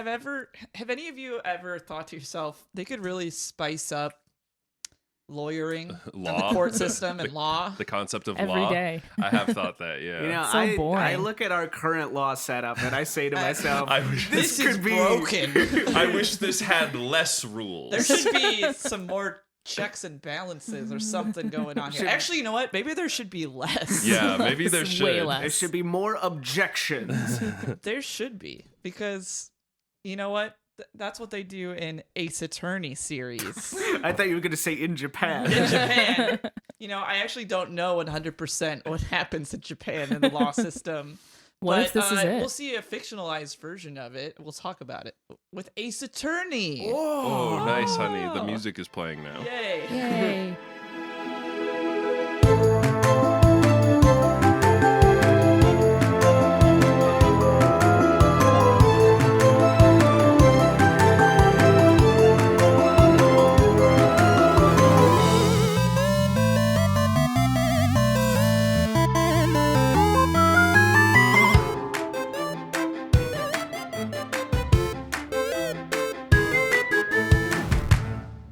have any of you ever thought to yourself they could really spice up lawyering and the court system and law? The concept of Every law. day. I have thought that, yeah. You know, So boring. I look at our current law setup and I say to myself, I wish This is could be broken. I wish this had less rules. There should be some more checks and balances or something going on here. Actually, you know what? Maybe there should be less. Yeah, maybe there It's way should. less. There should be more objections. There should be, because you know what? That's what they do in Ace Attorney series. I thought you were going to say in Japan. In Japan, you know, I actually don't know 100% what happens in Japan in the law system. What but, if this is it? We'll see a fictionalized version of it. We'll talk about it with Ace Attorney. Oh, nice, honey. The music is playing now. Yay. Yay.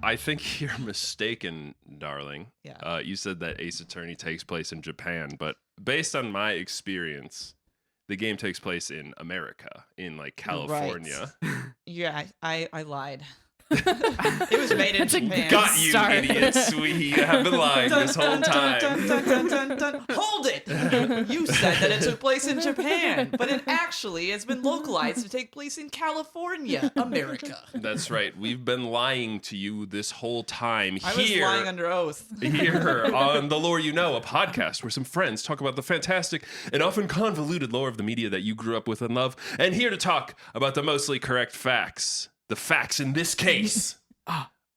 I think you're mistaken, darling. Yeah. You said that Ace Attorney takes place in Japan, but based on my experience, the game takes place in America, in like California. Yeah, I lied. It was made in That's a Japan. Got you, Start. idiots. We have been lying this whole time. Hold it! You said that it took place in Japan, but it actually has been localized to take place in California, America. That's right. We've been lying to you this whole time. I was lying under oath. Here on The Lore You Know, a podcast where some friends talk about the fantastic and often convoluted lore of the media that you grew up with and love, and here to talk about the mostly correct facts. The facts in this case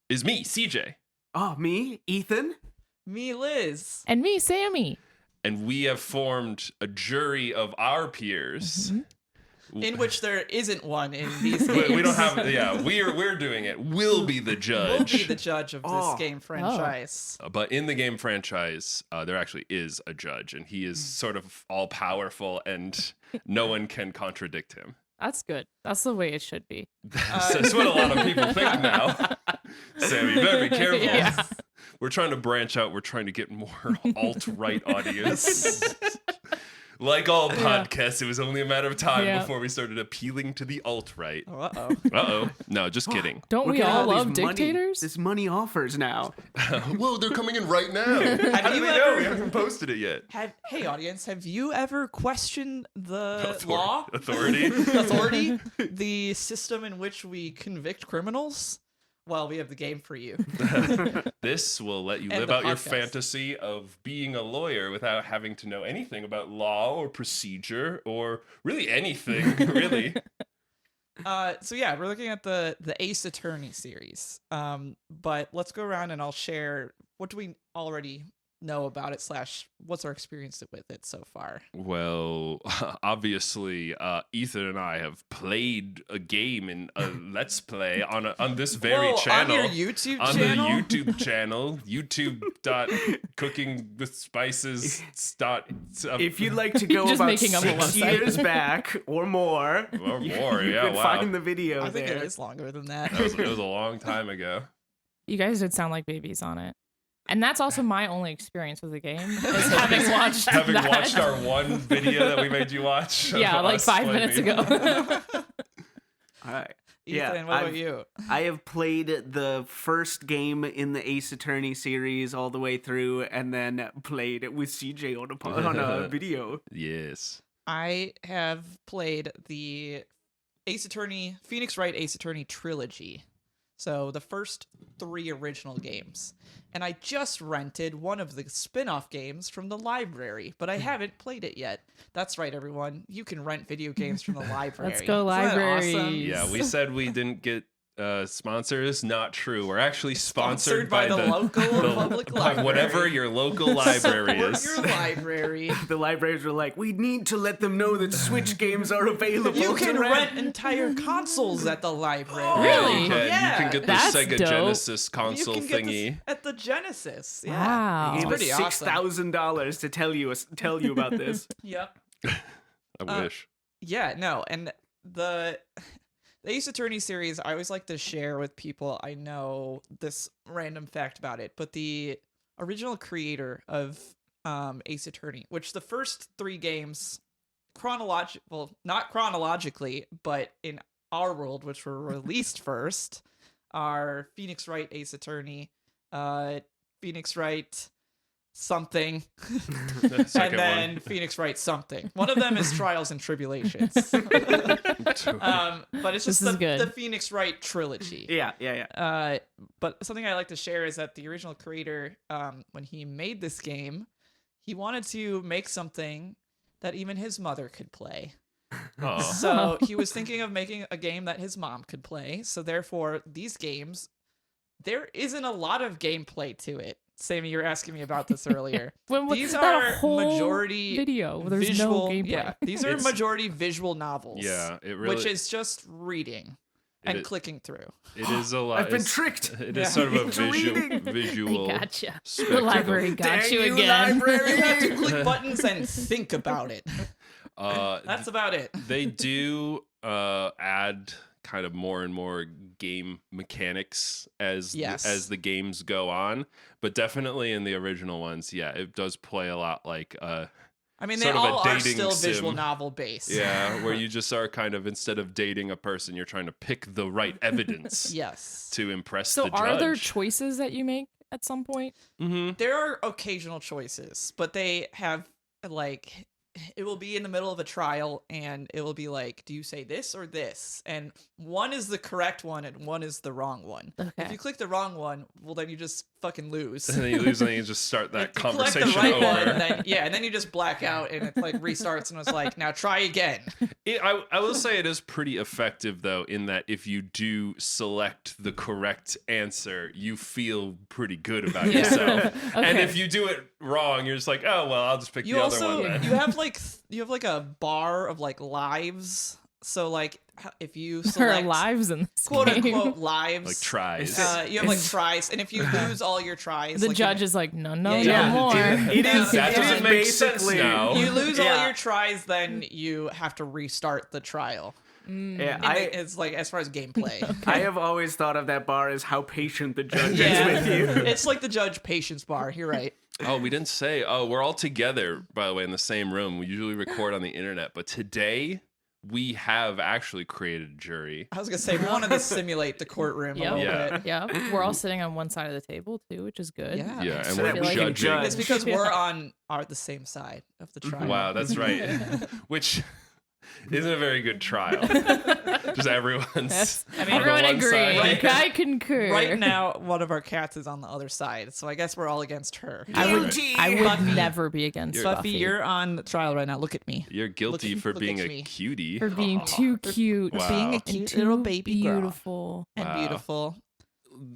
is me, CJ. Oh, me? Ethan? Me, Liz. And me, Sammy. And we have formed a jury of our peers. In which there isn't one in these games. We don't have, yeah, we're doing it. We'll be the We'll judge. be the judge of this game franchise. But in the game franchise, there actually is a judge, and he is sort of all powerful, and no one can contradict him. That's good. That's the way it should be. That's what a lot of people think now. Sam, you better be careful. Yeah. We're trying to branch out. We're trying to get more alt-right audience. Like all podcasts, it was only a matter of time before we started appealing to the alt-right. Uh-oh. Uh-oh. No, just kidding. Don't Look we at all these love money- dictators? This money offers now. Whoa, they're coming in right now. How do you we know? We haven't posted it yet. Hey, audience, have you ever questioned the law? Authority? Authority? The system in which we convict criminals? Well, we have the game for you. This will let you And live the out your podcast. fantasy of being a lawyer without having to know anything about law or procedure or really anything, really. So yeah, we're looking at the Ace Attorney series. But let's go around and I'll share what do we already know about it / what's our experience with it so far. Well, obviously, Ethan and I have played a game in a Let's Play on this very channel. On your YouTube On channel? the YouTube channel, youtube.cookingwithspices. If you'd like to go Just about making up a 6 website. years back or more, Or you more, yeah, can wow. find the video I think there. it is longer than that. It was a long time ago. You guys did sound like babies on it. And that's also my only experience with the game, is having watched Having that. watched our one video that we made you watch. of Yeah, like us 5 playing. minutes ago. All right. Ethan, what about you? I have played the first game in the Ace Attorney series all the way through, and then played it with CJ on a video. Yes. I have played the Phoenix Wright Ace Attorney trilogy. So the first 3 original games. And I just rented one of the spin-off games from the library, but I haven't played it yet. That's right, everyone. You can rent video games from the library. Let's go Isn't that libraries. awesome? Yeah, we said we didn't get sponsors. Not true. We're actually sponsored by the local public by library. whatever your local library Support is. your library. The libraries were like, we need to let them know that Switch games are available. You to can rent entire consoles at the library. Really? You can, Yeah. you can get the That's Sega dope. Genesis You console can get thingy. this at the Genesis. Yeah. Wow. They gave us Pretty awesome. $6,000 to tell you about this. Yep. I wish. Yeah, no, and the the Ace Attorney series, I always like to share with people I know this random fact about it, but the original creator of Ace Attorney, which the first 3 games, not chronologically, but in our world, which were released first, are Phoenix Wright Ace Attorney, Phoenix Wright something, The and second then one. Phoenix Wright something. One of them is Trials and Tribulations. But it's just This is good. the Phoenix Wright trilogy. Yeah. But something I like to share is that the original creator, when he made this game, he wanted to make something that even his mother could play. Aw. So he was thinking of making a game that his mom could play. So therefore, these games, there isn't a lot of gameplay to it. Sammy, you were asking me about this earlier. These that are whole majority video. There's visual, no gameplay. yeah, these are It's- majority visual novels. Yeah, it really which is just reading and is- clicking through. it is a lot. I've been it's- tricked. It is Yeah. sort of a It's visual reading. visual. I gotcha. The spectacle. library got Dang you you, again. library. You have to click buttons and think about it. That's about it. They do add kind of more and more game mechanics as Yes. as the games go on, but definitely in the original ones, yeah, it does play a lot like I mean, they sort of a all are dating still visual sim. novel based. yeah, where you just are kind of, instead of dating a person, you're trying to pick the right evidence Yes. to impress So the judge. are there choices that you make at some point? Mm-hmm. There are occasional choices, but they have like it will be in the middle of a trial and it will be like, do you say this or this? And one is the correct one and one is the wrong one. If Okay. you click the wrong one, well then you just fucking lose. And then you lose, and then you just start that If you collect conversation the right over. one, and then you just black out and it like restarts and it's like, now try again. I will say it is pretty effective, though, in that if you do select the correct answer, you feel pretty good about Yeah. yourself. And Okay. if you do it wrong, you're just like, oh well, I'll just pick You the also other one. you have like a bar of like lives. So like if you There are select lives in this quote game. unquote lives, Like tries. you have like tries, and if you lose all your tries, The like, judge is like, no, Yeah, no yeah. more. It is. That it doesn't is make sense basically- now. you lose all Yeah. your tries, then you have to restart the trial. Yeah, And it's like as far as gameplay. I have always thought of that bar as how patient the judge Yeah. is with you. It's like the judge patience bar. You're right. Oh, we didn't say. Oh, we're all together, by the way, in the same room. We usually record on the internet, but today we have actually created a jury. I was gonna say we wanted to simulate the courtroom a Yep. little Yeah. bit. Yeah, we're all sitting on one side of the table too, which is good. Yeah. Yeah, and So we're that we can judging. judge. It's because we're on the same side of the trial. Wow, that's right. Which isn't a very good trial. Just everyone's. Yes. I mean, on the Everyone one agrees. side. I concur. Right now, one of our cats is on the other side, so I guess we're all against her. I would, Guilty. I would Buffy. never be against Buffy, Buffy. you're on trial right now. Look at me. You're guilty for look being at a me. cutie. for being too cute. Wow. Being a and cute too little baby girl. beautiful. And Wow. beautiful.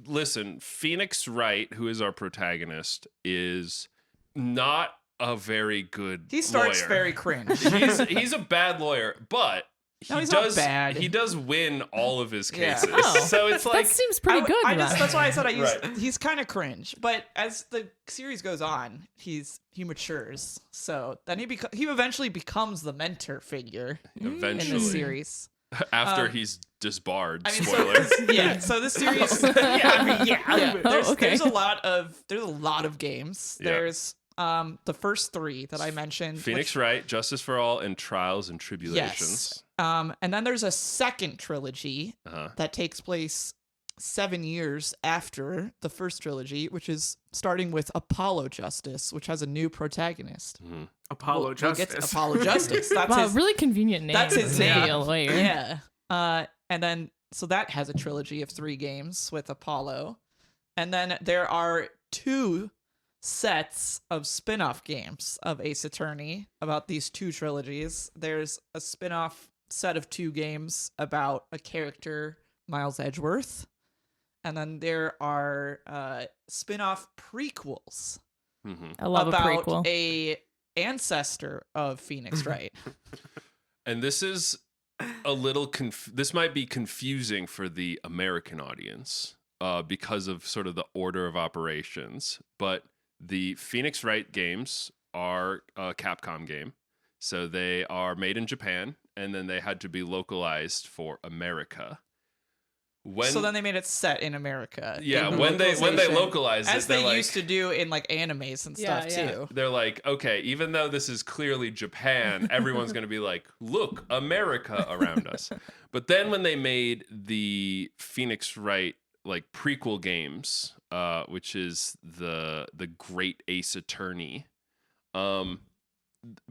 Listen, Phoenix Wright, who is our protagonist, is not a very good He starts lawyer. very cringe. He's a bad lawyer, but he No, he's not does bad. he does win all of his Yeah. cases. Oh. So it's like That seems pretty good. I then. that's why I said Right. he's kind of cringe. But as the series goes on, he matures. So then he eventually becomes the mentor figure in eventually the series. after Um, he's disbarred. I mean, Spoiler. yeah. So this series, Oh, okay. There's a lot of games. Yeah. There's the first 3 that I mentioned. Phoenix Wright, Justice for All, and Trials and Tribulations. Yes. And then there's a second trilogy Uh-huh. that takes place 7 years after the first trilogy, which is starting with Apollo Justice, which has a new protagonist. Apollo We'll get to Justice. Apollo Justice. That's Wow, his. really convenient name. That's his to be name. a lawyer. Yeah. And then so that has a trilogy of 3 games with Apollo, and then there are 2 sets of spin-off games of Ace Attorney about these 2 trilogies. There's a spin-off set of 2 games about a character, Miles Edgeworth, and then there are spin-off prequels Mhm. I love a about prequel. a ancestor of Phoenix Wright. And this is a little this might be confusing for the American audience because of sort of the order of operations, but the Phoenix Wright games are a Capcom game. So they are made in Japan, and then they had to be localized for America. when So then they made it set in America. yeah, in the when they localization, localized it, as they're they like, used to do in like animes and stuff Yeah, yeah. too. they're like, okay, even though this is clearly Japan, everyone's going to be like, look, America around us. But then when they made the Phoenix Wright like prequel games, which is the Great Ace Attorney,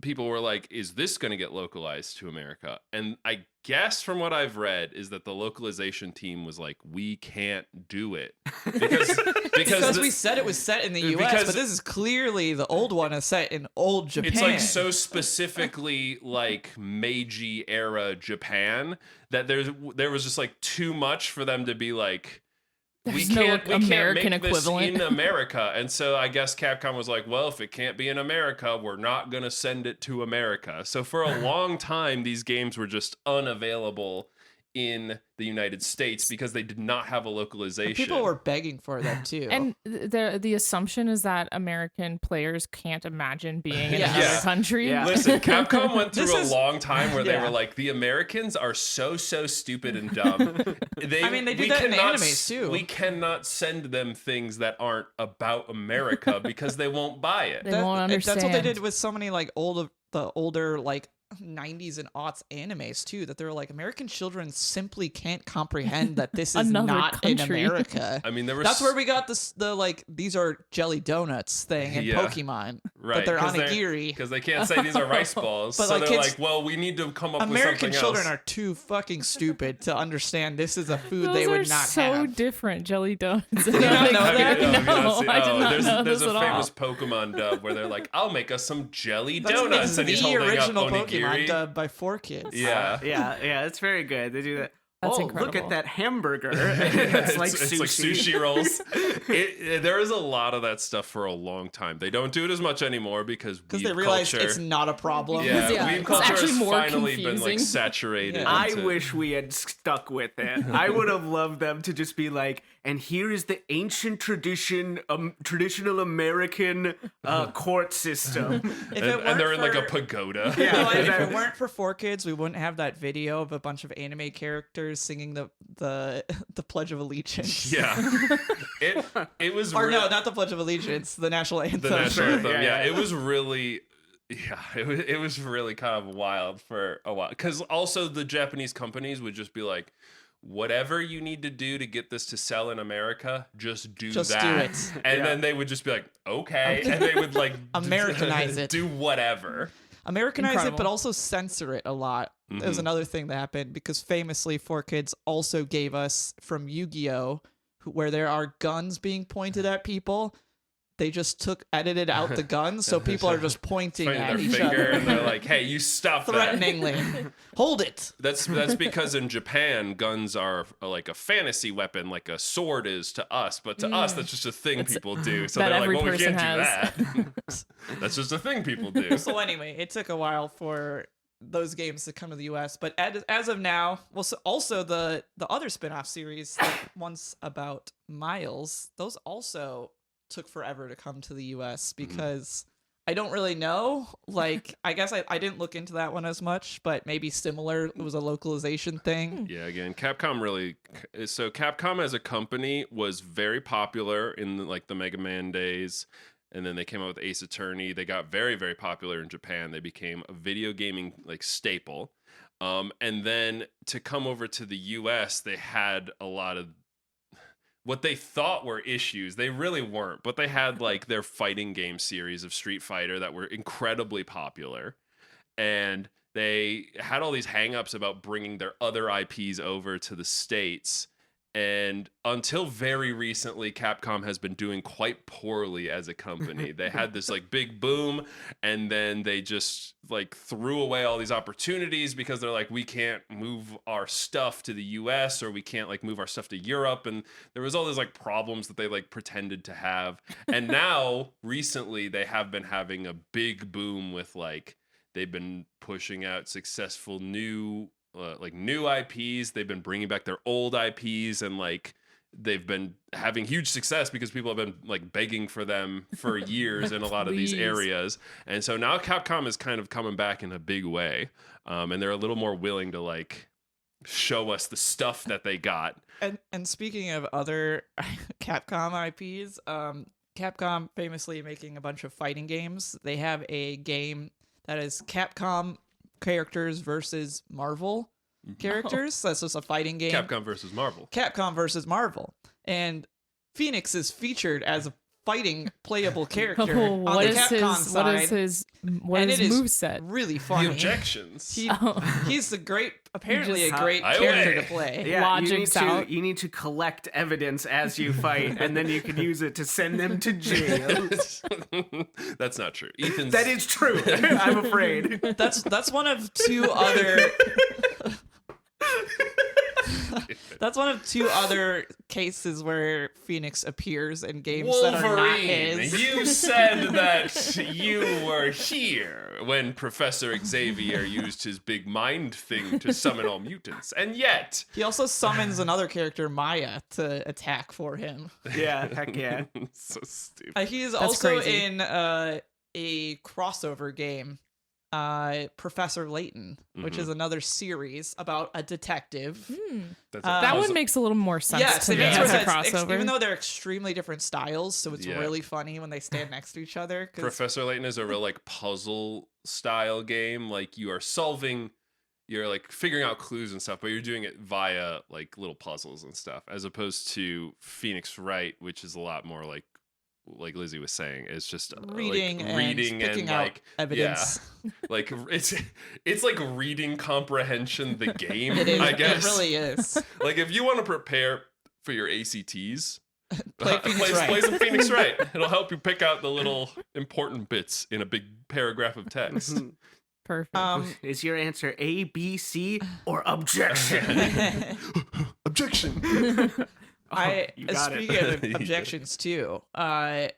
people were like, is this going to get localized to America? And I guess from what I've read is that the localization team was like, we can't do it because Because the- we said it was set in the U.S., because- but this is clearly the old one is set in old Japan. it's like so specifically like Meiji era Japan that there was just like too much for them to be like, There's we no can't American make equivalent. this in America. And so I guess Capcom was like, well, if it can't be in America, we're not going to send it to America. So for a long time, these games were just unavailable in the United States because they did not have a localization. People were begging for them too. And the assumption is that American players can't imagine being in Yes. another Yeah. country. Yeah. Listen, Capcom went through This a is- long time where they Yeah. were like, the Americans are so stupid and dumb. I mean, they do we that in cannot animes, too. We cannot send them things that aren't about America because they won't buy it. They won't understand. That's what they did with so many like the older like 90s and aughts animes too, that they were like, American children simply can't comprehend that this is Another not in country. America. I mean, there was That's where we got the like, these are jelly donuts thing in Yeah. Pokemon, right, but they're onigiri. because they can't say these are rice balls. But, so like, they're kids- like, well, we need to come up American with something children else. are too fucking stupid to understand this is a food Those they would are not so have. different jelly donuts. You don't know that? No, I did not know there's this a at famous all. Pokemon dub where they're like, I'll make us some jelly That's donuts, and the he's holding original up onigiri. Pokemon dub by 4Kids. Yeah. Yeah, it's very good. They do that. That's Look incredible. at that hamburger. it's like it's sushi. like sushi rolls. There is a lot of that stuff for a long time. They don't do it as much anymore because Because weeb they realized culture. it's not a problem. Yeah, Yeah, weeb it's culture actually has more finally been like confusing. saturated. Yeah. I into- wish we had stuck with it. I would have loved them to just be like, and here is the ancient traditional American court system. If it and they're in like a weren't for- pagoda. Yeah. No, if exactly. it weren't for 4Kids, we wouldn't have that video of a bunch of anime characters singing the Pledge of Allegiance. Yeah. It was Or real- no, not the Pledge of Allegiance, the national anthem. the national anthem. Yeah, Yeah, yeah. it was really. Yeah, it was really kind of wild for a while. Because also the Japanese companies would just be like, whatever you need to do to get this to sell in America, just do Just do that. it. And Yeah. then they would just be like, okay. And they would like Americanize it. do whatever. Americanize it, Incredible. but also censor it a lot. That was Mhm. another thing that happened because famously 4Kids also gave us from Yu-Gi-Oh, where there are guns being pointed at people. They just edited out the guns, so people are just pointing Pointing at their each finger other and they're like, hey, you stop that. threateningly. Hold it. That's because in Japan, guns are like a fantasy weapon, like a sword is to us. But to us, that's just a thing people do. So that they're like, every well, we person can't has. do that. That's just a thing people do. So anyway, it took a while for those games to come to the US, but as of now, well, so also the other spin-off series, the ones about Miles, those also took forever to come to the US because I don't really know. Like, I guess I didn't look into that one as much, but maybe similar. It was a localization thing. Yeah, again, Capcom really. So Capcom as a company was very popular in like the Mega Man days. And then they came out with Ace Attorney. They got very, very popular in Japan. They became a video gaming like staple. And then to come over to the US, they had a lot of what they thought were issues. They really weren't, but they had like their fighting game series of Street Fighter that were incredibly popular. And they had all these hangups about bringing their other IPs over to the States. And until very recently, Capcom has been doing quite poorly as a company. They had this like big boom, and then they just like threw away all these opportunities because they're like, we can't move our stuff to the US or we can't like move our stuff to Europe. And there was all these like problems that they like pretended to have. And now recently they have been having a big boom with like, they've been pushing out successful new IPs. They've been bringing back their old IPs, and like they've been having huge success because people have been like begging for them for years in a lot of these Please. areas. And so now Capcom is kind of coming back in a big way, and they're a little more willing to like show us the stuff that they got. And speaking of other Capcom IPs, Capcom famously making a bunch of fighting games. They have a game that is Capcom characters versus Marvel characters. So that's just a fighting game. Capcom versus Marvel. Capcom versus Marvel. And Phoenix is featured as a fighting playable character on what the is Capcom his side. what and is it his is moveset? really funny. The Objections. He's apparently just- a great I character away. to play. Yeah, Logics out. you need to collect evidence as you fight, and then you can use it to send them to jail. That's not true. Ethan's That is true. I'm afraid. That's one of two other That's one of two other cases where Phoenix appears in games that are not Wolverine. his. You said that you were here when Professor Xavier used his big mind thing to summon all mutants, and yet He also summons another character, Maya, to attack for him. Yeah, heck yeah. so stupid. He is also crazy. in a crossover game, Professor Layton, which is another series about a detective. That's That one makes a little more sense Yes, to it me makes as more a sense. crossover. Even though they're extremely different styles, so it's Yeah. really funny when they stand next to each other. 'Cause Professor Layton is a real like puzzle style game. Like you are solving, you're like figuring out clues and stuff, but you're doing it via like little puzzles and stuff, as opposed to Phoenix Wright, which is a lot more like Lizzie was saying, it's just reading like, and reading picking and out like evidence. like it's like reading comprehension the game. It is. I guess It really is. like if you want to prepare for your ACTs. Play Phoenix Wright. Play some Phoenix Wright. It'll help you pick out the little important bits in a big paragraph of text. Perfect. Is your answer A, B, C, or objection? Objection. You got it. Speaking of objections too, I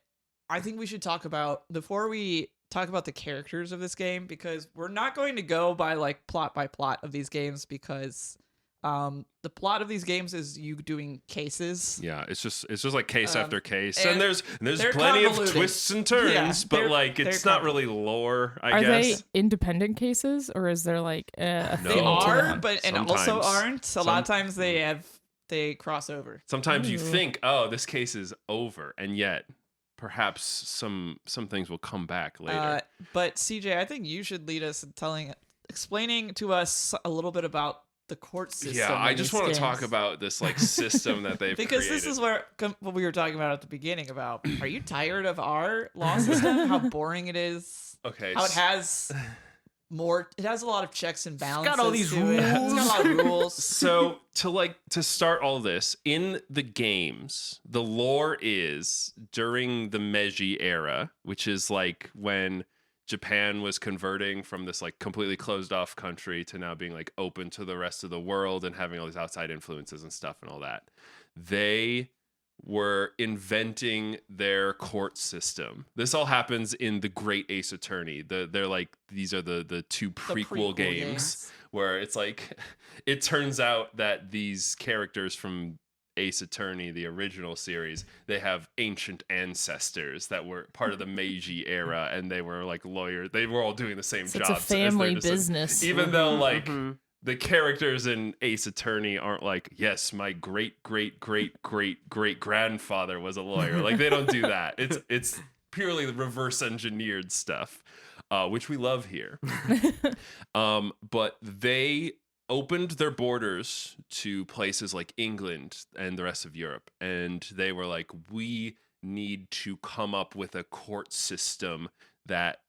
think we should talk about before we talk about the characters of this game, because we're not going to go by like plot by plot of these games, because the plot of these games is you doing cases. Yeah, it's just like case after case, and and there's they're plenty of convoluted. twists and turns, Yeah, but they're- like they're it's not really lore, I Are guess. they independent cases, or is there like a No. They theme to are, them? but and also Sometimes. aren't. A lot of times they cross over. Sometimes you Ooh. think, oh, this case is over, and yet perhaps some things will come back later. But CJ, I think you should lead us in explaining to us a little bit about the court system. Yeah, I of just these want to talk games. about this like system that they've Because created. this is what we were talking about at the beginning about. Are you tired of our law system? How boring it is. Okay. How it has it has a lot of checks and balances. got all these to it. It's got a lot of rules. So to start all this in the games, the lore is during the Meiji era, which is like when Japan was converting from this like completely closed off country to now being like open to the rest of the world and having all these outside influences and stuff and all that. They were inventing their court system. This all happens in the Great Ace Attorney. They're like these are the two prequel games where it's like it turns out that these characters from Ace Attorney, the original series, they have ancient ancestors that were part of the Meiji era, and they were like lawyers. They were all doing the same So jobs. it's a as their family descendants. business. Even though like the characters in Ace Attorney aren't like, yes, my great great great great great grandfather was a lawyer. Like they don't do that. It's purely reverse engineered stuff, which we love here. But they opened their borders to places like England and the rest of Europe, and they were like, we need to come up with a court system that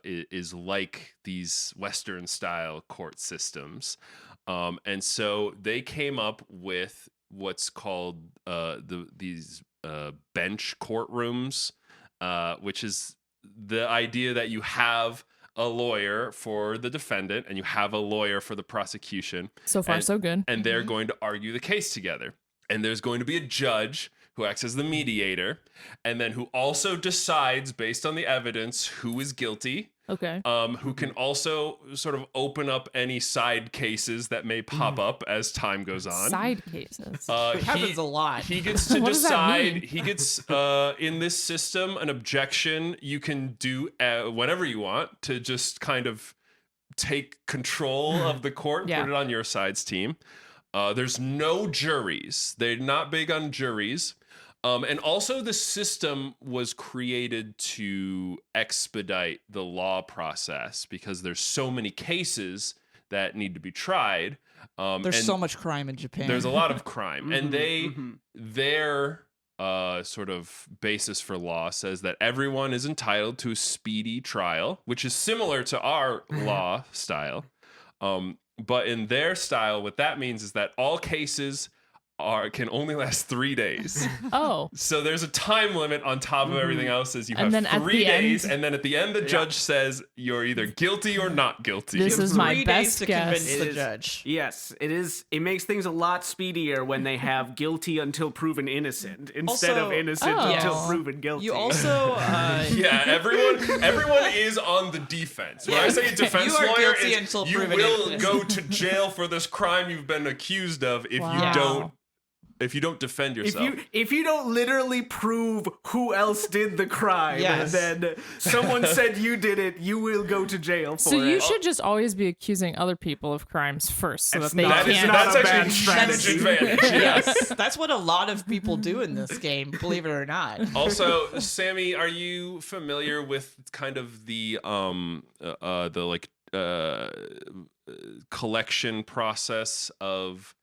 is like these Western style court systems. And so they came up with what's called these bench courtrooms, which is the idea that you have a lawyer for the defendant and you have a lawyer for the prosecution. So far, so good. And they're going to argue the case together. And there's going to be a judge who acts as the mediator, and then who also decides based on the evidence who is guilty. Okay. Who can also sort of open up any side cases that may pop up as time goes on. Side cases. It happens a lot. He gets to What does that mean? decide. He gets in this system an objection. You can do whenever you want to just kind of take control of the court, Yeah. put it on your side's team. There's no juries. They're not big on juries. And also the system was created to expedite the law process because there's so many cases that need to be tried. There's and so much crime in Japan. there's a lot of crime. And Mhm. their sort of basis for law says that everyone is entitled to a speedy trial, which is similar to our law style. But in their style, what that means is that all cases can only last 3 days. Oh, So there's a time limit on top of everything else. Is you And have then at 3 the days, end- and then at the end, the judge says you're either guilty or not guilty. This is my 3 days best to guess. convince It the is- judge. Yes, it is. It makes things a lot speedier when they have guilty until proven innocent instead of Also- innocent Oh. until Yes. proven guilty. You also Yeah, everyone is on the defense. When I say a defense You are lawyer, guilty it's, until you proven will innocent. go to jail for this crime you've been accused of if Wow. you don't defend if yourself. you don't literally prove who else did the crime, Yes. then someone said you did it, you will go to jail for so it. you should just always be accusing other people of crimes first, so That's that they not- can't. not That's a bad actually a huge strategy. advantage. Yeah. yes, that's what a lot of people do in this game, believe it or not. Also, Sammy, are you familiar with kind of the collection process of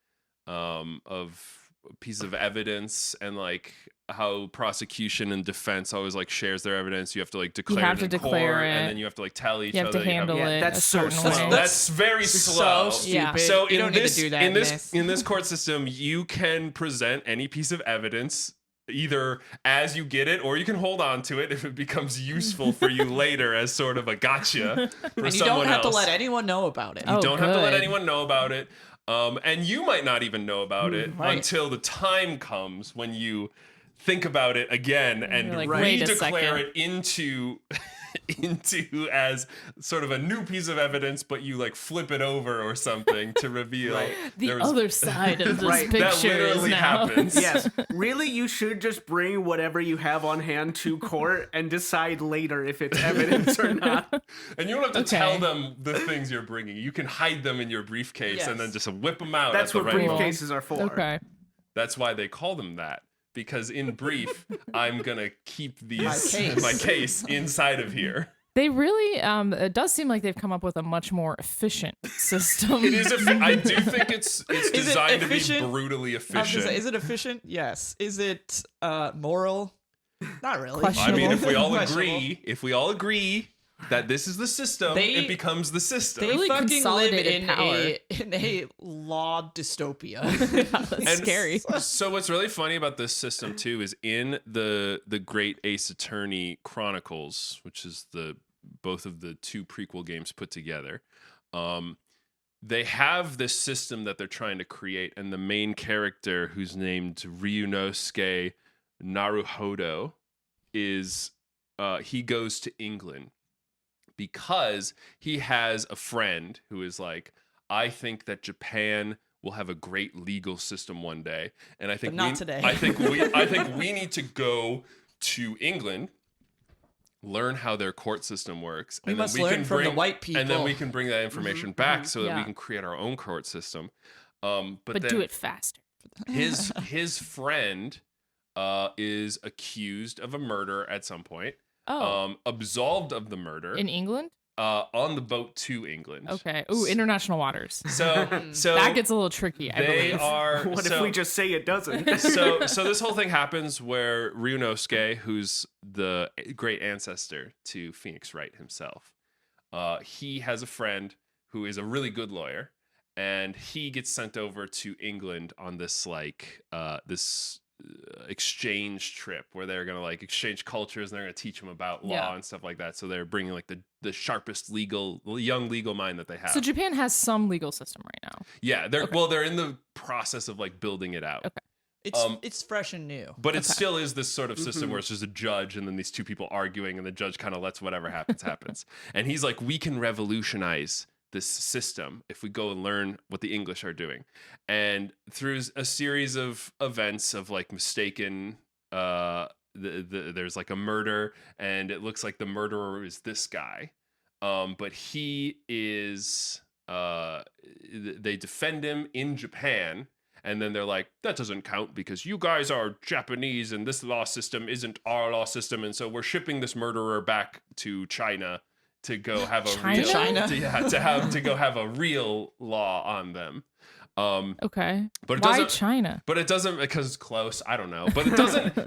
pieces of evidence and like how prosecution and defense always like shares their evidence? You have to like declare have it in to court, declare and it. then you have to like tell each You have other. to handle Yeah, it that's a so certain slow. way. That's very slow. So Yeah. stupid. So you in don't this need to do that in this court system, you can present any piece of evidence either as you get it, or you can hold on to it if it becomes useful for you later as sort of a gotcha for and you someone don't have else. to let anyone know about it. You Oh, don't have to let good. anyone know about it. And you might not even know about it Right. until the time comes when you think about it again and You're like, wait a redeclare second. it into as sort of a new piece of evidence, but you like flip it over or something to reveal Right. The there was- other side of this Right. that picture is literally now. happens. Yes, really, you should just bring whatever you have on hand to court and decide later if it's evidence or not. And you don't have to Okay. tell them the things you're bringing. You can hide them in your briefcase and then Yes. just whip them out. That's at the what right moment. briefcases are for. Okay. That's why they call them that. Because in brief, I'm gonna keep My case. my case inside of here. They really, it does seem like they've come up with a much more efficient system. It is. I do think it's it designed to be efficient? brutally I was gonna efficient. say, is it efficient? Yes. Is it moral? Not really. I mean, if we all Questionable. agree that this is the system, They- it becomes the system. They Really fucking live consolidated in power. a law dystopia. That's And scary. So what's really funny about this system too is in the Great Ace Attorney Chronicles, which is both of the two prequel games put together. They have this system that they're trying to create, and the main character, who's named Ryunosuke Naruhodo, is he goes to England because he has a friend who is like, I think that Japan will have a great legal system one day, and I think But not today. I think we need to go to England, learn how their court system works, We and then must we learn can from the bring, white and then we people. can bring that information back so that we Yeah. can create our own court system. But But then do it faster. his friend is accused of a murder at some point, Oh, absolved of the murder in England? on the boat to England. Okay. Ooh, international waters. So That gets a little tricky, I they believe. are. What so, if we just say it doesn't? so this whole thing happens where Ryunosuke, who's the great ancestor to Phoenix Wright himself, he has a friend who is a really good lawyer, and he gets sent over to England on this exchange trip where they're gonna like exchange cultures and they're gonna teach him about law Yeah. and stuff like that. So they're bringing like the sharpest young legal mind that they have. So Japan has some legal system right now. Yeah, they're in the process of like building it out. Okay. It's fresh and new. But it still is this sort of system where it's just a judge and then these two people arguing, and the judge kind of lets whatever happens. And he's like, we can revolutionize this system if we go and learn what the English are doing. And through a series of events of like mistaken, there's like a murder, and it looks like the murderer is this guy. but he is they defend him in Japan, and then they're like, that doesn't count because you guys are Japanese and this law system isn't our law system, and so we're shipping this murderer back to China to go have a real China? to go have a real law on them. Okay. But it Why doesn't, China? But it doesn't, because it's close. I don't know. But it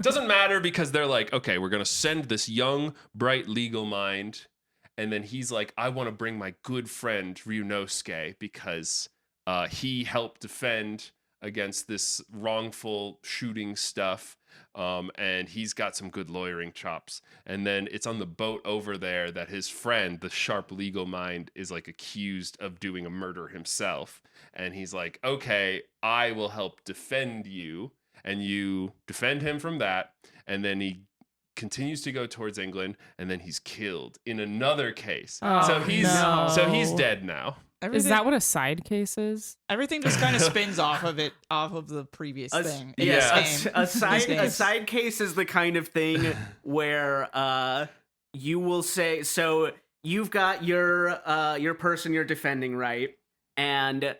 doesn't matter because they're like, okay, we're gonna send this young, bright legal mind, and then he's like, I want to bring my good friend Ryunosuke because he helped defend against this wrongful shooting stuff. And he's got some good lawyering chops. And then it's on the boat over there that his friend, the sharp legal mind, is like accused of doing a murder himself. And he's like, okay, I will help defend you. And you defend him from that. And then he continues to go towards England, and then he's killed in another case. Oh, so he's dead now. Is that what a side case is? Everything just kind of spins off of the previous thing. in Yeah, this game. a These side case is the kind of thing where you will say, so you've got your person you're defending, right? And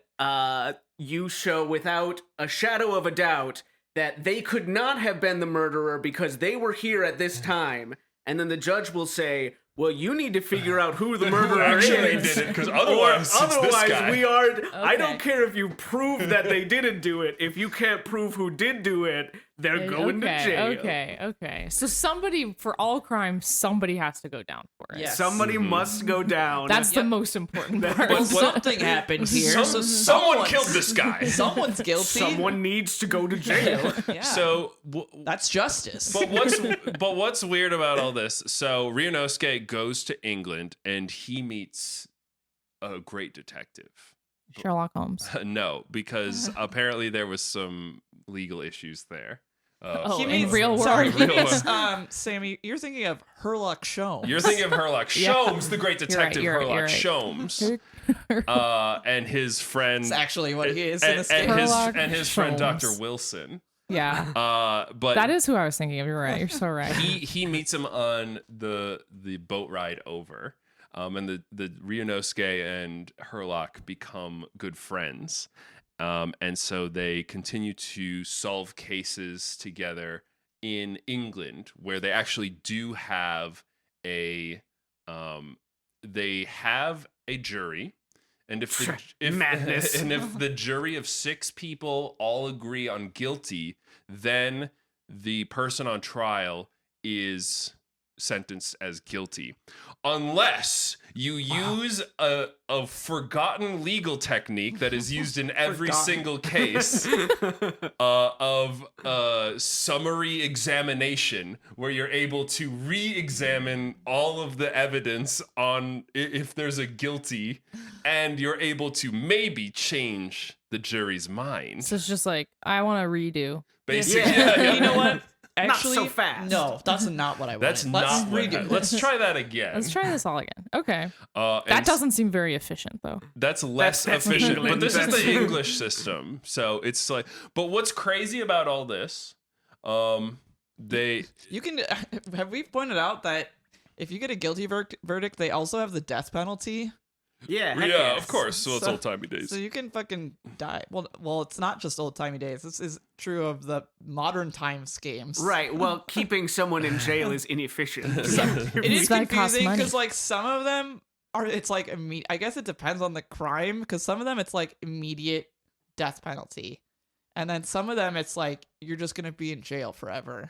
you show without a shadow of a doubt that they could not have been the murderer because they were here at this time. And then the judge will say, well, you need to figure out who the murderer actually is. did it, because otherwise, it's this guy. we are. I Okay. don't care if you prove that they didn't do it. If you can't prove who did do it, they're going to jail. Okay. So somebody, for all crimes, somebody has to go down for it. Yes. Somebody must go down. That's the most important part. Well, something happened here. so Someone killed this guy. Someone's guilty. Someone needs to go to jail. Yeah. So that's justice. But what's weird about all this? So Ryunosuke goes to England and he meets a great detective. Sherlock Holmes. No, because apparently there was some legal issues there. Oh, He in means- real world. Sorry, he Real means, world. Sammy, you're thinking of Herlock Sholmes. You're thinking of Herlock Yeah. Sholmes, the great detective you're right, Herlock you're right. Sholmes, and his friend. That's actually what he is in this and game. Herlock his friend Sholmes. Dr. Wilson. Yeah. But That is who I was thinking of. You're right. You're so right. he meets him on the boat ride over, and the Ryunosuke and Herlock become good friends, and so they continue to solve cases together in England, where they actually do have a jury. And if Madness. and if the jury of 6 people all agree on guilty, then the person on trial is sentenced as guilty, unless you use a forgotten legal technique that is used in every single case of summary examination, where you're able to re-examine all of the evidence on if there's a guilty, and you're able to maybe change the jury's mind. So it's just like, I want to redo. Basically, Yeah. You know what? Actually, so fast. No, that's not what I wanted. That's Let's not what redo. Let's try that again. Let's try this all again. Okay. And That doesn't seem very efficient, though. That's less That's efficient, England. but this is That's- the English system, so it's like. But what's crazy about all this? They You can have we pointed out that if you get a guilty verdict, they also have the death penalty. Yeah, yeah, heck yes. of course. Well, it's So- old timey days. So you can fucking die. Well, it's not just old timey days. This is true of the modern times games. Right. Well, keeping someone in jail is inefficient. It is That costs confusing money. because like some of them are. It's like immediate. I guess it depends on the crime because some of them it's like immediate death penalty, and then some of them it's like you're just gonna be in jail forever.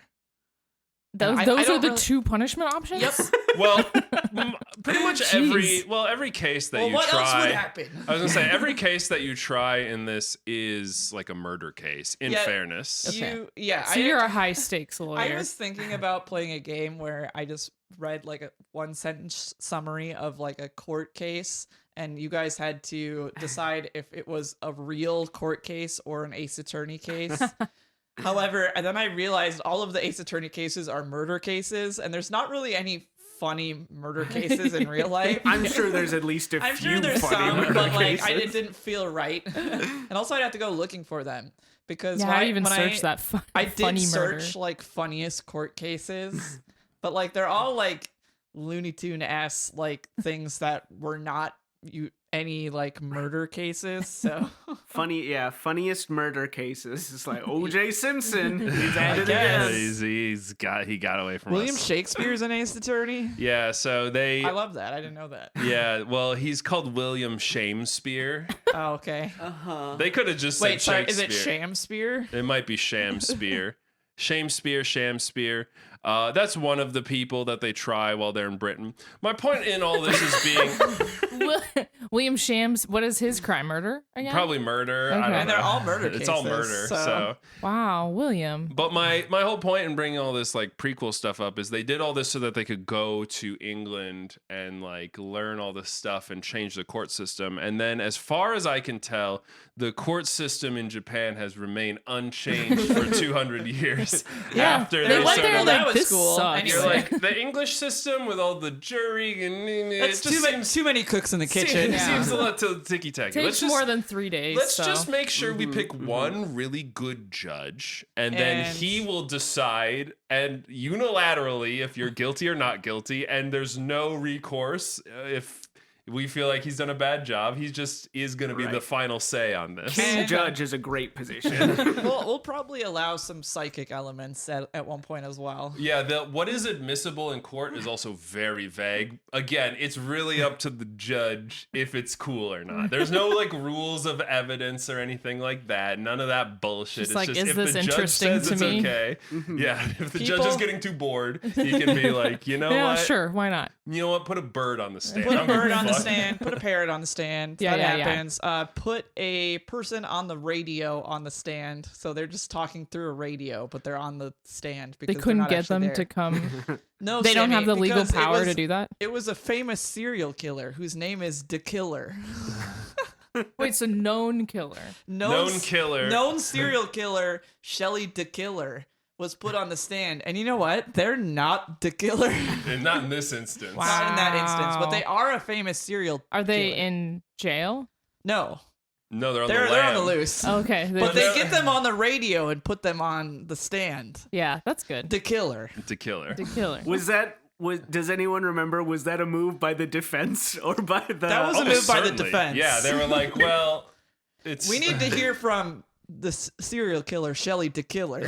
Those, I those are don't the really- two punishment options? Yep. Well, pretty much Jeez. every case that Well, you what try. else would happen? I was gonna say every case that you try in this is like a murder case. In Yeah, fairness, Okay. Yeah. So you're a high stakes lawyer. I was thinking about playing a game where I just read like a 1-sentence summary of like a court case, and you guys had to decide if it was a real court case or an Ace Attorney case. However, and then I realized all of the Ace Attorney cases are murder cases, and there's not really any funny murder cases in real life. I'm sure there's at least a I'm few sure there's funny some, murder but like cases. it didn't feel right. And also I'd have to go looking for them because yeah, when how do I you even when search that I did funny search murder? like funniest court cases, but like they're all like Looney Tune ass like things that were not any like murder cases. So Funniest murder cases. It's like O.J. Simpson. He's at it guess. again. He got away from William us. Shakespeare's an ace attorney. Yeah, so they. I love that. I didn't know that. Yeah, well, he's called William Shamespeare. Oh, okay. They could have just Wait, said sorry. Is Shakespeare. it Shamspeare? It might be Shamspeare. Shamspeare. That's one of the people that they try while they're in Britain. My point in all this is being William Shams. What is his crime? Murder again? probably murder. I Okay. don't And they're know. all murder It's all cases, murder. so- So, Wow, William. but my whole point in bringing all this like prequel stuff up is they did all this so that they could go to England and like learn all this stuff and change the court system. And then, as far as I can tell, the court system in Japan has remained unchanged for 200 years. Yeah, After they they went sort there of that like was this cool. sucks. Anyway. You're like the English system with all the jury and That's too many cooks in the kitchen. Seems a lot to ticky tacky. Takes more than 3 days. Let's so. just make sure we pick one really good judge, and then And- he will decide and unilaterally if you're guilty or not guilty, and there's no recourse if we feel like he's done a bad job. He just is going to be the Right. final say on this. King judge is a great position. we'll probably allow some psychic elements at one point as well. Yeah, what is admissible in court is also very vague. Again, it's really up to the judge if it's cool or not. There's no like rules of evidence or anything like that. None of that bullshit. Just like, is if this the judge interesting says to it's me? okay. Yeah, if the judge is People- getting too bored, he can be like, you know Yeah, what? sure. Why not? You know what? Put a bird on the stand. Put I a don't give bird on the fuck. stand. Put a parrot on the stand. Yeah, that yeah. happens. Put a person on the radio on the stand. So they're just talking through a radio, but they're on the stand They because couldn't they're not get actually them there. to come. No, They don't Sammy, have the legal because power to do that. It was a famous serial killer whose name is the Killer. Wait, so known killer. Known killer. Known serial killer Shelley the Killer was put on the stand, and you know what? They're not the killer. And not in this instance. Wow. Not in that instance, but they are a famous serial. Are they killer. in jail? No, No, they're on they're the on the lam. loose. Okay. But they- they get them on the radio and put them on the stand. yeah, that's good. The Killer. The killer. The killer. Does anyone remember? Was that a move by the defense or by the? That was a move by the certainly. defense. Yeah, they were like, well, it's. We need to hear from the serial killer Shelley the Killer.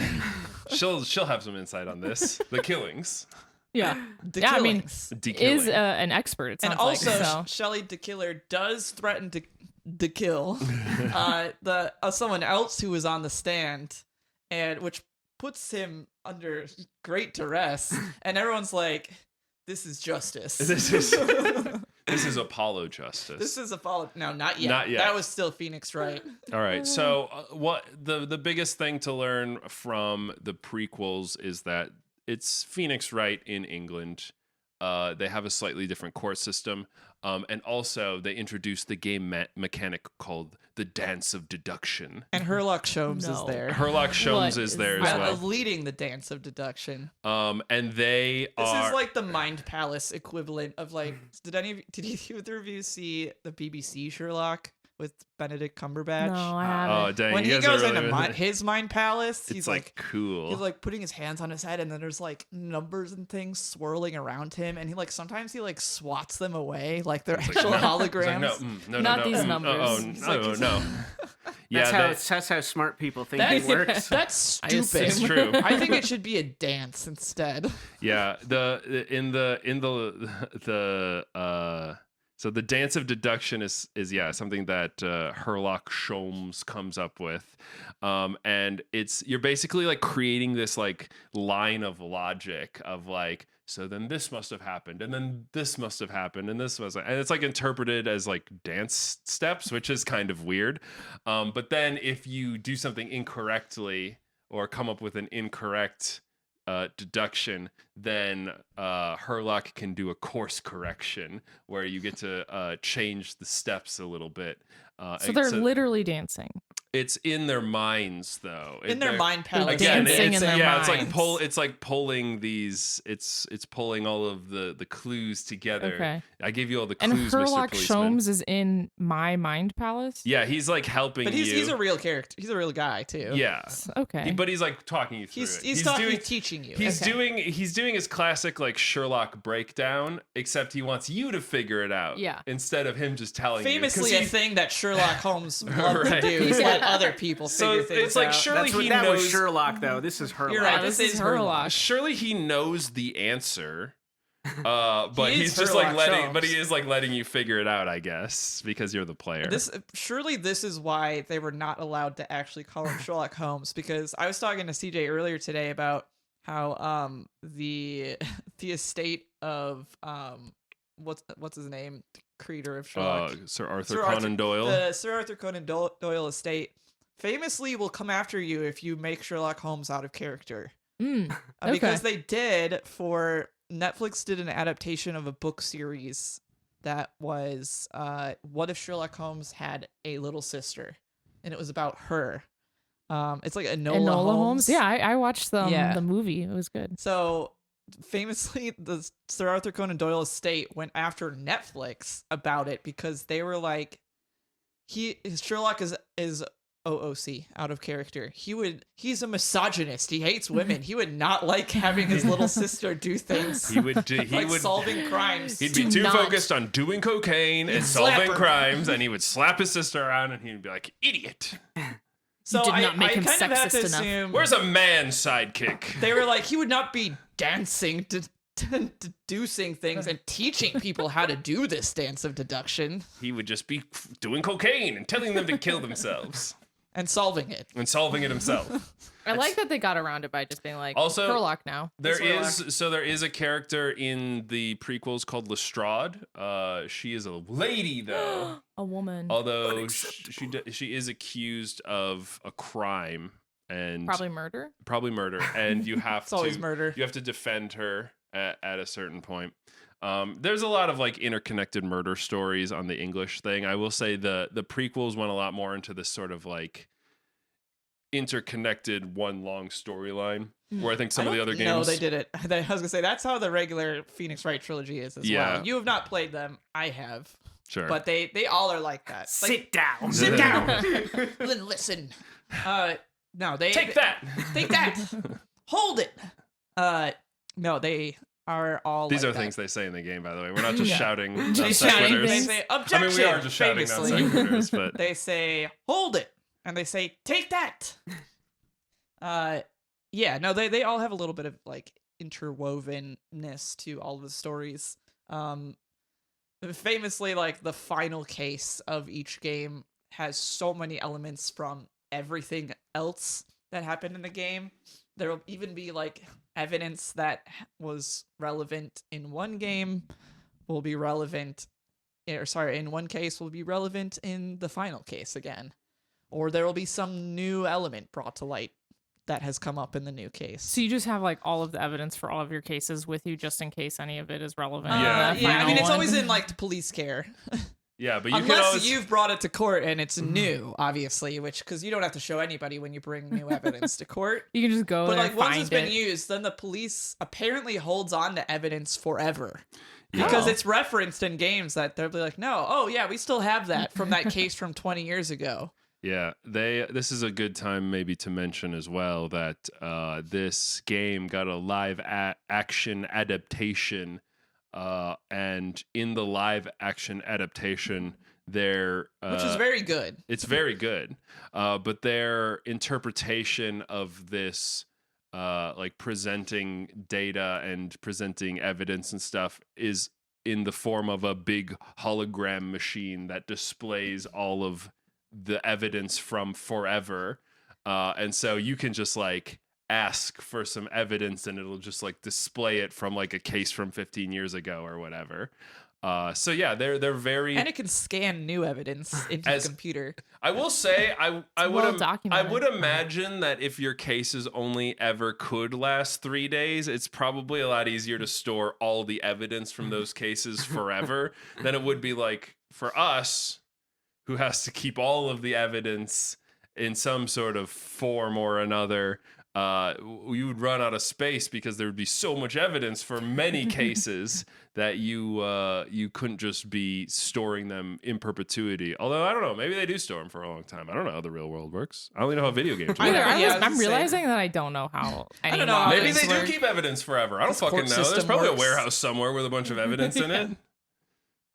She'll have some insight on this. The killings. Yeah. The Yeah, I mean, killings. De-killing. is an expert. It sounds And also, like, so. Shelley the Killer does threaten to kill someone else who was on the stand, and which puts him under great duress. And everyone's like, "This is justice. This is Apollo justice. This is a follow." No, not yet. Not yet. That was still Phoenix Wright. All right. So what the biggest thing to learn from the prequels is that it's Phoenix Wright in England. They have a slightly different court system. And also they introduced the game mechanic called the Dance of Deduction. And Herlock Sholmes is No. there. Herlock Sholmes What is is there as that? well. Leading the Dance of Deduction. And they This are is like the Mind Palace equivalent of like. Did either of you see the BBC Sherlock with Benedict Cumberbatch? No, I oh haven't. dang, When you he guys are goes really into his mind palace, it's he's like cool. he's like putting his hands on his head, and then there's like numbers and things swirling around him, and he like sometimes he like swats them away like they're It's like, actual no. holograms. It's like, no, Not no, these oh, numbers. Oh, no, no. Yeah, That's how smart people think That- it works. That's I stupid. it's true. I think it should be a dance instead. Yeah, so the Dance of Deduction is something that Herlock Sholmes comes up with, and you're basically like creating this like line of logic of like, so then this must have happened, and then this must have happened, and this and it's like interpreted as like dance steps, which is kind of weird. But then if you do something incorrectly or come up with an incorrect deduction, then Herlock can do a course correction where you get to change the steps a little bit. So they're except literally dancing. it's in their minds, though. In their They're- mind palace. Again, dancing it's, in their yeah, minds. it's like pulling these. It's pulling all of the clues together. Okay. I gave you all the And clues, Mr. Sherlock Policeman. Sholmes is in my mind palace. Yeah, he's like helping But you. he's a real character. He's a real guy too. Yeah, Okay. but he's like talking you through He's it. he's teaching you. He's Okay. doing his classic like Sherlock breakdown, except he wants you to figure it out. Yeah. Instead of him just telling Famously, you. a thing that Sherlock Holmes loved Right. to do is let other people So figure things it's like out. surely he that knows. was Sherlock, though. This is Herlock. You're right. Yeah, This this is is Herlock. Herlock. Surely he knows the answer. But He he's is just like Sherlock letting, Holmes. but he is like letting you figure it out, I guess, because you're the player. Surely this is why they were not allowed to actually call him Sherlock Holmes, because I was talking to CJ earlier today about how the estate of what's his name, creator of Sherlock, Sir Arthur Conan Doyle. the Sir Arthur Conan Doyle estate famously will come after you if you make Sherlock Holmes out of character. Okay. Because they did for Netflix did an adaptation of a book series that was what if Sherlock Holmes had a little sister, and it was about her. It's like Enola Holmes. Yeah, I watched Yeah. the movie. It was good. So famously, the Sir Arthur Conan Doyle estate went after Netflix about it because they were like, Sherlock is OOC, out of character. He's a misogynist. He hates women. He would not like having his little sister do things He would like solving crimes. He'd be Do too not. focused on doing cocaine and slap solving her. crimes, and he would slap his sister around, and he'd be like, "Idiot! So did not make I him kind of have to sexist enough. assume Where's a man sidekick?" they were like, he would not be dancing deducing things and teaching people how to do this dance of deduction He would just be doing cocaine and telling them to kill themselves and solving it. and solving it himself. I like that they got around it by just being like, Also, Sherlock now. There That's is a character in the prequels called Lestrade. She is a lady though, A woman. although she is accused of a crime and Probably murder. murder, and you have It's always murder. You have to defend her at a certain point. There's a lot of like interconnected murder stories on the English thing. I will say the prequels went a lot more into this sort of like interconnected one long storyline, where I think some of the other games. No, they did it. I was gonna say that's how the regular Phoenix Wright trilogy is as Yeah. well. You have not played them. I have. Sure. But they all are like that. Sit down. Sit down. Then listen. No, they Take that. Take that. Hold it. No, they are all. These like are that. things they say in the game, by the way. We're not just Yeah. shouting non They shout- sequiturs. They say objection. I mean, we are just shouting non famously. sequiturs, but They say hold it, and they say take that. Yeah, no, they all have a little bit of like interwovenness to all of the stories. Famously, like the final case of each game has so many elements from everything else that happened in the game. There will even be like evidence that was relevant in one game will be relevant, in one case will be relevant in the final case again. Or there will be some new element brought to light that has come up in the new case. So you just have like all of the evidence for all of your cases with you, just in case any of it is relevant. Yeah. in the Yeah, I final mean, it's one. always in like the police care. yeah, but you can Unless always. you've brought it to court and it's new, obviously, because you don't have to show anybody when you bring new evidence to court. You can just go But there, like once find it's been it. used, then the police apparently holds on to evidence forever. Because it's referenced in games that they'll be like, no, oh yeah, we still have that from that case from 20 years ago. Yeah, this is a good time maybe to mention as well that this game got a live action adaptation, and in the live action adaptation, Which is very good. it's very good, but their interpretation of this, like presenting data and presenting evidence and stuff, is in the form of a big hologram machine that displays all of the evidence from forever, and so you can just like ask for some evidence and it'll just like display it from like a case from 15 years ago or whatever. So yeah, they're very, And it can scan new evidence into the computer. I will say I would well I documented. would imagine that if your cases only ever could last 3 days, it's probably a lot easier to store all the evidence from those cases forever than it would be like for us, who has to keep all of the evidence in some sort of form or another, you would run out of space because there would be so much evidence for many cases that you couldn't just be storing them in perpetuity. Although I don't know, maybe they do store them for a long time. I don't know how the real world works. I only know how video games work. Either. Yeah, I was I'm gonna say- realizing that I don't know how. I don't know. modern Maybe they do Where- keep evidence forever. I don't this fucking court know. There's system probably works. a warehouse somewhere with a bunch of evidence in it.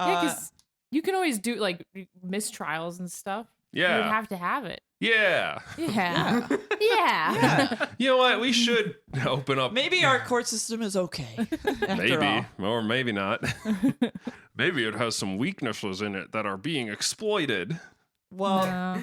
Yeah, because you can always do like mistrials and stuff. You would Yeah. have to have it. Yeah. Yeah. Yeah. You know what? We should open up. Maybe our court system is okay. after Maybe, all. or maybe not. Maybe it has some weaknesses in it that are being exploited. Well, No.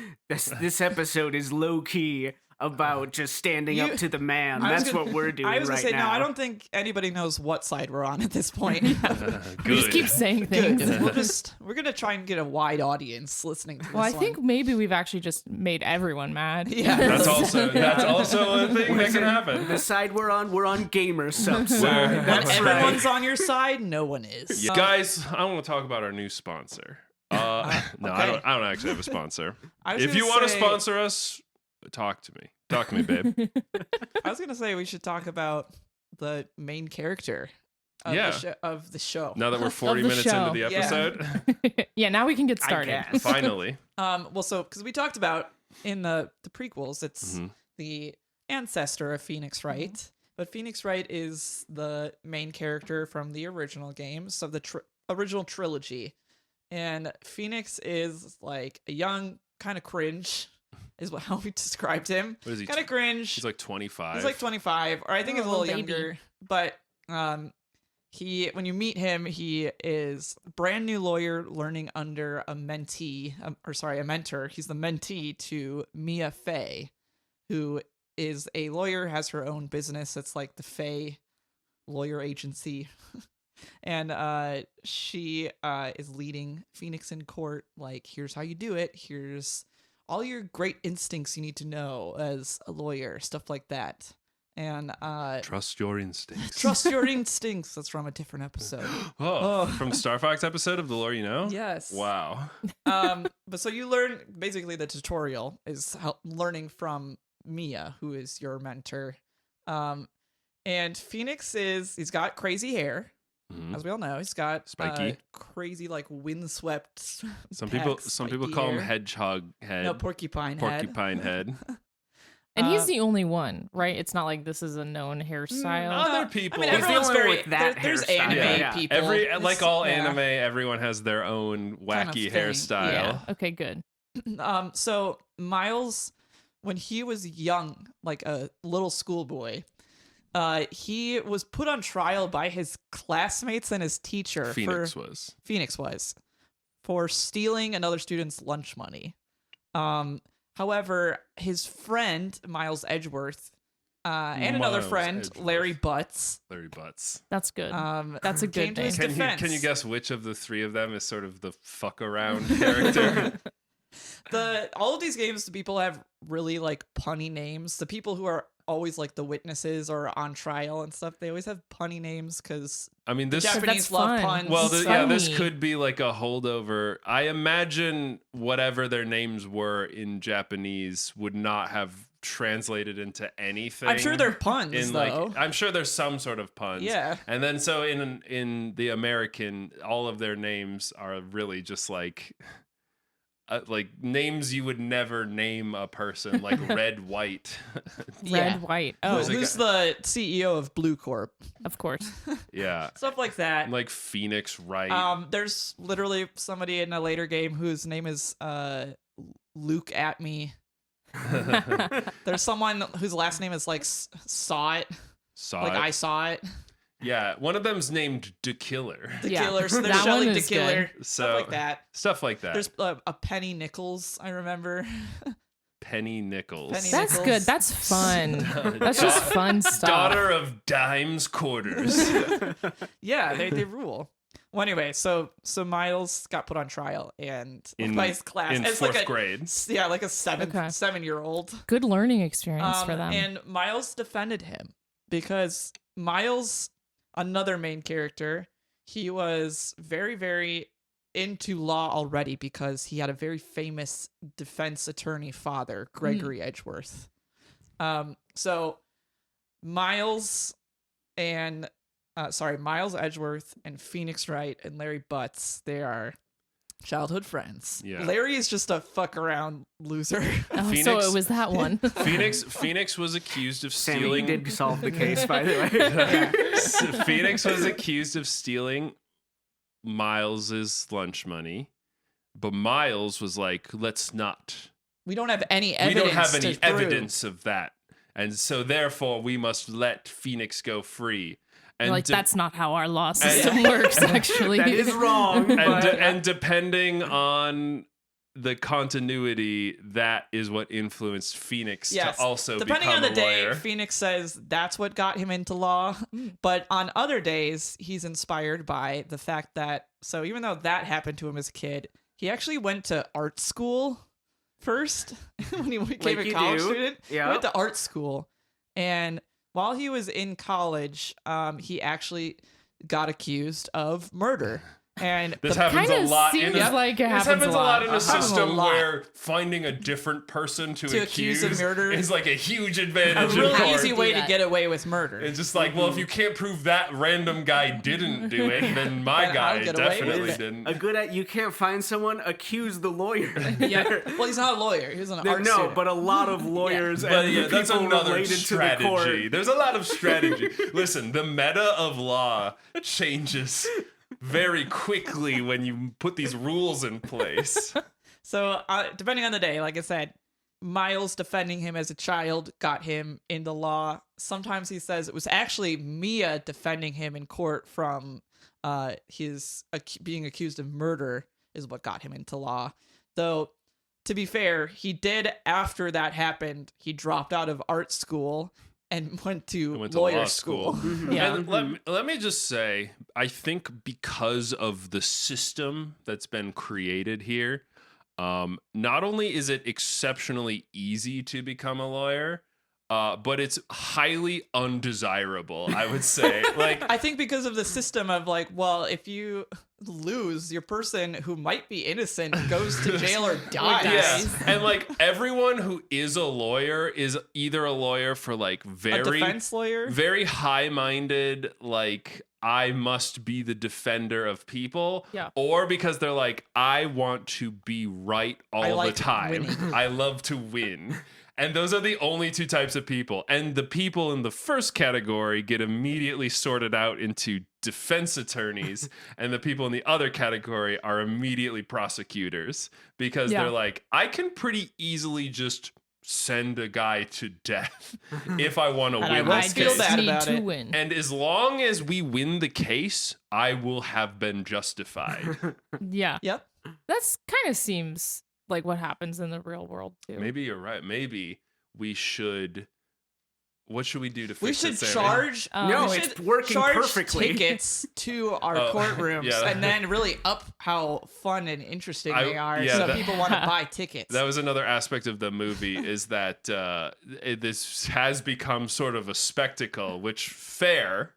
This episode is low key about just standing You- up to the man. I was That's gonna- what we're doing I was right gonna say now. no. I don't think anybody knows what side we're on at this point. We Good. just keep saying Good. things. We're gonna try and get a wide audience listening to this. Well, I one. think maybe we've actually just made everyone mad. Yeah. That's also a thing that can happen. The side we're on gamer subs. Where- when That's everyone's right. on your side, no one is. Yeah, guys, I want to talk about our new sponsor. No, okay. I don't actually have a sponsor. I was If gonna you want to say- sponsor us, talk to me. Talk to me, babe. I was gonna say we should talk about the main character of, Yeah. of the show. Now that we're 40 the minutes into show. the Yeah. episode, Yeah, now we can get I started. guess. finally. Well, so because we talked about in the prequels, it's Mhm. the ancestor of Phoenix Wright, but Phoenix Wright is the main character from the original games of the original trilogy, and Phoenix is like a young kind of cringe, is how we described him. What is he? Kind of cringe. He's like 25. He's like 25, or I think Oh, he's a little little baby. younger. But when you meet him, he is a brand new lawyer learning under a mentee, a mentor. He's the mentee to Mia Fey, who is a lawyer, has her own business. It's like the Fey Lawyer Agency. And she is leading Phoenix in court. Like, here's how you do it. Here's all your great instincts you need to know as a lawyer, stuff like that. And Trust your instincts. trust your instincts. That's from a different episode. Oh, from Star Fox episode of The Lore You Know? Yes. Wow. But so you learn, basically the tutorial is learning from Mia, who is your mentor. And Phoenix he's got crazy hair, Mhm. as we all know. He's got Spiky. crazy, like windswept. Some pecs, people spiky call him hair. hedgehog head. No, porcupine head. porcupine head. And he's Uh, the only one, right? It's not like this is a known hairstyle. Other people. I mean, He's the everyone's only one very. with that There's hairstyle. anime Yeah. people. Every like It's- all yeah. anime, everyone has their own Kind of wacky thing, hairstyle. yeah. Okay, good. So Miles, when he was young, like a little schoolboy, he was put on trial by his classmates and his teacher. Phoenix for, was. Phoenix was for stealing another student's lunch money. However, his friend Miles Edgeworth and another Miles friend Edgeworth. Larry Butts. Larry Butts. That's good. That's a came good to thing. his Can defense. you guess which of the three of them is sort of the fuck around character? All of these games, the people have really like punny names. The people who are always like the witnesses or on trial and stuff, they always have punny names because I mean, this. Japanese that's love fun. puns. Well, It's yeah, this funny. could be like a holdover. I imagine whatever their names were in Japanese would not have translated into anything. I'm sure they're puns in though. like I'm sure there's some sort of puns. Yeah. And then so in the American, all of their names are really just like names you would never name a person, like Red White. Yeah. Red, white. Oh, There's Who's the CEO of Blue Corp? of course. Yeah. Stuff like that. Like Phoenix Wright. There's literally somebody in a later game whose name is Luke at me. There's someone whose last name is like saw it. Saw Like it. I saw it. Yeah, one of them's named The Killer. The Yeah. Killer. So there's That Shelly one the is Killer. good. Stuff like that. Stuff like that. There's a Penny Nichols, I remember. Penny Nichols. Penny That's Nichols. good. That's fun. That's just fun stuff. Daughter of Dimes Quarters. Yeah, they rule. Well, anyway, so Miles got put on trial and by his class in as fourth like a grade. yeah, like a 7-year-old. Good learning experience for them. And Miles defended him because Miles, another main character, he was very, very into law already because he had a very famous defense attorney father, Gregory Edgeworth. So Miles Edgeworth and Phoenix Wright and Larry Butts, they are childhood friends. Yeah. Larry is just a fuck around loser. Oh, so Phoenix- it was that one. Phoenix was accused of Sammy stealing. did solve the case, by the way. Phoenix was accused of stealing Miles's lunch money, but Miles was like, "Let's not. We don't have any We evidence. don't have any to prove. evidence of that, and so therefore we must let Phoenix go free." And Like, de- that's not how our law system works, actually. That is wrong. and, but- and depending on the continuity, that is what influenced Phoenix Yes. to also Depending become on the a day, lawyer. Phoenix says that's what got him into law. But on other days, he's inspired by the fact that, so even though that happened to him as a kid, he actually went to art school first when he became Like a you college do. student. Yeah. He went to art school. And while he was in college, he actually got accused of murder. And This the- happens a Kinda lot seems in a, like it this happens a lot. in a Happens a system lot. where finding a different person to accuse of murder is like a huge a advantage. in really court. easy way Do to that. get away with murder. It's just like, well, if you can't prove that random guy didn't do it, then my Then guy I'll get away with definitely it. didn't. a good you can't find someone, accuse the lawyer. Yeah. Well, he's not a lawyer. He's an art No, student. but a lot of lawyers But and yeah, the that's people another related to the court. strategy. There's a lot of strategy. Listen, the meta of law changes very quickly when you put these rules in place. So, depending on the day, like I said, Miles defending him as a child got him into law. Sometimes he says it was actually Mia defending him in court from his being accused of murder is what got him into law. Though, to be fair, he did, after that happened, he dropped out of art school and went to Went to lawyer law school. school. Yeah. And let me just say, I think because of the system that's been created here, not only is it exceptionally easy to become a lawyer, but it's highly undesirable, I would say. Like, I think because of the system of like, well, if you lose, your person who might be innocent goes to jail or dies. yeah, and like everyone who is a lawyer is either a lawyer for like A very defense lawyer. very high-minded, like I must be the defender of people, Yeah. or because they're like I want to be right all like the time. winning. I love to win. And those are the only two types of people. And the people in the first category get immediately sorted out into defense attorneys, and the people in the other category are immediately prosecutors because Yeah. they're like, I can pretty easily just send a guy to death if I want to And I win will I this feel case. just bad need about to it. win. And as long as we win the case, I will have been justified. Yeah. Yep. That's kind of seems like what happens in the real world, too. Maybe you're right. Maybe we should. What should we do to fix We it, should Sammy? charge. No, we it's should working charge perfectly. tickets to our Oh, courtrooms, yeah. and then really up how fun and interesting they are, yeah, so that- people want to buy tickets. That was another aspect of the movie is that this has become sort of a spectacle, which fair.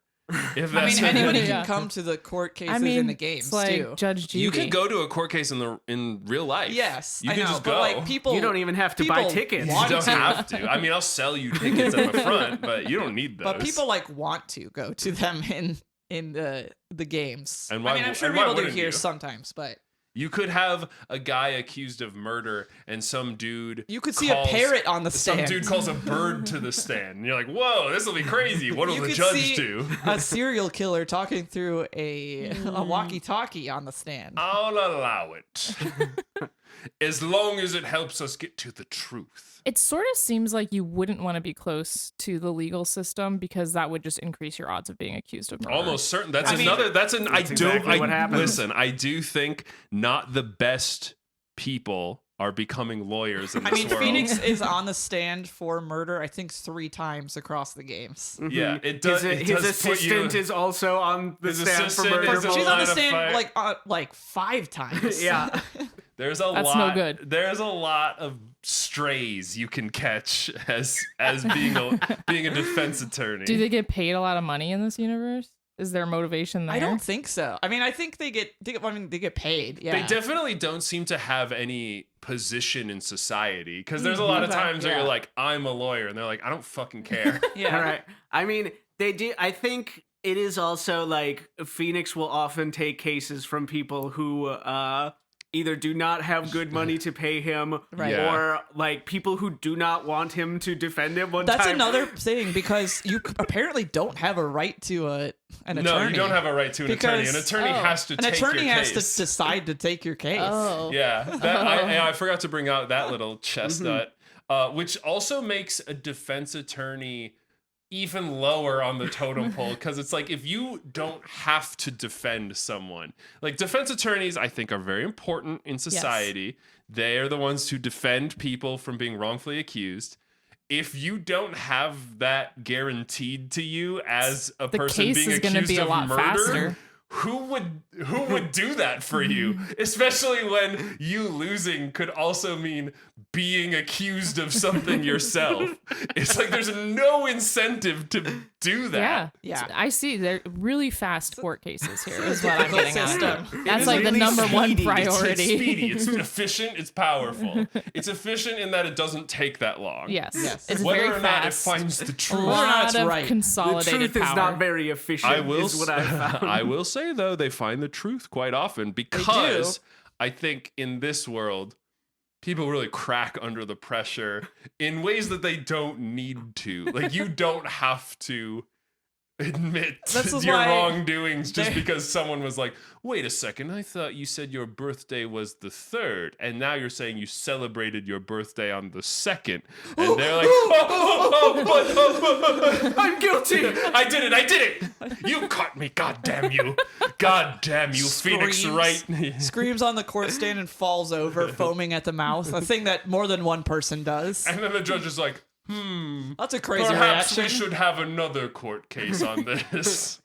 If I that's mean, anybody Yeah. can come to the court cases I mean, in the games it's like too. Judge Judy. you could go to a court case in real life. Yes, you I can know, just but go. like people, You don't even have to buy people tickets. You want don't to. have to. I mean, I'll sell you tickets at the front, but you don't need those. But people like want to go to them in the games. And why I mean, I'm w- sure and why people do wouldn't here you? sometimes, but You could have a guy accused of murder and some dude. you could see calls- a parrot on the Some stand. dude calls a bird to the stand. And you're like, whoa, this will be crazy. What will You the could judge see do? a serial killer talking through a walkie-talkie on the stand. I'll allow it. As long as it helps us get to the truth. It sort of seems like you wouldn't want to be close to the legal system because that would just increase your odds of being accused of murder. Almost certain. That's I mean, another. That's an. that's exactly what happens. Listen. I do think not the best people are becoming lawyers in I this mean, world. Phoenix is on the stand for murder, I think 3 times across the games. Yeah, it does. His, it his does put you- assistant is also on the His stand for assistant murder. is a She's line on the of stand fire. like 5 times. Yeah. There's a That's lot. no good. There's a lot of strays you can catch as being a defense attorney. Do they get paid a lot of money in this universe? Is there motivation there? I don't think so. I mean, I think they get paid. Yeah. They definitely don't seem to have any position in society because there's a lot of times where you're like, I'm a lawyer, and they're like, I don't fucking care. Yeah. All right. I mean, they do. I think it is also like Phoenix will often take cases from people who either do not have good money to pay him, Right. or like people who do not want him to defend him. That's another thing, because you apparently don't have a right to an attorney. No, you don't have a right to an attorney. An attorney has to An take attorney your has case. to decide to take your case. Oh. Yeah, I forgot to bring out that little chestnut, which also makes a defense attorney even lower on the totem pole, because it's like, if you don't have to defend someone, like defense attorneys, I think are very important in society. They are the ones who defend people from being wrongfully accused. If you don't have that guaranteed to you as a The person case being is gonna accused be a of lot murder, faster. who would do that for you? Especially when you losing could also mean being accused of something yourself. It's like there's no incentive to do that. Yeah. Yeah. I see. They're really fast court cases here is what I'm Typical getting system. at. That's is like the really number one speedy. priority. It's speedy, it's efficient, it's powerful. It's efficient in that it doesn't take that long. Yes. Yes. It's Whether very or not it fast. finds the A truth. Whether or not lot it's of right. The consolidated truth power. is not very efficient. I will is what I found. I will say though, they find the truth quite often, because I think in this world, people really crack under the pressure in ways that they don't need to. Like, you don't have to admit This is your why wrongdoings just they- because someone was like, wait a second, I thought you said your birthday was the 3rd, and now you're saying you celebrated your birthday on the 2nd, and they're like, I'm guilty. I did it! You caught me, god damn you, Phoenix Screams. Wright. Screams on the court stand and falls over, foaming at the mouth. A thing that more than one person does. And then the judge is like, That's a crazy perhaps reaction. we should have another court case on this.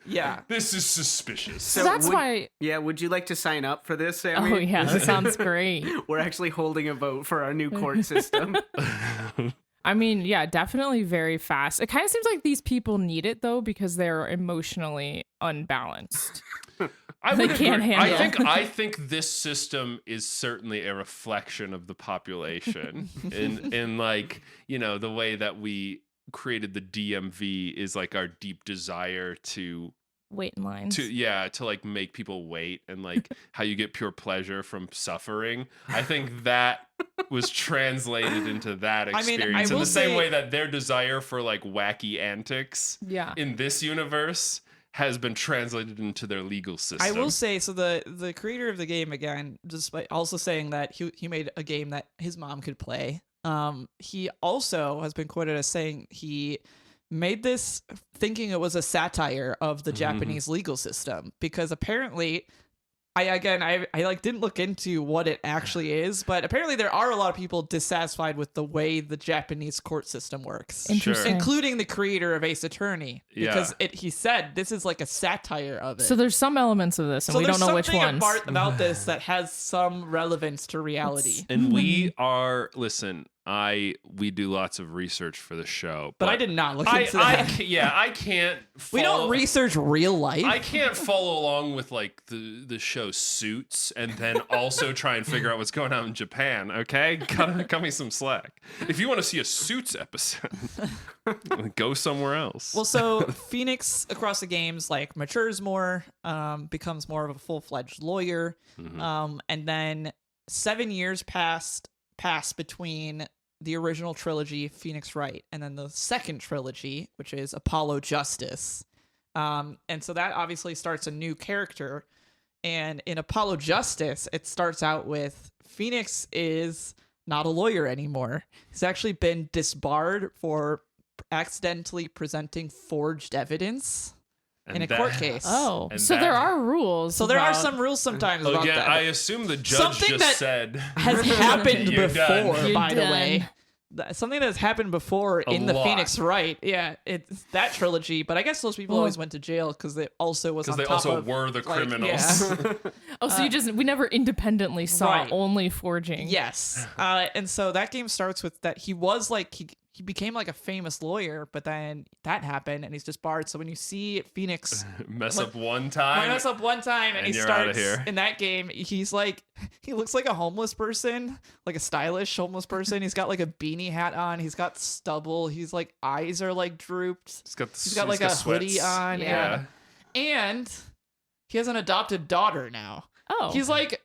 Yeah. This is suspicious. So that's would- why. Yeah, would you like to sign up for this, Sammy? Oh, yeah. That sounds great. We're actually holding a vote for our new court system. I mean, yeah, definitely very fast. It kind of seems like these people need it, though, because they're emotionally unbalanced. I They would can't agree. handle it. I think this system is certainly a reflection of the population in like, you know, the way that we created the DMV is like our deep desire to Wait in lines. to like make people wait, and like how you get pure pleasure from suffering. I think that was translated into that I mean, I experience in will the same say- way that their desire for like wacky antics Yeah. in this universe has been translated into their legal system. I will say, so the creator of the game, again, despite also saying that he made a game that his mom could play, he also has been quoted as saying he made this thinking it was a satire of the Japanese legal system, because apparently I like didn't look into what it actually is, but apparently there are a lot of people dissatisfied with the way the Japanese court system works. Interesting. Including the creator of Ace Attorney, because he said this is like a satire of it. So there's some elements of this, and So we don't know which there's ones. something about this that has some relevance to reality. And we are, listen, we do lots of research for the show, But I did not look into that. I can't. We don't follow- research real life. I can't follow along with like the show Suits and then also try and figure out what's going on in Japan. Okay, cut me some slack. If you want to see a Suits episode, go somewhere else. Well, so Phoenix across the games like matures more, becomes more of a full-fledged lawyer, and then 7 years pass between the original trilogy, Phoenix Wright, and then the second trilogy, which is Apollo Justice. And so that obviously starts a new character. And in Apollo Justice, it starts out with Phoenix is not a lawyer anymore. He's actually been disbarred for accidentally presenting forged evidence in a court case. Oh, And so that- there are rules. So there are about- some rules sometimes about Again, that. I assume the judge Something just that said has happened You're before, done. by You're the way. done. Something that's happened before A in the lot. Phoenix Wright. Yeah, it's that trilogy. But I guess those people Well- always went to jail because it also was on because they top also of, were the like, criminals. yeah. Oh, so we never independently saw Right. only forging. Yes. And so that game starts with that he was like he became like a famous lawyer, but then that happened and he's disbarred. So when you see Phoenix Mess up one might time. mess up one time and he you're outta starts here. in that game, he looks like a homeless person, like a stylish homeless person. He's got like a beanie hat on, he's got stubble, he's like eyes are like drooped. He's got like a hoodie sweats. on, Yeah. and he has an adopted daughter now. Oh. He's like,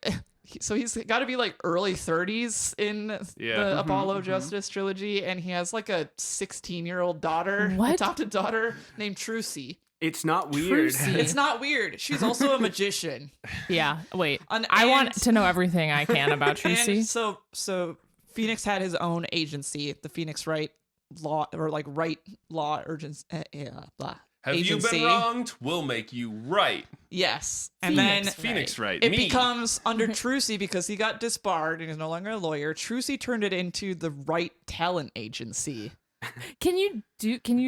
so he's got to be like early 30s in the Apollo Justice trilogy, and he has like a 16-year-old daughter, What? adopted daughter named Trucy. It's not weird. Trucy. It's not weird. She's also a magician. Yeah. Wait. And- I want and- to know everything I can about Trucy. And so Phoenix had his own agency, the Phoenix Right Law or like Right Law Urgency. Blah. Have agency. you been wronged? We'll make you right. Yes, and Phoenix then Phoenix right. it Me. becomes under Trucy because he got disbarred and is no longer a lawyer. Trucy turned it into the Right Talent Agency, Can you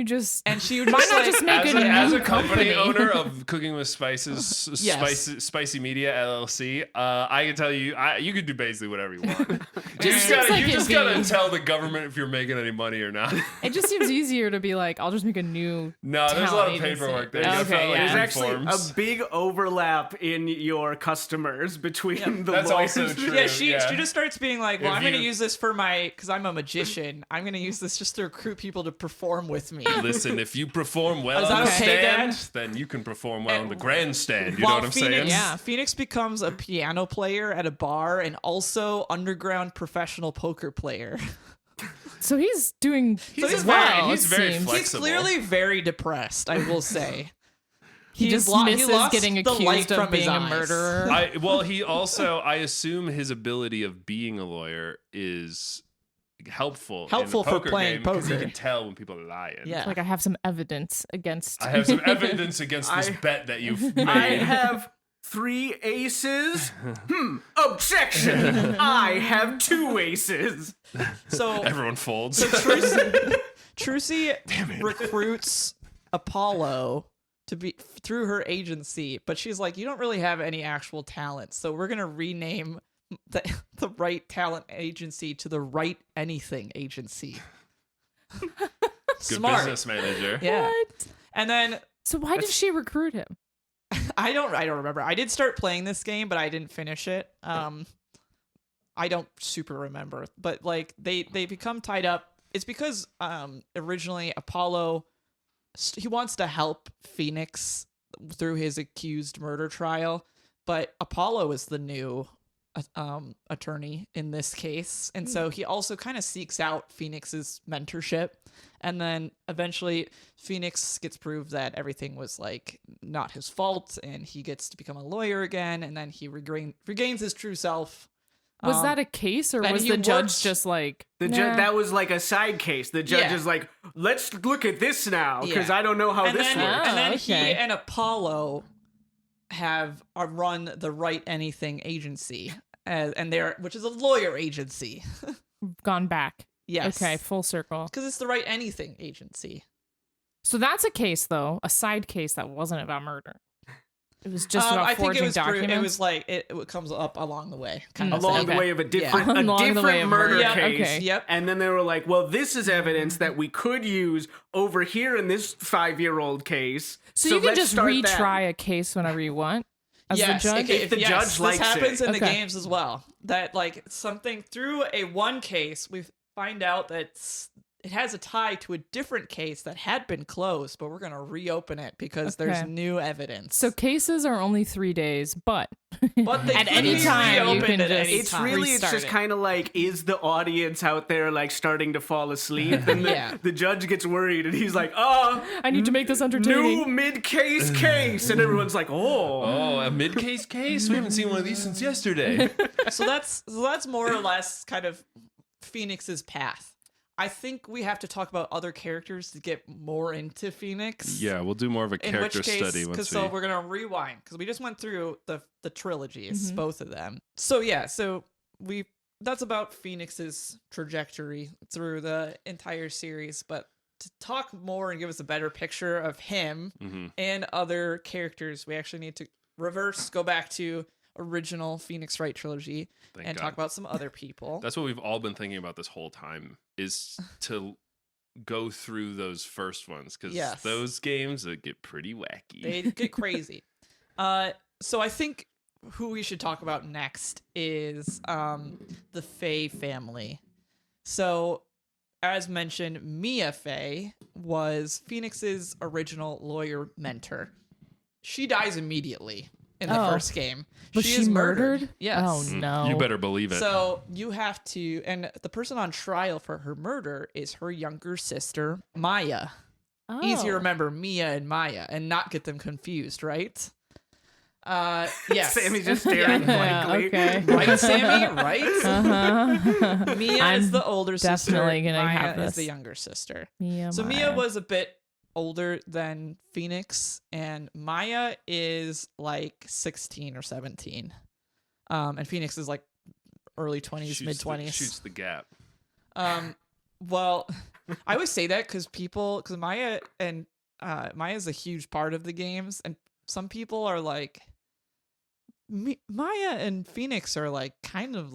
just and she would why just not like, just make as a a new company owner of Cooking with Spices, Yes. Spicy Media LLC, I can tell you, you could do basically whatever you want. you just seems like you it'd just gotta be- tell the government if you're making any money or not. It just seems easier to be like, I'll just make a new. No, there's a lot of talent agency. paperwork there. You gotta Okay, fill out, like, yeah. There's actually forms. a big overlap in your customers between the That's lawyers. also true. Yeah, she Yeah. just starts being like, well, If I'm going to you- use this for because I'm a magician. I'm going to use this just to recruit people to perform with me. Listen, if you perform well Is on that the okay, stand, Dad? then you can perform well on And the grandstand. You know While what I'm Phoenix, saying? Yeah. Phoenix becomes a piano player at a bar and also underground professional poker player. So he's doing. He's well, fine. He's it very seems. flexible. He's clearly very depressed, I will say. He just misses lost getting the light accused of from his being a eyes. murderer. He also, I assume his ability of being a lawyer is helpful in a Helpful for poker playing game, 'cause poker. He can tell when people are lying. Yeah. Like I have some evidence against. I have some evidence against this bet that you've made. I have 3 aces. Objection. I have 2 aces. So Everyone folds. So Trucy recruits Apollo to be through her agency, but she's like, you don't really have any actual talent, so we're gonna rename the Right Talent Agency to the Right Anything Agency. Good Smart. business manager. Yeah. What? And then So why did she recruit him? I don't remember. I did start playing this game, but I didn't finish it. I don't super remember, but like they become tied up. It's because originally Apollo he wants to help Phoenix through his accused murder trial, but Apollo is the new attorney in this case, and so he also kind of seeks out Phoenix's mentorship, and then eventually Phoenix gets proved that everything was like not his fault, and he gets to become a lawyer again, and then he regains his true self. Was that a case, or and was he the judge works- just like The nah. that was like a side case. The judge Yeah. is like, let's look at this now because Yeah. I don't know how and this then, works. and then okay. he and Apollo have run the Right Anything Agency, and they're which is a lawyer agency. gone back? Yes. Okay, full circle. Because it's the Right Anything Agency. So that's a case, though, a side case that wasn't about murder. It was just about I think forging it was documents. it was like it comes up along the way, kind of Along thing. the Okay. way of a different, Yeah. Along the way different of murder murder. case. Okay. Yep. And then they were like, well, this is evidence that we could use over here in this 5-year-old case. so you can let's just start retry a case whenever you want as Yes, the judge. okay, If the yes, judge this likes happens it. in the Okay. games as well. That like something through a one case, we find out that it has a tie to a different case that had been closed, but we're gonna reopen it because there's Okay. new evidence. So cases are only 3 days, but but they at could any be time you reopened can at just- any It's time. really, it's Restart just it. kind of like, is the audience out there like starting to fall asleep? And Yeah. the judge gets worried and he's like, I need to make this new entertaining. mid-case case. And everyone's like, oh. Oh, a mid-case case? We haven't seen one of these since yesterday. so that's more or less kind of Phoenix's path. I think we have to talk about other characters to get more into Phoenix. Yeah, we'll do more of a In character which case, study once because so we're gonna rewind because we just went through the trilogies, Mhm. both of them. So yeah, so that's about Phoenix's trajectory through the entire series. But to talk more and give us a better picture of him Mhm. and other characters, we actually need to go back to original Phoenix Wright trilogy Thank and God. talk about some other people. That's what we've all been thinking about this whole time, is to go through those first ones because Yes. those games get pretty wacky. They get crazy. So I think who we should talk about next is the Faye family. So, as mentioned, Mia Faye was Phoenix's original lawyer mentor. She dies immediately in the first game. Was she is murdered? Yes. Oh no. You better believe it. So you have to, and the person on trial for her murder is her younger sister, Maya. Easy to remember Mia and Maya and not get them confused, right? Yes. Sammy's just staring blankly. Okay. Right, Sammy? Right? Uh-huh. Mia I'm is the older sister. definitely gonna Maya have is this. the younger sister. Mia, So Maya. Mia was a bit older than Phoenix, and Maya is like 16 or 17. And Phoenix is like early 20s, mid 20s. Shoots the gap. Well, I always say that because Maya is a huge part of the games, and some people are like, Maya and Phoenix are like kind of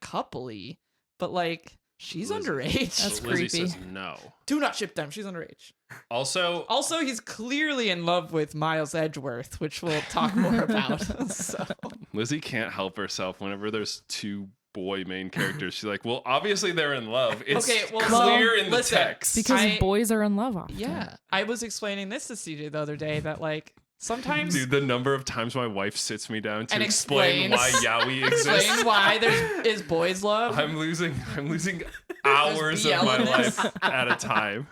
coupley, but like she's Lizzie- underage. That's Lizzie creepy. says no. Do not ship them. She's underage. Also, He's clearly in love with Miles Edgeworth, which we'll talk more about. So. Lizzie can't help herself whenever there's two boy main characters. She's like, well, obviously they're in love. It's Okay, well, clear in the listen, text. Because boys are in love often. Yeah, I was explaining this to CJ the other day that like sometimes Dude, the number of times my wife sits me down to And explain why explains- yaoi exists. explain why is boys love. I'm losing hours of my BL-ness. life at a time.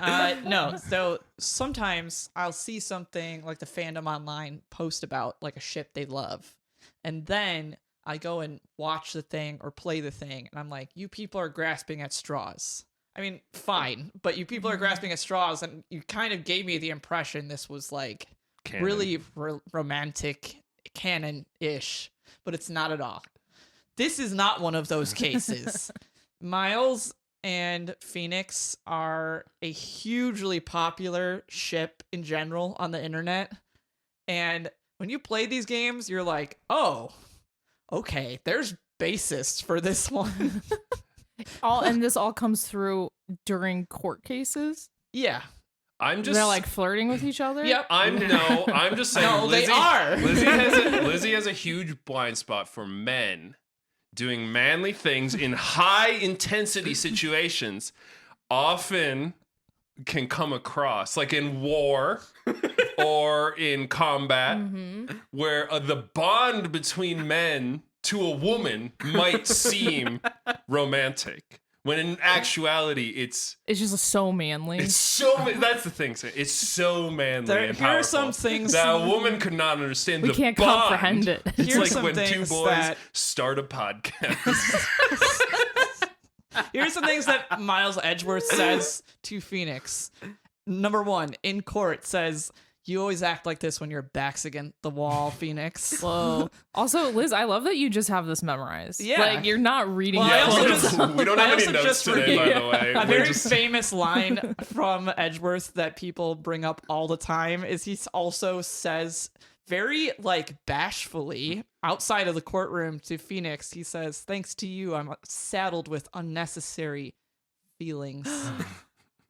No, so sometimes I'll see something like the fandom online post about like a ship they love, and then I go and watch the thing or play the thing, and I'm like, you people are grasping at straws. I mean, fine, but you people are grasping at straws, and you kind of gave me the impression this was like Canon. really romantic, canon-ish, but it's not at all. This is not one of those cases. Miles and Phoenix are a hugely popular ship in general on the internet, and when you play these games, you're like, oh, okay, there's basis for this one. This all comes through during court cases. Yeah. I'm just They're like flirting with each other. Yep. I'm just saying No, Lizzie, they are. Lizzie has a huge blind spot for men doing manly things in high intensity situations, often can come across like in war or in combat where the bond between men to a woman might seem romantic when in actuality it's just so manly. that's the thing, it's so manly and Here are powerful some things that a woman could not understand. We the can't bond. comprehend it. It's Here's like some when two things boys that- start a podcast. Here's some things that Miles Edgeworth says to Phoenix. Number one, in court says, you always act like this when your back's against the wall, Phoenix. Whoa. Also, Liz, I love that you just have this memorized. Yeah. Like you're not reading Well, it. I also close. just- we don't I have any also notes just today, by read the way. A We're very just- famous line from Edgeworth that people bring up all the time is he also says very like bashfully outside of the courtroom to Phoenix, he says, thanks to you, I'm saddled with unnecessary feelings.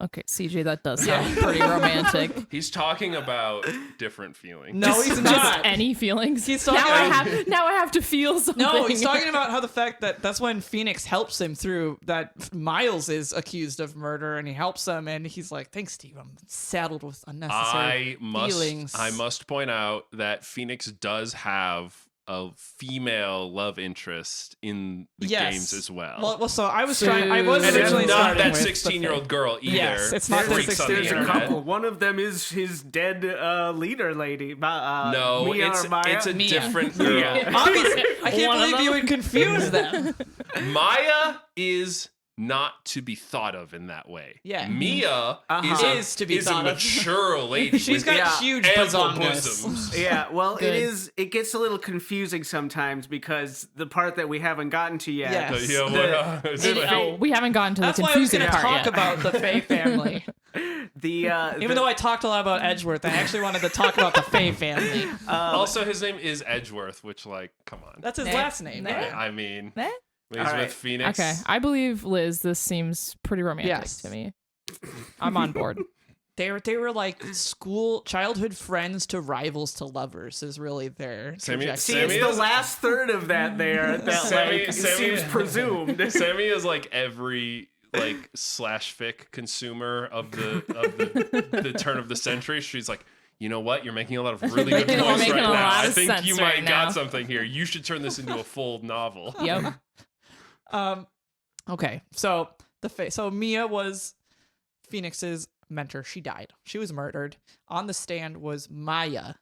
Okay, CJ, that does sound pretty romantic. He's talking about different feelings. No, he's Just not. any feelings. He's now talking I have to feel something. No, he's talking about how the fact that that's when Phoenix helps him through that Miles is accused of murder and he helps him and he's like, thanks, Steve, I'm saddled with unnecessary feelings. I must point out that Phoenix does have a female love interest in the Yes. games as well. Well, so I was I was and it's originally not starting that with the 16-year-old girl either. Yes, it's not that the freaks on the 16-year-old There's a internet. couple. One of them is his dead leader lady. No, Mia it's or Maya? it's a Mia. different girl. Mia. Obviously, I can't One of believe you them. would confuse them. Maya is not to be thought of in that way. Yeah. Mia Is to be is a thought of. mature lady. She's with got Yeah. huge ample bazongas. bosoms. Yeah, well, Good. it gets a little confusing sometimes because the part that we haven't gotten to yet. Yes. Yeah, Oh, we haven't gotten to That's the why I was confusing going to part talk yet. about the Faye family. Even though I talked a lot about Edgeworth, I actually wanted to talk about the Faye family. also, his name is Edgeworth, which, like, come on. That's his Nah. last name. Nah. right? I mean, Eh? He's All right. with Phoenix. Okay, I believe Liz. This seems pretty romantic Yes. to me. I'm on board. They were like childhood friends to rivals to lovers is really their Sammy- trajectory. See, Sammy it's the is- last third of that there that Sammy- like Sammy- seems presumed. Sammy is like every like slash fic consumer of the turn of the century. She's like, you know what? You're making a lot of really good You're points making right a now. lot I of think sense you right might now. got something here. You should turn this into a full novel. Yep. Okay, so so Mia was Phoenix's mentor. She died. She was murdered. On the stand was Maya,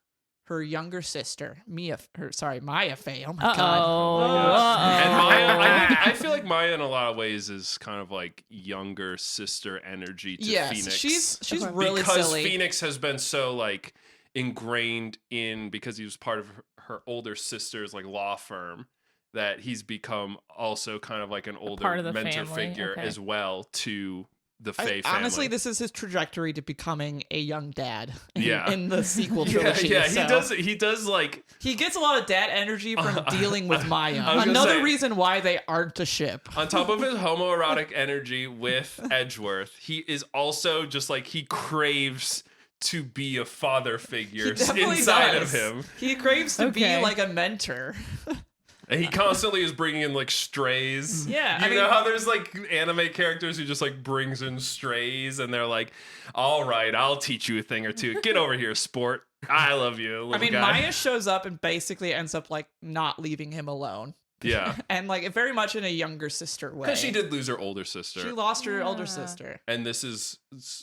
her younger sister. Maya Faye. Oh my god. And Maya, I feel like Maya in a lot of ways is kind of like younger sister energy to Yes, Phoenix. she's Okay. really because silly. Phoenix has been so like ingrained in because he was part of her older sister's like law firm that he's become also kind of like an older part of the mentor family, figure okay. as well to the Faye family. Honestly, this is his trajectory to becoming a young dad Yeah. in the sequel yeah, trilogy. yeah, so. he does like He gets a lot of dad energy from dealing with Maya. I was gonna Another say- reason why they aren't a ship. on top of his homoerotic energy with Edgeworth, he is also just like he craves to be a father figure He definitely inside does. of him. He craves to Okay. be like a mentor. And he constantly is bringing in like strays. Yeah, You I know mean- how there's like anime characters who just like brings in strays and they're like, all right, I'll teach you a thing or two. Get over here, sport. I love you, little I mean, guy. Maya shows up and basically ends up like not leaving him alone. Yeah. And like very much in a younger sister way. Because she did lose her older sister. She lost her older Yeah. sister. And this is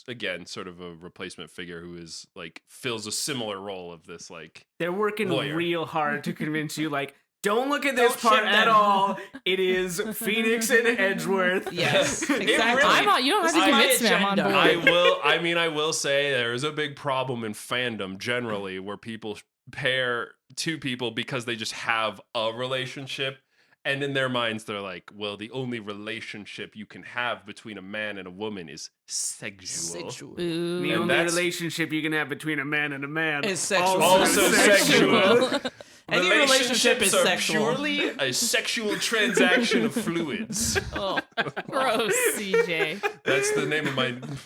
again sort of a replacement figure who is like fills a similar role of this like They're working Lawyer. real hard to convince you, like, don't look at this Don't part ship at them. all. It is Phoenix and Edgeworth. Yes, It exactly. really- I'm on, you don't have to This is my convince me. I'm on agenda. board. I will say there is a big problem in fandom generally where people pair two people because they just have a relationship. And in their minds, they're like, well, the only relationship you can have between a man and a woman is sexual. Sexual. Ooh. The And only that's- relationship you can have between a man and a man Is sexual. Also sexual. Any relationship is Relationships are sexual. purely a sexual transaction of fluids. Oh, gross, CJ. That's the name of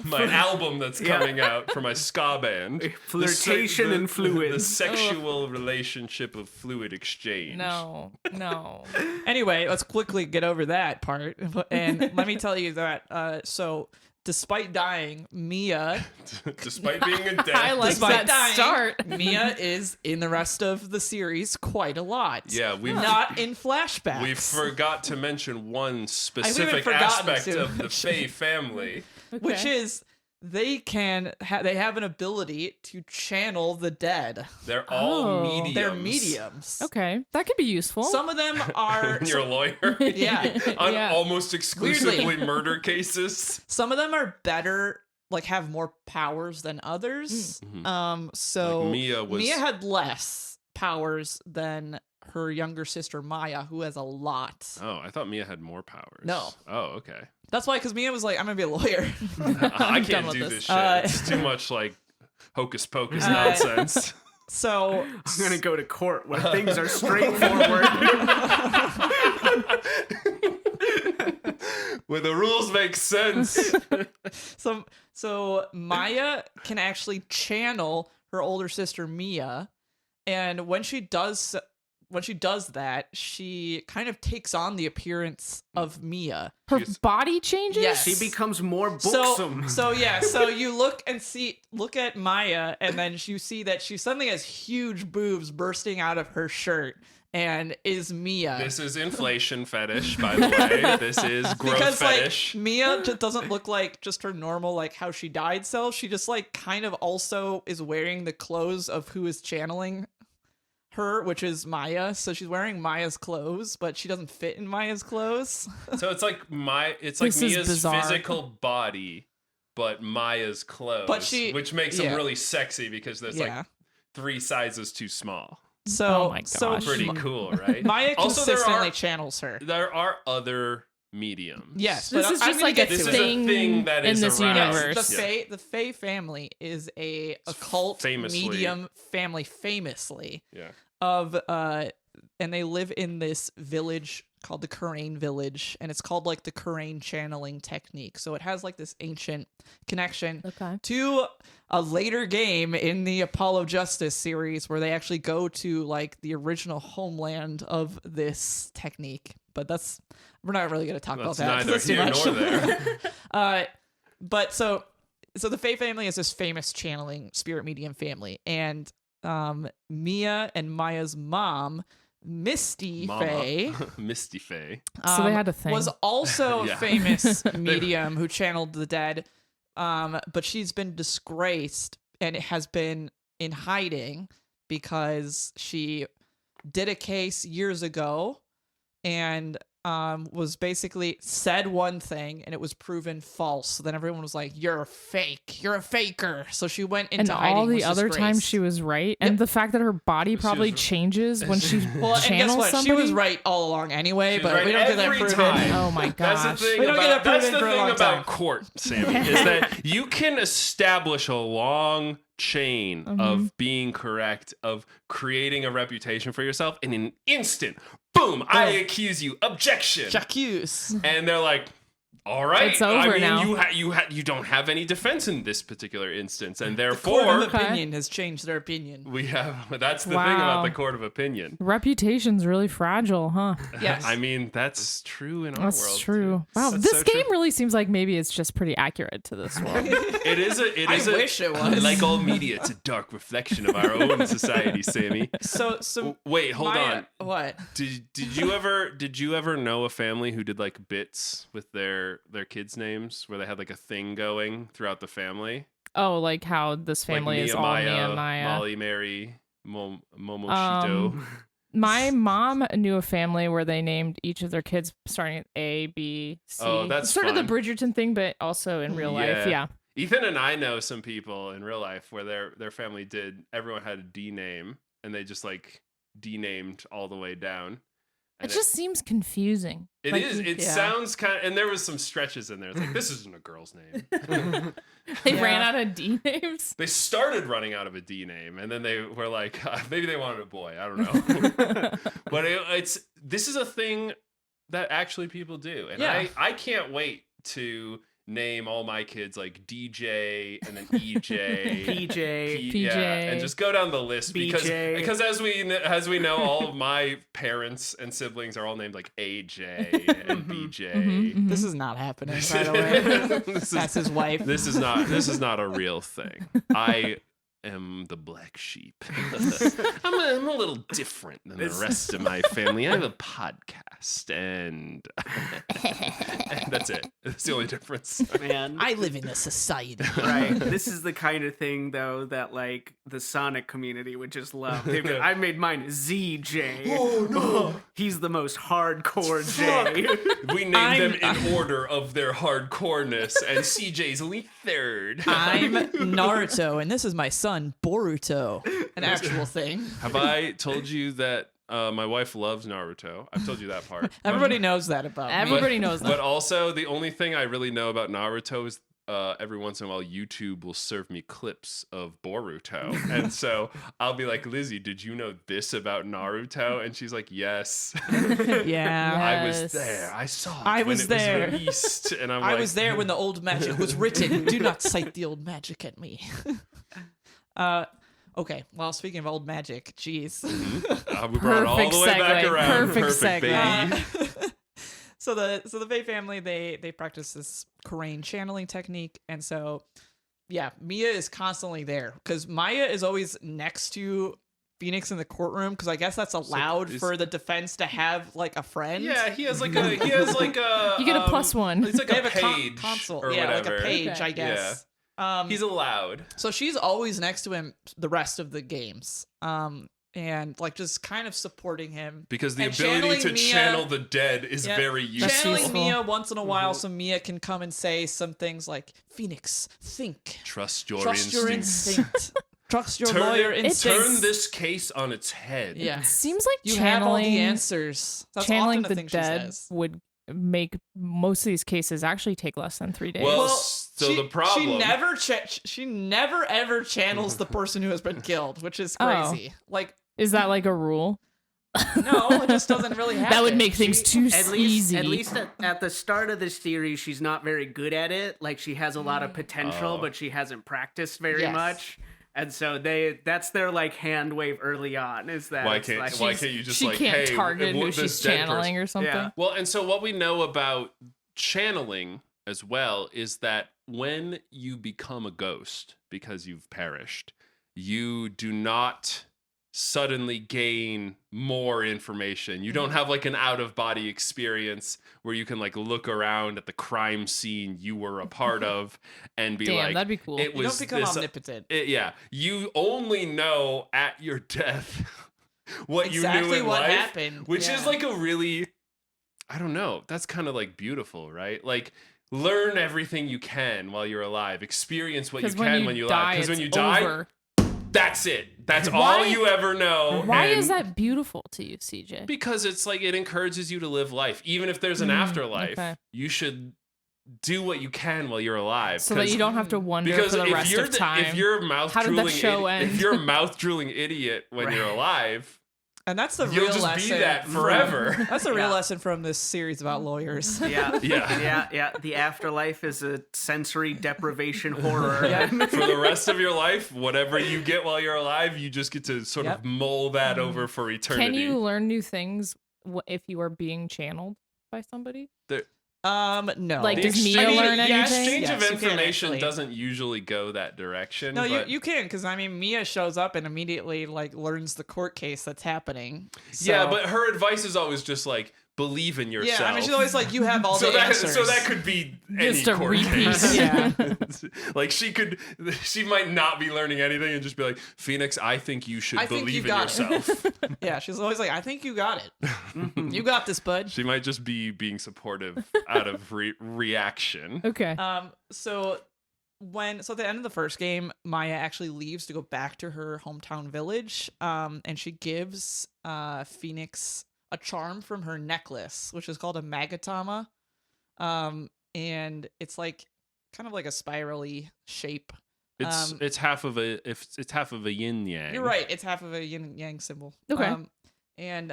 my album that's Yeah. coming out for my ska band. Flirtation and The fluids. sexual relationship of fluid exchange. No. Anyway, let's quickly get over that part. And let me tell you that, so despite dying, Mia, Despite being a dead. I like despite that dying, start. Mia is in the rest of the series quite a lot. Yeah, we've Not in flashbacks. we forgot to mention one specific forgotten aspect to of the Faye family. Which Okay. is they have an ability to channel the dead. They're all Oh. mediums. They're mediums. Okay, that could be useful. Some of them are When you're a lawyer. yeah. On Yeah. almost exclusively Weirdly. murder cases. Some of them are better, like have more powers than others. So Like Mia had less powers than her younger sister Maya, who has a lot. Oh, I thought Mia had more powers. No. Oh, okay. That's why, because Mia was like, I'm gonna be a lawyer. I done can't with do this. this shit. It's too much like hocus pocus Uh, nonsense. So I'm gonna go to court where things are straightforward. Where the rules make sense. so Maya can actually channel her older sister Mia, and when she does that, she kind of takes on the appearance of Mia. Her She's- body changes? Yes. She becomes more So buxom. so you look at Maya, and then you see that she suddenly has huge boobs bursting out of her shirt and is Mia. This is inflation fetish, by the way. This is growth because fetish. like Mia just doesn't look like just her normal like how she died self. She just like kind of also is wearing the clothes of who is channeling her, which is Maya. So she's wearing Maya's clothes, but she doesn't fit in Maya's clothes. So it's like This is Mia's bizarre. physical body, but Maya's clothes. But she- which makes yeah. them really sexy because there's Yeah. like 3 sizes too small. So Oh my so gosh. Pretty cool, right? Maya Also, consistently channels her. there are other mediums. Yes, This but is I'm just gonna like get a This to is it. a thing that in is this around. universe. The Fae family is a occult famously- medium family, famously Yeah. of and they live in this village called the Kurain Village, and it's called like the Kurain channeling technique. So it has like this ancient connection Okay. to a later game in the Apollo Justice series where they actually go to like the original homeland of this technique. But we're not really going to talk about that. Neither That's too here much. nor there. But so the Fae family is this famous channeling spirit medium family, and Mia and Maya's mom, Misty Mama. Fae, Misty Fae. So they had a thing. was also Yeah. a famous medium who channeled the dead, but she's been disgraced and has been in hiding because she did a case years ago and was basically said one thing and it was proven false. So then everyone was like, "You're fake. You're a faker." So she went into and hiding. all the was other times disgraced. she was right, and the fact that her body probably was- changes when she Well, and guess channels what? somebody. She was right all along anyway, She's but right we don't get that every proven. time. Oh my That's gosh. the thing We don't get about, that that's proven the for a thing long about time. court, Sammy, is that you can establish a long chain of being correct, of creating a reputation for yourself in an instant. Boom! I accuse you. Objection. J'accuse. And they're like, "All right, It's over I mean, now." you don't have any defense in this particular instance, and Court therefore of opinion has changed their opinion. we have." That's the thing about Wow. the court of opinion. Reputation's really fragile, huh? Yes. I mean, that's true in our That's world. true. too. Wow, That's this so game true. really seems like maybe it's just pretty accurate to this world. It is a. I wish it was. Like all media, it's a dark reflection of our own society, Sammy. So Wait, hold Maya- on. What? Did you ever know a family who did like bits with their kids' names where they had like a thing going throughout the family? Oh, like how this family like is all Mia and Maya. Molly, Mary, Momoshito. My mom knew a family where they named each of their kids starting at A, B, C. Oh, that's sort of the fun. Bridgerton thing, but also in real life. Yeah. Ethan and I know some people in real life where their family did. Everyone had a D name, and they just like D-named all the way down. It And just seems confusing. It Like, is. It yeah. sounds kind of, and there was some stretches in there. It's like, this isn't a girl's name. They Yeah. ran out of D names. They started running out of a D name, and then they were like, maybe they wanted a boy. I don't know. But this is a thing that actually people do, and Yeah. I can't wait to name all my kids like DJ and then EJ. PJ. Yeah, PJ. and just go down the list BJ. because as we know, all of my parents and siblings are all named like AJ and BJ. Mhm. This is not happening, by the way. That's his wife. This is not a real thing. I am the black sheep. I'm a little different than the rest of my family. I have a podcast, and that's it. That's the only difference. Man. I live in a society. Right. This is the kind of thing, though, that like the Sonic community would just love. I made mine ZJ. Oh, no. He's the most hardcore J. We named them in order of their hardcoreness, and CJ's only third. I'm Naruto, and this is my son, Boruto. An actual thing. Have I told you that my wife loves Naruto? I've told you that part. Everybody knows that about me. Everybody knows that. But also, the only thing I really know about Naruto is every once in a while, YouTube will serve me clips of Boruto. And so I'll be like, Lizzie, did you know this about Naruto? And she's like, yes. Yeah. I was Yes. there. I saw it I when was it there. was released. And I'm I like, was there when the old magic was written. Do not cite the old magic at me. Okay. Well, speaking of old magic, jeez. we brought it all Perfect the way back segue. around. Perfect baby. segue. So the Fae family, they practice this Kurain channeling technique, and so yeah, Mia is constantly there because Maya is always next to Phoenix in the courtroom because I guess that's allowed is- for the defense to have like a friend. Yeah, he has like a You get a +1. It's like They a have a page console, or yeah, whatever. like a page, Okay. I guess. He's allowed. So she's always next to him the rest of the games. And like just kind of supporting him. Because the And ability channeling to Mia- channel the dead is Yeah. very useful. Channeling useful. Mia once in a while so Mia can come and say some things like, Phoenix, think. Trust your Trust your instincts. instinct. Trust your Turn, lawyer it- instincts. turn this case on its head. Yeah. Seems like You have all channeling the answers. That's channeling often a the thing she dead says. would make most of these cases actually take less than 3 days. Well, so the problem. She never ever channels the person who has been killed, which is Oh. crazy. Like is that like a rule? No, it just doesn't really happen. That would make things too easy. At least at the start of this series, she's not very good at it. Like, she has a lot of potential, but she hasn't practiced very Yes. much. And so that's their like hand wave early on. Is that Why it's can't like, why can't you just she like can't hey target who this she's dead channeling or something. Yeah. Well, and so what we know about channeling as well is that when you become a ghost because you've perished, you do not suddenly gain more information. You don't have like an out of body experience where you can like look around at the crime scene you were a part of and be Damn, like, that'd be cool. It You was don't become this, omnipotent. yeah, you only know at your death what you knew Exactly in what life, happened. which is Yeah. like a really, I don't know, that's kind of like beautiful, right? Like learn everything you can while you're alive, experience what you 'Cause can when you're alive. Because when you die, over. that's it. That's Why- all you ever know. Why and is that beautiful to you, CJ? Because it's like it encourages you to live life. Even if there's an afterlife, okay. you should do what you can while you're alive. So that you don't have to wonder because for the if rest you're of time. if you're a mouth How did that drooling show end? if you're a mouth drooling idiot when you're alive, And that's the you'll real just lesson. be that forever. That's the real Yeah. lesson from this series about lawyers. Yeah, Yeah. yeah. The afterlife is a sensory deprivation horror. Yeah. For the rest of your life, whatever you get while you're alive, you just get to sort Yep. of mull that over for eternity. Can you learn new things if you are being channeled by somebody? No. Like, The does Mia exchange- learn The anything? exchange Yes, of you can information actually. doesn't usually go that direction. No, but you can, because I mean, Mia shows up and immediately like learns the court case that's happening. yeah, So- but her advice is always just like believe in yourself. yeah, I mean, she's always like, you have all so the that answers. so that could be Just any a court repeat. case. Yeah. Like she might not be learning anything and just be like, Phoenix, I think you should I think believe you in got it." yourself. Yeah, she's always like, I think you got it. You got this, bud. She might just be being supportive out of reaction. Okay. So at the end of the first game, Maya actually leaves to go back to her hometown village. And she gives Phoenix a charm from her necklace, which is called a magatama. And it's like kind of like a spirally shape. It's half of a yin yang. You're right. It's half of a yin yang symbol. Okay. And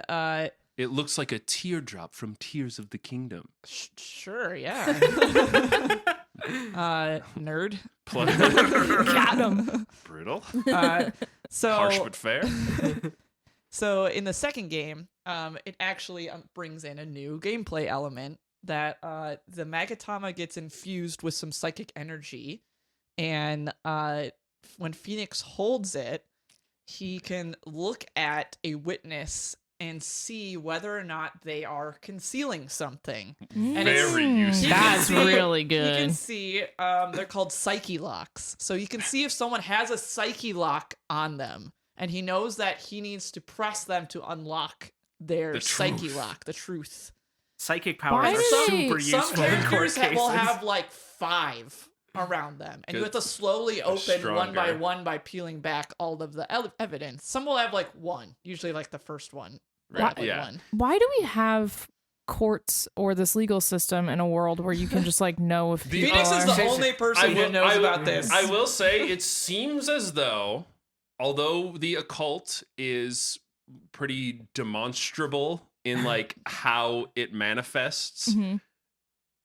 It looks like a teardrop from Tears of the Kingdom. sure, yeah. Nerd. Got him. Brutal. So Harsh but fair. So in the second game, it actually brings in a new gameplay element that the Magatama gets infused with some psychic energy, and when Phoenix holds it, he can look at a witness and see whether or not they are concealing something. And it's- Very useful. That's see- really You can good. see, they're called psyche locks. So you can see if someone has a psyche lock on them, and he knows that he needs to press them to unlock their The psyche truth. lock, the truth. Psychic Why powers are do they- super Some useful in court characters cases. will have like 5 around them, and you have to slowly open one by stronger. one by peeling back all of the evidence. Some will have like 1, usually like the first one. Right, Like yeah. 1. Why do we have courts or this legal system in a world where you can just like know if The- people Phoenix is are... the only person who knows about this. I will say it seems as though, although the occult is pretty demonstrable in like how it manifests, Mhm.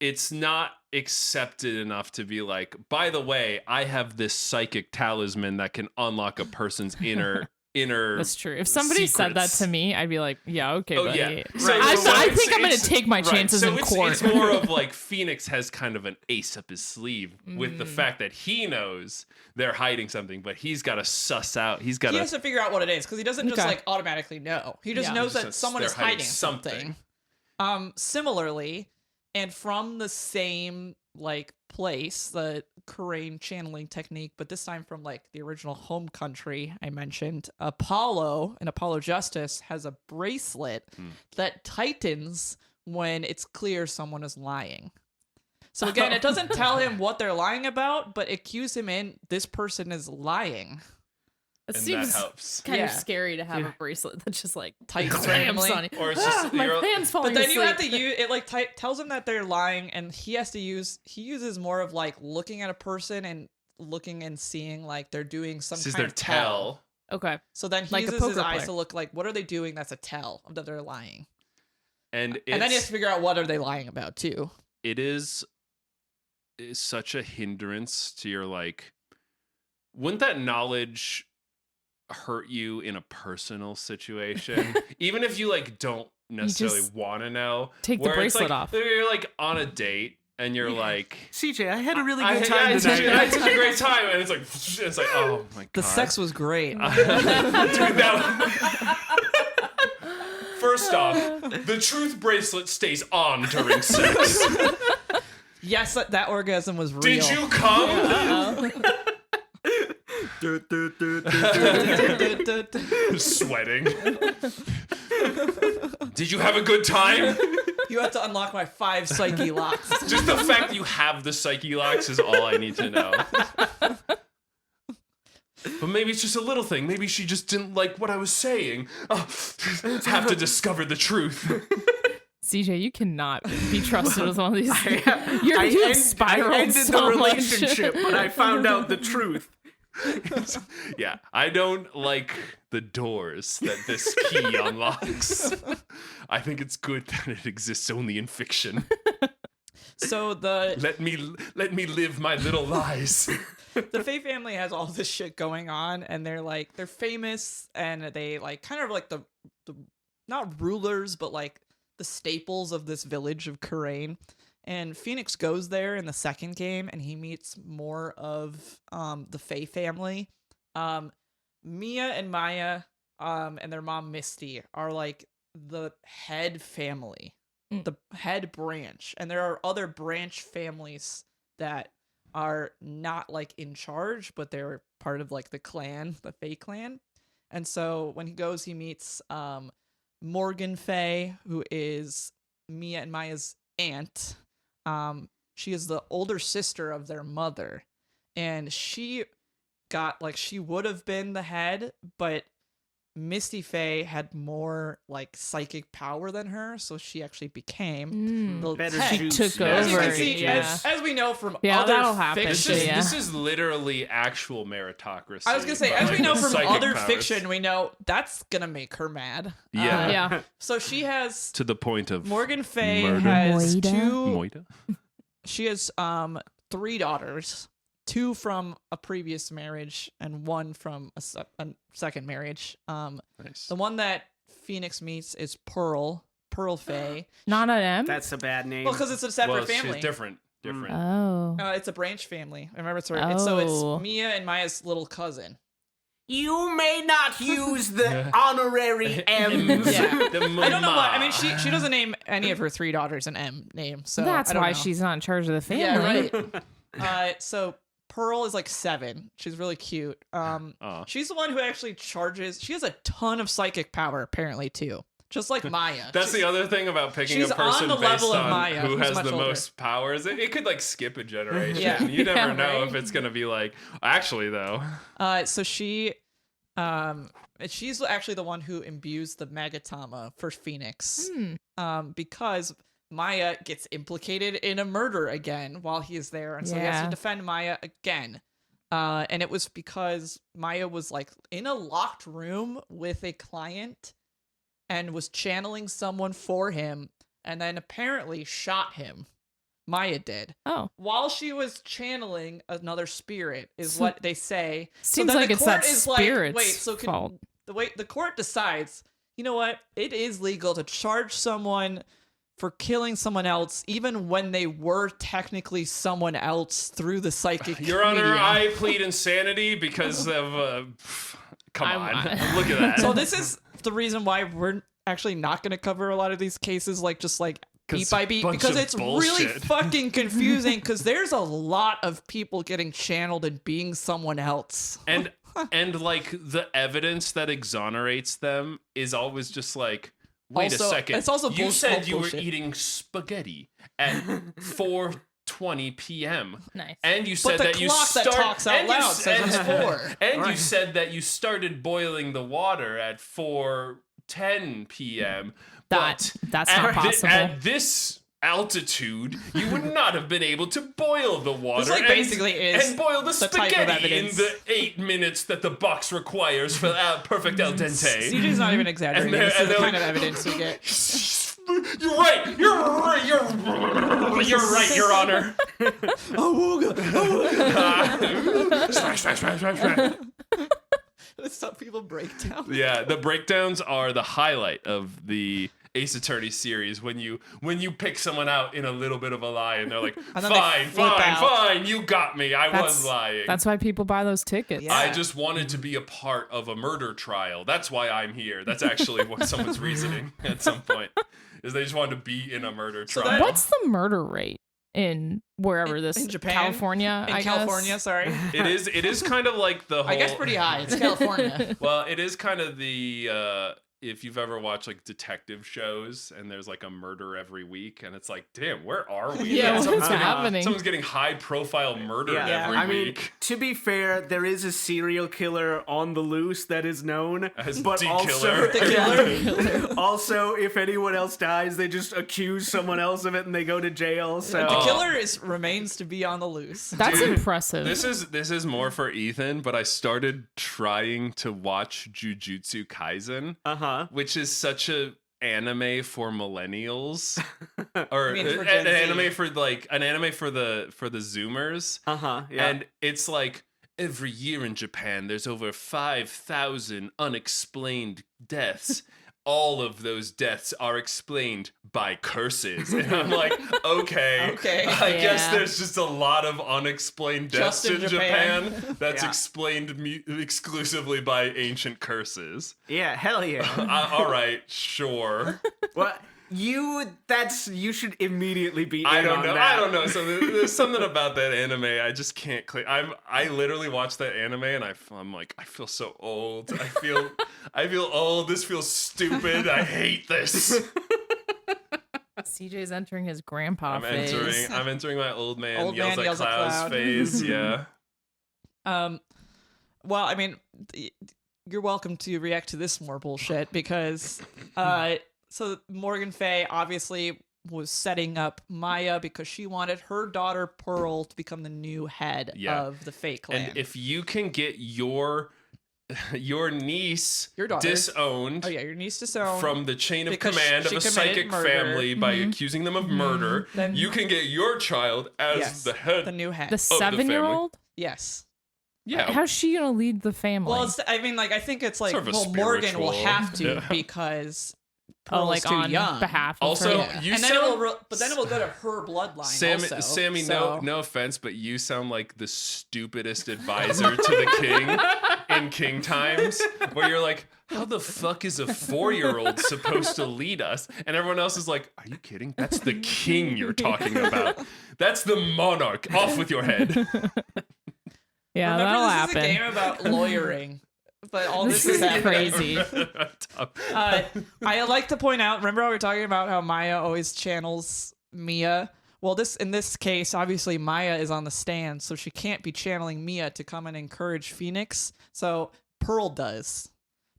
it's not accepted enough to be like, by the way, I have this psychic talisman that can unlock a person's inner That's true. If somebody said that secrets. to me, I'd be like, yeah, okay, Oh buddy. yeah. Right. I what think I'm going to it's- take my right, chances so in it's, court. It's more of like Phoenix has kind of an ace up his sleeve with Mm. the fact that he knows they're hiding something, but he's got to suss out. He's got He to. has to figure out what it is because he doesn't just Okay. like automatically know. He just Yeah. knows He that just someone they're is hiding hiding something. something. Similarly, and from the same like place, the Kurain channeling technique, but this time from like the original home country I mentioned, Apollo and Apollo Justice has a bracelet that tightens when it's clear someone is lying. So again, it doesn't tell him what they're lying about, but it cues him in this person is lying. It And seems that helps. kind Yeah. of scary to have a bracelet that just like Tightens clamps randomly. on you. Or it's just- my you're- hand's falling But then you have asleep. to use it. Like tells him that they're lying, and he uses more of like looking at a person and looking and seeing like they're doing some This is kind their of tell. Okay. So then he Like a uses his poker eyes player. to look like, what are they doing that's a tell that they're lying? And And then he has to figure out what are they lying about too. it is such a hindrance to your like. Wouldn't that knowledge hurt you in a personal situation, even if you like don't necessarily just want to know? take the Where it's, bracelet like, off. You're like on a date and you're like, CJ, I had a really I good time had tonight. I had such a great time, and it's like, oh my god, The sex was great. Dude, that. First off, the truth bracelet stays on during sex. Yes, that orgasm was real. Did you come? Sweating. Did you have a good time? You have to unlock my 5 psyche locks. Just the fact that you have the psyche locks is all I need to know. But maybe it's just a little thing. Maybe she just didn't like what I was saying. Oh, have to discover the truth. CJ, you cannot be trusted with one of these. I You ended spiraled the so much. relationship, but I found out the truth. Yeah, I don't like the doors that this key unlocks. I think it's good that it exists only in fiction. So Let me live my little lies. the Faye family has all this shit going on, and they're famous, and they like kind of like the not rulers, but like the staples of this village of Kurain. And Phoenix goes there in the second game, and he meets more of the Faye family. Mia and Maya and their mom Misty are like the head family, the head branch, and there are other branch families that are not like in charge, but they're part of like the clan, the Faye clan. And so when he goes, he meets Morgan Faye, who is Mia and Maya's aunt. She is the older sister of their mother, and she would have been the head, but Misty Faye had more like psychic power than her, so she actually became the Better head. She juice. took As you over. can see, Yeah. as we know from Yeah, that'll other happen. fiction, Yeah. This is literally actual meritocracy. I was gonna say, but, as like, we know with from psychic other powers. fiction, we know that's gonna make her mad. Yeah. Yeah. So she has To the point of Morgan Faye murder. has Moida? Moida. She has 3 daughters, 2 from a previous marriage and 1 from a second marriage. Nice. The one that Phoenix meets is Pearl Faye. Not an M? That's a bad name. Well, because it's a separate Well, family. she's different. Oh. It's a branch family. I remember so it's Oh. Mia and Maya's little cousin. You may not use the honorary M's. Yeah. The I don't know why. I mama. mean, she doesn't name any of her 3 daughters an M name, so That's I don't why know. she's not in charge of the family. Yeah, right. So Pearl is like 7. She's really cute. Aw. She's the one who actually charges. She has a ton of psychic power, apparently, too. Just like Maya. That's the other thing about picking she's a person on the based level of on Maya, who who's has much the older. most powers. It could like skip a generation. Yeah. You never Yeah, know right? if it's gonna be like. Actually, though, So she's actually the one who imbues the Magatama for Phoenix. Because Maya gets implicated in a murder again while he's there, and so he has Yeah. to defend Maya again. And it was because Maya was like in a locked room with a client and was channeling someone for him, and then apparently shot him. Maya did. Oh. While she was channeling another spirit, is So- what they say. Seems then like the it's that court is spirit's wait, so can, fault. the court decides, you know what? It is legal to charge someone for killing someone else, even when they were technically someone else through the psychic Your Honor, medium. I plead insanity because of. Come on, look at that. So this is the reason why we're actually not going to cover a lot of these cases, like just like beat by beat, bunch because of it's really bullshit. fucking confusing. Because there's a lot of people getting channeled and being someone else. and like the evidence that exonerates them is always just like, wait Also, a second. it's also you bullshit. said you were Bullshit. eating spaghetti at 4:20 p.m. Nice. And you said the that you clock that start, talks out and you loud s- says and- it's 4. And you said that you started boiling the water at 4:10 p.m. That's but not at possible. At this altitude, you would not have been able to boil the water. This, like, basically is and boil the the type of spaghetti in evidence. the 8 minutes that the box requires for perfect al dente. CJ's not even exaggerating. This is the kind of evidence we get. You're right. You're right. You're right, Your Honor. Some people break down. Yeah, the breakdowns are the highlight of the Ace Attorney series when you pick someone out in a little bit of a lie and they're like, And then they fine, flip out. fine, you got me. I was lying. That's why people buy those tickets. Yeah. I just wanted to be a part of a murder trial. That's why I'm here. That's actually what someone's reasoning at some point, is they just wanted to be in a murder So trial. that- What's the murder rate in wherever this in Japan? California? In I California, guess? sorry. It is kind of like the whole. I guess pretty high. It's California. Well, it is kind of the if you've ever watched like detective shows and there's like a murder every week and it's like, damn, where are we? Yeah, Like, what is happening? Someone's getting high profile murdered Yeah, every I mean, week. to be fair, there is a serial killer on the loose that is known, As but the also, killer. also, if anyone else dies, they just accuse someone else of it and they go to jail. So The killer remains to be on the loose. That's Dude, impressive. This is more for Ethan, but I started trying to watch Jujutsu Kaisen, which is such a anime for millennials, or I mean, for an Gen Z. anime for the Zoomers. yeah. And it's like every year in Japan, there's over 5,000 unexplained deaths. All of those deaths are explained by curses. And I'm like, okay. I guess Yeah. there's just a lot of unexplained deaths Just in in Japan that's Yeah. explained exclusively by ancient curses. Yeah, hell yeah. All right, sure. Well, you should immediately be in I don't on know. that. I don't know. So there's something about that anime I just can't click. I literally watched that anime and I'm like, I feel so old. I feel old. This feels stupid. I hate this. CJ's entering his grandpa I'm phase. entering my old man Old yells man at yells at clouds cloud. phase. Yeah. Well, I mean, you're welcome to react to this more bullshit because, so Morgan Fay obviously was setting up Maya because she wanted her daughter Pearl to become the new head of the Fay clan. And if you can get your niece Your daughter. disowned your niece disowned from the chain of because command of she a committed psychic murder. family by accusing them of murder, Then- you can get your child as yes, the head. the new head. The 7-year-old? Yes. Yeah. How's she gonna lead the family? Well, I mean, like, I think it's like, Sort of a Morgan will spiritual- have to Yeah. because Pearl's like too on young. behalf of Also, her. you and then sound- but then it will go to her bloodline. Sammy, also, no offense, but you sound like the stupidest advisor to the king in King Times, where you're like, how the fuck is a 4-year-old supposed to lead us? And everyone else is like, are you kidding? That's the king you're talking about. That's the monarch. Off with your head. Yeah, Remember, that'll this happen. is a game about lawyering, but all this This is is happening. crazy. I like to point out. Remember how we were talking about how Maya always channels Mia? Well, in this case, obviously Maya is on the stand, so she can't be channeling Mia to come and encourage Phoenix. So Pearl does.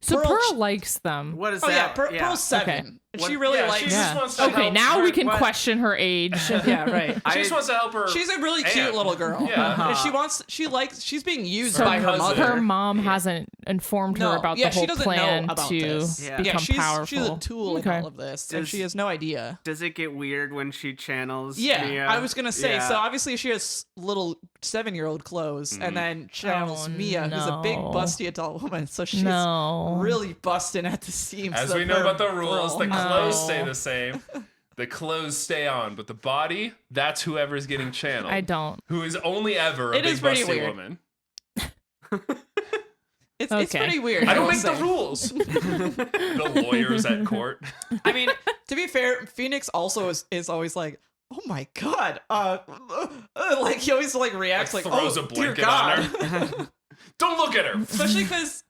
So Pearl- Pearl likes them. What is Oh that? yeah, Pearl's 7. Okay. And What- she really yeah, likes. she just Yeah. wants to Okay, help now her- we can what- question her age. Yeah, right. She just wants to help her. She's a really cute aunt. little girl. Yeah. And she's being used Her by her cousin. mother. Her mom hasn't informed her about the she whole doesn't plan know about to this. Yeah. become she's, powerful. She's a tool Okay. in all of this, and Does- she has no idea. Does it get weird when she channels? Yeah, Mia? I was gonna say. Yeah. So obviously she has little 7-year-old clothes, and then channels Oh, Mia, who's a big no. busty adult woman. So she's No. really busting at the seams. As of we know her about the rules, the Pearl. clothes No. stay the same. The clothes stay on, but the body, that's whoever's getting channeled. I don't. Who is only ever a It big is pretty busty weird. woman. It's Okay. pretty weird. I don't will make the say. rules. The lawyers at court. I mean, to be fair, Phoenix also is always like, oh my god, like he always like reacts like, throws oh a dear blanket god. on her. Don't look at her. Especially because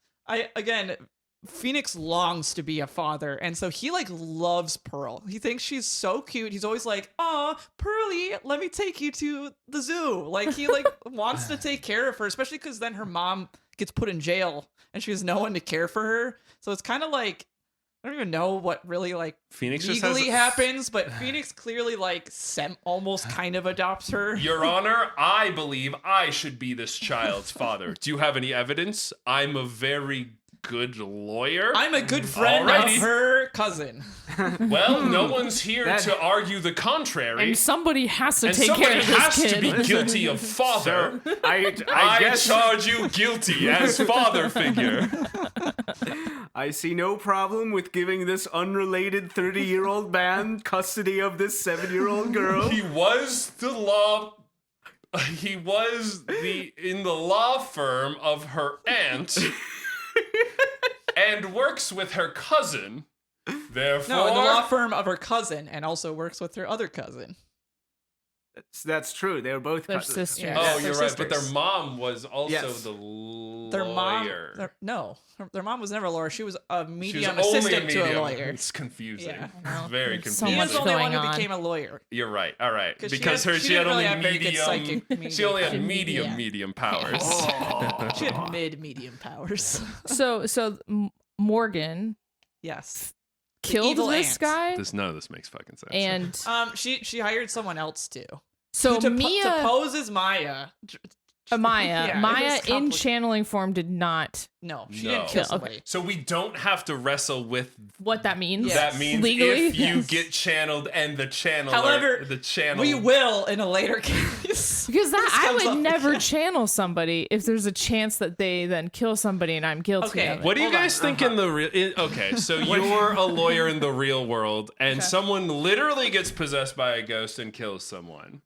Phoenix longs to be a father, and so he like loves Pearl. He thinks she's so cute. He's always like, "Oh, Pearly, let me take you to the zoo." Like he like wants to take care of her, especially because then her mom gets put in jail and she has no one to care for her. So it's kind of like I don't even know what really like Phoenix just legally has happens, but Phoenix clearly like almost kind of adopts her. Your Honor, I believe I should be this child's father. Do you have any evidence? I'm a very good lawyer. I'm a good friend Alrighty. of her cousin. Well, no one's here That- to argue the contrary. And somebody has to And take somebody care of this has kid. to be guilty of father. I I guess charge you guilty as father figure. I see no problem with giving this unrelated 30-year-old man custody of this 7-year-old girl. He was the law. He was in the law firm of her aunt, and works with her cousin. Therefore, No, in the law firm of her cousin, and also works with her other cousin. That's true. They were both Their cousins. sisters. Yeah. Oh, they're you're right. But their sisters. mom was also Yes. the lawyer. Their mom, their mom was never a lawyer. She was a She was medium only assistant to a medium. lawyer. It's confusing. Yeah. It's very There's so confusing. He much was the only one going who on. became a lawyer. You're right. All right. 'Cause Because she she had didn't really only have very good medium. She only had medium medium powers. Oh. She had medium powers. So Morgan Yes. The killed evil this aunt. guy, None of this makes fucking sense. and She hired someone else to. so to Mia, pose as Maya. Maya, Yeah, it Maya was in complicated. channeling form did not No, she No. didn't kill Okay. somebody. So we don't have to wrestle with what that means. Yes. that means Legally? if you Yes. get channeled and the channeler, However, the channel. We will in a later case. Because This I comes would up never again. channel somebody if there's a chance that they then kill somebody and I'm guilty Okay. of it. What do you Hold on. guys think in the real? Okay, so you're a lawyer in the real world, and someone literally gets possessed by a ghost and kills someone.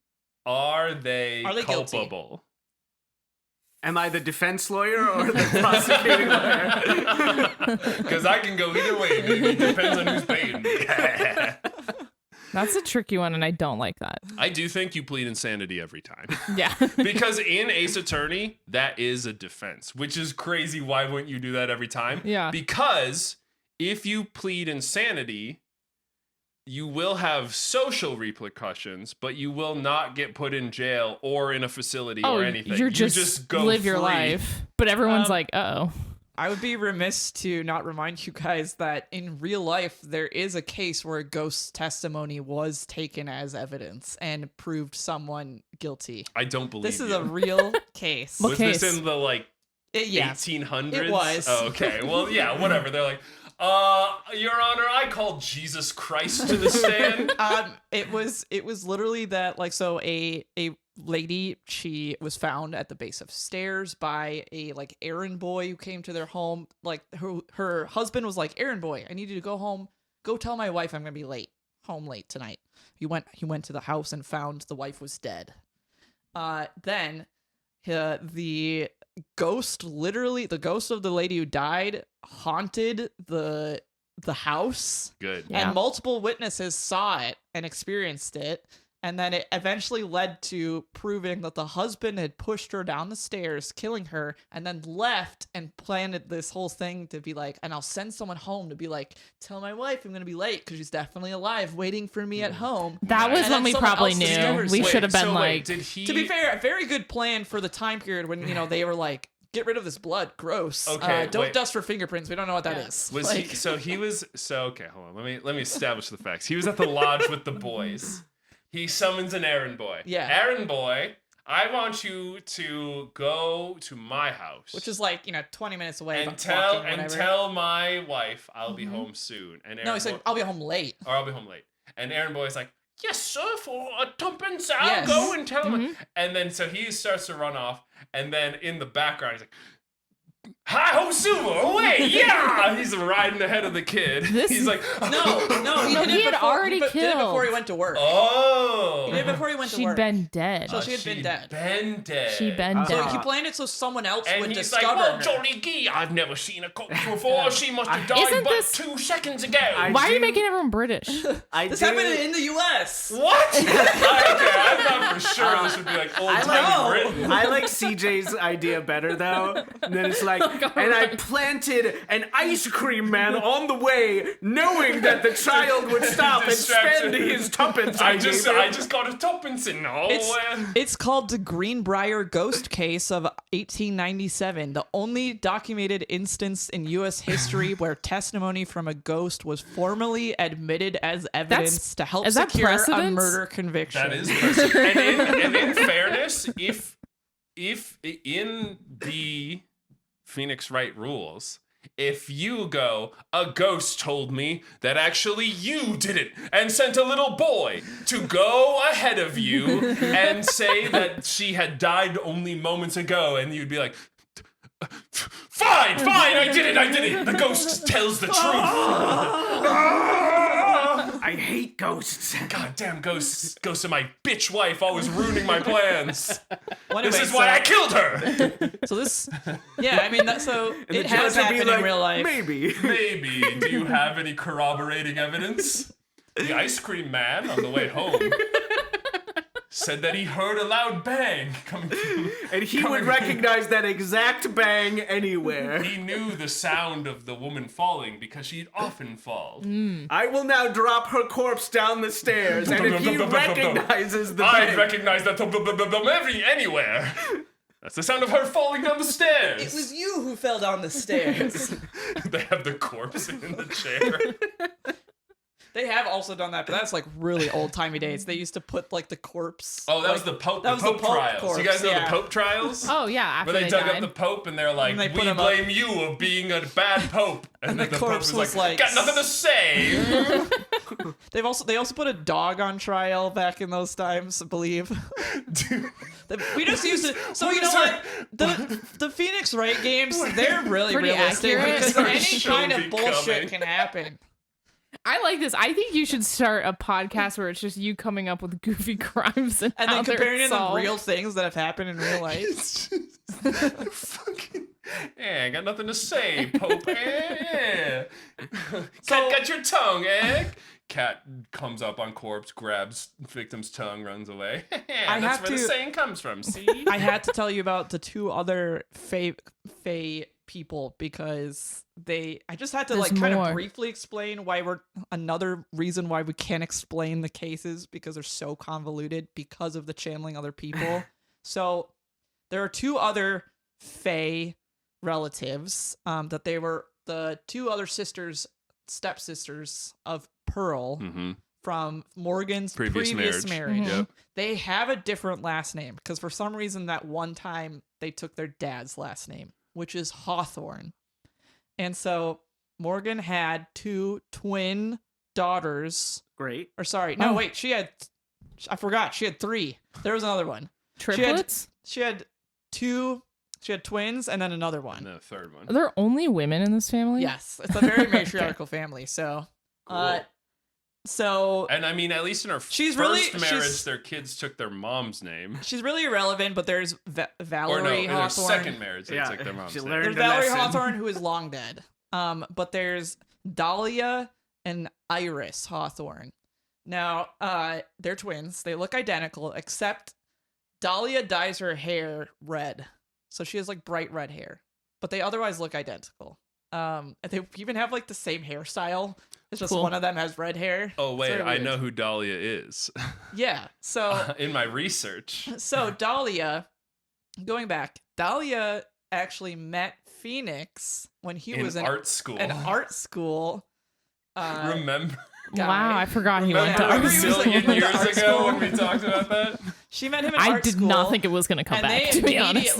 Are they Are they guilty? culpable? Am I the defense lawyer or the prosecuting lawyer? Because I can go either way, baby. Depends on who's paying me. That's a tricky one, and I don't like that. I do think you plead insanity every time. Yeah. Because in Ace Attorney, that is a defense, which is crazy. Why wouldn't you do that every time? Yeah. Because if you plead insanity, you will have social repercussions, but you will not get put in jail or in a facility or anything. You're You just go live your free. life. But everyone's Um, like, uh-oh. I would be remiss to not remind you guys that in real life, there is a case where a ghost's testimony was taken as evidence and proved someone guilty. I don't believe This is you. a real case. What Was case? this in the Yeah. 1800s? It was. Oh, okay. Well, yeah, whatever. They're like, Your Honor, I called Jesus Christ to the stand. It was literally that, like, so a lady, she was found at the base of stairs by a like errand boy who came to their home. Like her husband was like, "Errand boy, I need you to go home. Go tell my wife I'm gonna be home late tonight." He went to the house and found the wife was dead. Then the ghost, literally the ghost of the lady who died, haunted the house. Good. Yeah. And multiple witnesses saw it and experienced it. And then it eventually led to proving that the husband had pushed her down the stairs, killing her, and then left and planned this whole thing to be like, and I'll send someone home to be like, tell my wife I'm going to be late because she's definitely alive waiting for me at home. That was And when then we someone probably else knew. discovers We it. should have been so like, wait, did he? To be fair, a very good plan for the time period when, they were like, get rid of this blood. Gross. Okay, don't wait. dust for fingerprints. We don't know what that is. Was like, he? So okay, hold on. Let me establish the facts. He was at the lodge with the boys. He summons an errand boy. Yeah. Errand boy, I want you to go to my house. which is like, 20 minutes away. and but tell walking, and whatever. tell my wife I'll be home soon. And No, Aaron he said, boy, I'll be home late. or I'll be home late. And Aaron Boy's like, yes, sir, for a tuppence, I'll Yes. go and tell him. And then so he starts to run off, and then in the background he's like, hi ho silver, away, yeah! He's riding ahead of the kid. This- He's like, No, No, did he it had before- already did it before he killed. went to work. oh. He did it before he went to she'd work. been dead. So she had been dead. Been dead. She'd been So dead. he planned it so someone else And would he's like, discover well, her. Johnny Gee, I've never seen a corpse before. She must have died Isn't but this- 2 seconds ago. Why are you do- making everyone British? I This do- happened in the U.S. What? Okay, I thought for sure this would be like old I timey like, Britain. I like CJ's idea better though. And then it's like, I planted an ice cream man on the way, knowing that the child would stop and spend his tuppence. I just got a tuppence in. It's called the Greenbrier Ghost Case of 1897, the only documented instance in U.S. history where testimony from a ghost was formally admitted as evidence to help is that secure a precedence? murder conviction. That is precedent. and in fairness, if in the Phoenix Wright rules, if you go, a ghost told me that actually you did it and sent a little boy to go ahead of you and say that she had died only moments ago, and you'd be like, fine, I did it. The ghost tells the truth. I hate ghosts. Goddamn ghosts of my bitch wife always ruining my plans. Well, This anyway, is why I killed her. So this, yeah, I mean, so And it the has judge would be happened like, in real life. Maybe. Maybe. Do you have any corroborating evidence? The ice cream man on the way home said that he heard a loud bang coming from... And he would recognize that exact bang anywhere. He knew the sound of the woman falling because she'd often fall. I will now drop her corpse down the stairs, and if he recognizes the I bang... recognize that anywhere. That's the sound of her falling down the stairs. It was you who fell down the stairs. They have the corpse in the chair. They have also done that, but that's like really old-timey days. They used to put like the corpse. Oh, that like, was the Pope. that The was Pope the Pope trials. corpse, You guys know yeah. the Pope trials? Oh yeah, after Where they dug died. up the Pope and they're like, And they we put him blame you of being a bad Pope. And then the the Pope corpse was was like, like- got nothing to say. They also put a dog on trial back in those times, I believe. Dude, We just used to. So What you know is what? The Phoenix Wright games, they're really Pretty realistic accurate. because Our any show kind of becoming- bullshit can happen. I like this. I think you should start a podcast where it's just you coming up with goofy crimes and And how then they're comparing it to solved. real things that have happened in real life. it's just fucking. I got nothing to say, Pope. Cut your tongue, Cat comes up on corpse, grabs victim's tongue, runs away. That's have where the to- saying comes from. See? I had to tell you about the two other Fae people because I just had to There's like kind more. of briefly explain another reason why we can't explain the cases because they're so convoluted because of the channeling other people. So there are two other Fae relatives that they were the two other stepsisters of Pearl Mm-hmm. from Morgan's Previous previous marriage. marriage. Yep. They have a different last name because for some reason that one time they took their dad's last name, which is Hawthorne. And so Morgan had two twin daughters. Great. Or sorry, no, wait, I forgot. She had three. There was another one. Triplets? She had twins and then another one. And then a third one. Are there only women in this family? Yes, it's a very matriarchal family. So, Cool. so And I mean, at least in her She's first really- marriage, she's- their kids took their mom's name. she's really irrelevant. But there's Or no, Valerie in their Hawthorne. second marriage, they Yeah, took their mom's she name. learned There's a Valerie lesson. Hawthorne, who is long dead. But there's Dahlia and Iris Hawthorne. Now, they're twins. They look identical, except Dahlia dyes her hair red, so she has like bright red hair. But they otherwise look identical. And they even have like the same hairstyle. It's just Cool. one of them has red hair. Oh, It's wait, very I weird. know who Dahlia is. Yeah. So In my research. So Dahlia, going back, Dahlia actually met Phoenix when he In was in art school. an art school. Remember? Guy. Wow, I forgot he went to Remember art he a was school. like- million went to years art ago school. when we talked about that? She met him in I art did school. not think it was going to come and back, they to be honest.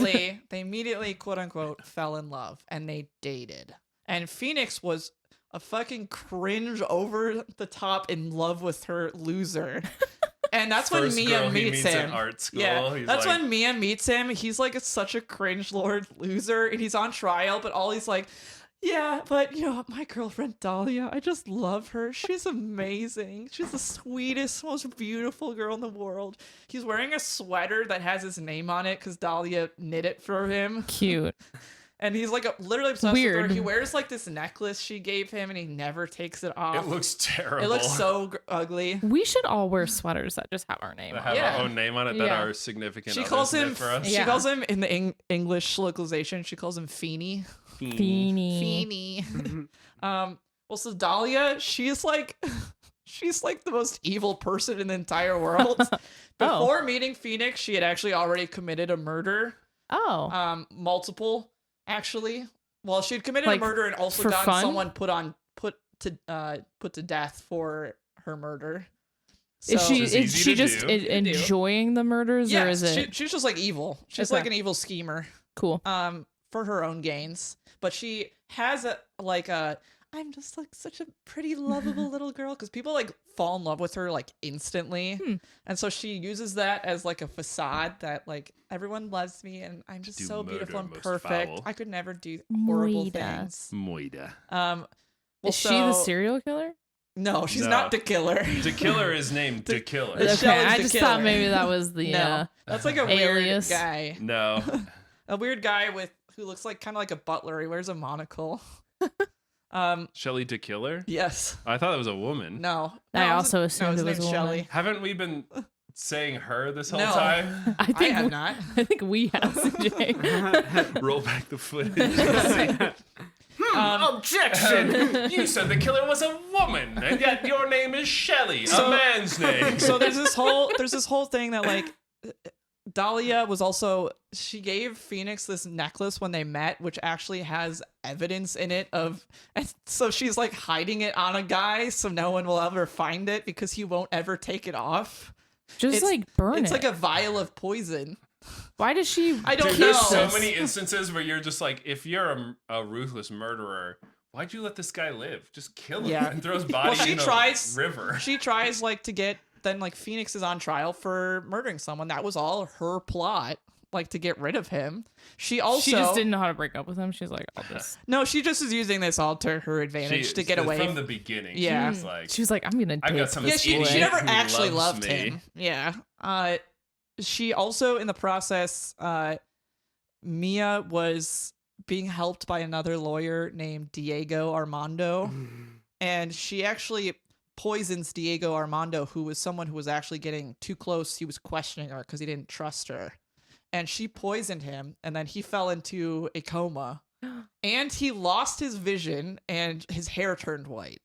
immediately, quote unquote, fell in love and they dated. And Phoenix was a fucking cringe over the top in love with her loser. And that's when First Mia girl he meets meets him. in art school. Yeah, He's that's like, when Mia meets him. He's like such a cringe lord loser, and he's on trial. But all he's like, yeah, but you know, my girlfriend Dahlia, I just love her. She's amazing. She's the sweetest, most beautiful girl in the world. He's wearing a sweater that has his name on it because Dahlia knit it for him. Cute. And he's like literally obsessed with Weird. her. He wears like this necklace she gave him, and he never takes it off. It looks terrible. It looks so ugly. We should all wear sweaters that just have our name That on have it. our own name on it that Yeah. are significant. She others calls knit him. for us. She Yeah. calls him in the English localization. She calls him Feeny. Feeny. Feeny. Well, so Dahlia, she's like the most evil person in the entire world. Before meeting Phoenix, she had actually already committed a murder. Oh. Multiple, actually. Well, she had committed Like, a murder and also for gotten fun? someone put to death for her murder. Is Which is she easy to just do. enjoying the murders, Yeah, or is it she's just like evil. She's Okay. like an evil schemer. cool? For her own gains. But she has I'm just like such a pretty, lovable little girl, because people like fall in love with her like instantly. And so she uses that as like a facade that like everyone loves me and I'm just Do so beautiful and murder most perfect. foul. I could never do horrible Moida. things. Moida. Well, Is she the so- serial killer? No, she's No. not the killer. The killer is named The Killer. The Okay, Shelley's I the just killer. thought maybe that was the No, that's like a weird alias. guy. No. A weird guy who looks like kind of like a butler. He wears a monocle. Shelley the Killer? Yes. I thought it was a woman. No. I No, also his assumed it was name's a woman. Shelley. Haven't we been saying her this whole No. time? I I think have not. I think we have CJ. Roll back the footage. Objection! You said the killer was a woman, and yet your name is Shelley, So- a man's name. So there's this whole thing that like Dahlia was also, she gave Phoenix this necklace when they met, which actually has evidence in it of, and so she's like hiding it on a guy so no one will ever find it because he won't ever take it off. Just It's- like burn It's it. like a vial of poison. Why does she? I don't Dude, know. there's so many instances where you're just like, if you're a ruthless murderer, why'd you let this guy live? Just kill him Yeah. and throw his body Well, she in tries- a river. She tries like to get, then like Phoenix is on trial for murdering someone. That was all her plot, like to get rid of him. She also She just didn't know how to break up with him. She's like, I'll just. No, she just is using this all to her advantage to get away. From the beginning. Yeah. She was like, She was like, I'm gonna. I've got date some Yeah, this she boy. never who actually loves loved me. him. Yeah. She also in the process, Mia was being helped by another lawyer named Diego Armando, and she actually poisons Diego Armando, who was someone who was actually getting too close. He was questioning her because he didn't trust her, and she poisoned him, and then he fell into a coma, and he lost his vision, and his hair turned white.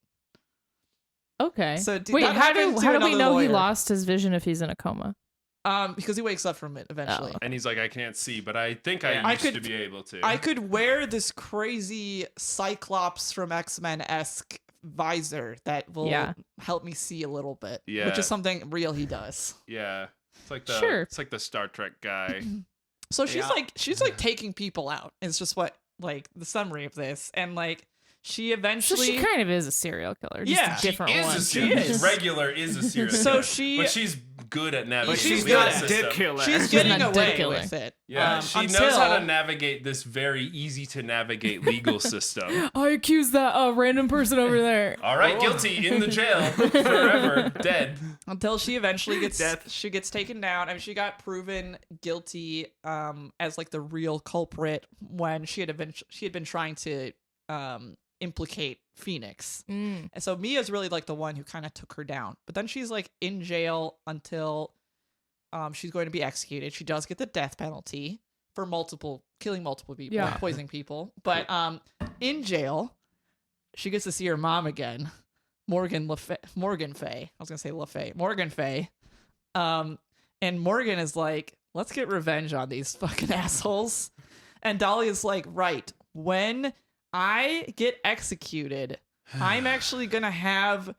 Okay. So wait, that how do happened to we another know he lawyer. lost his vision if he's in a coma? Because he wakes up from it eventually. Oh. and he's like, I can't see, but I think Yeah. I I used could- to be able to. I could wear this crazy Cyclops from X-Men-esque visor that will Yeah. help me see a little bit. Yeah. Which is something real he does. Yeah. It's like the Sure. it's like the Star Trek guy. So she's Yeah. she's taking people out. It's just what like the summary of this. And like she So eventually she kind of is a serial killer. Just Yeah. a different She is one. a serial is. regular is a serial So killer. she- But she's good at navigating she's the good legal at dick system. killer. she's getting Not away ridiculous. with it. Yeah, she knows until- how to navigate this very easy to navigate legal system. I accuse that random person over there. All right, guilty in the jail forever, dead. Until she eventually gets Death. she gets taken down. I mean, she got proven guilty as like the real culprit when she had been trying to implicate Phoenix. Mm. And so Mia's really like the one who kind of took her down. But then she's like in jail until she's going to be executed. She does get the death penalty for killing multiple people, Yeah. poisoning people. But in jail, she gets to see her mom again, Morgan Fay. I was gonna say LaFay. Morgan Fay. And Morgan is like, let's get revenge on these fucking assholes. And Dahlia's like, right, when I get executed, I'm actually gonna have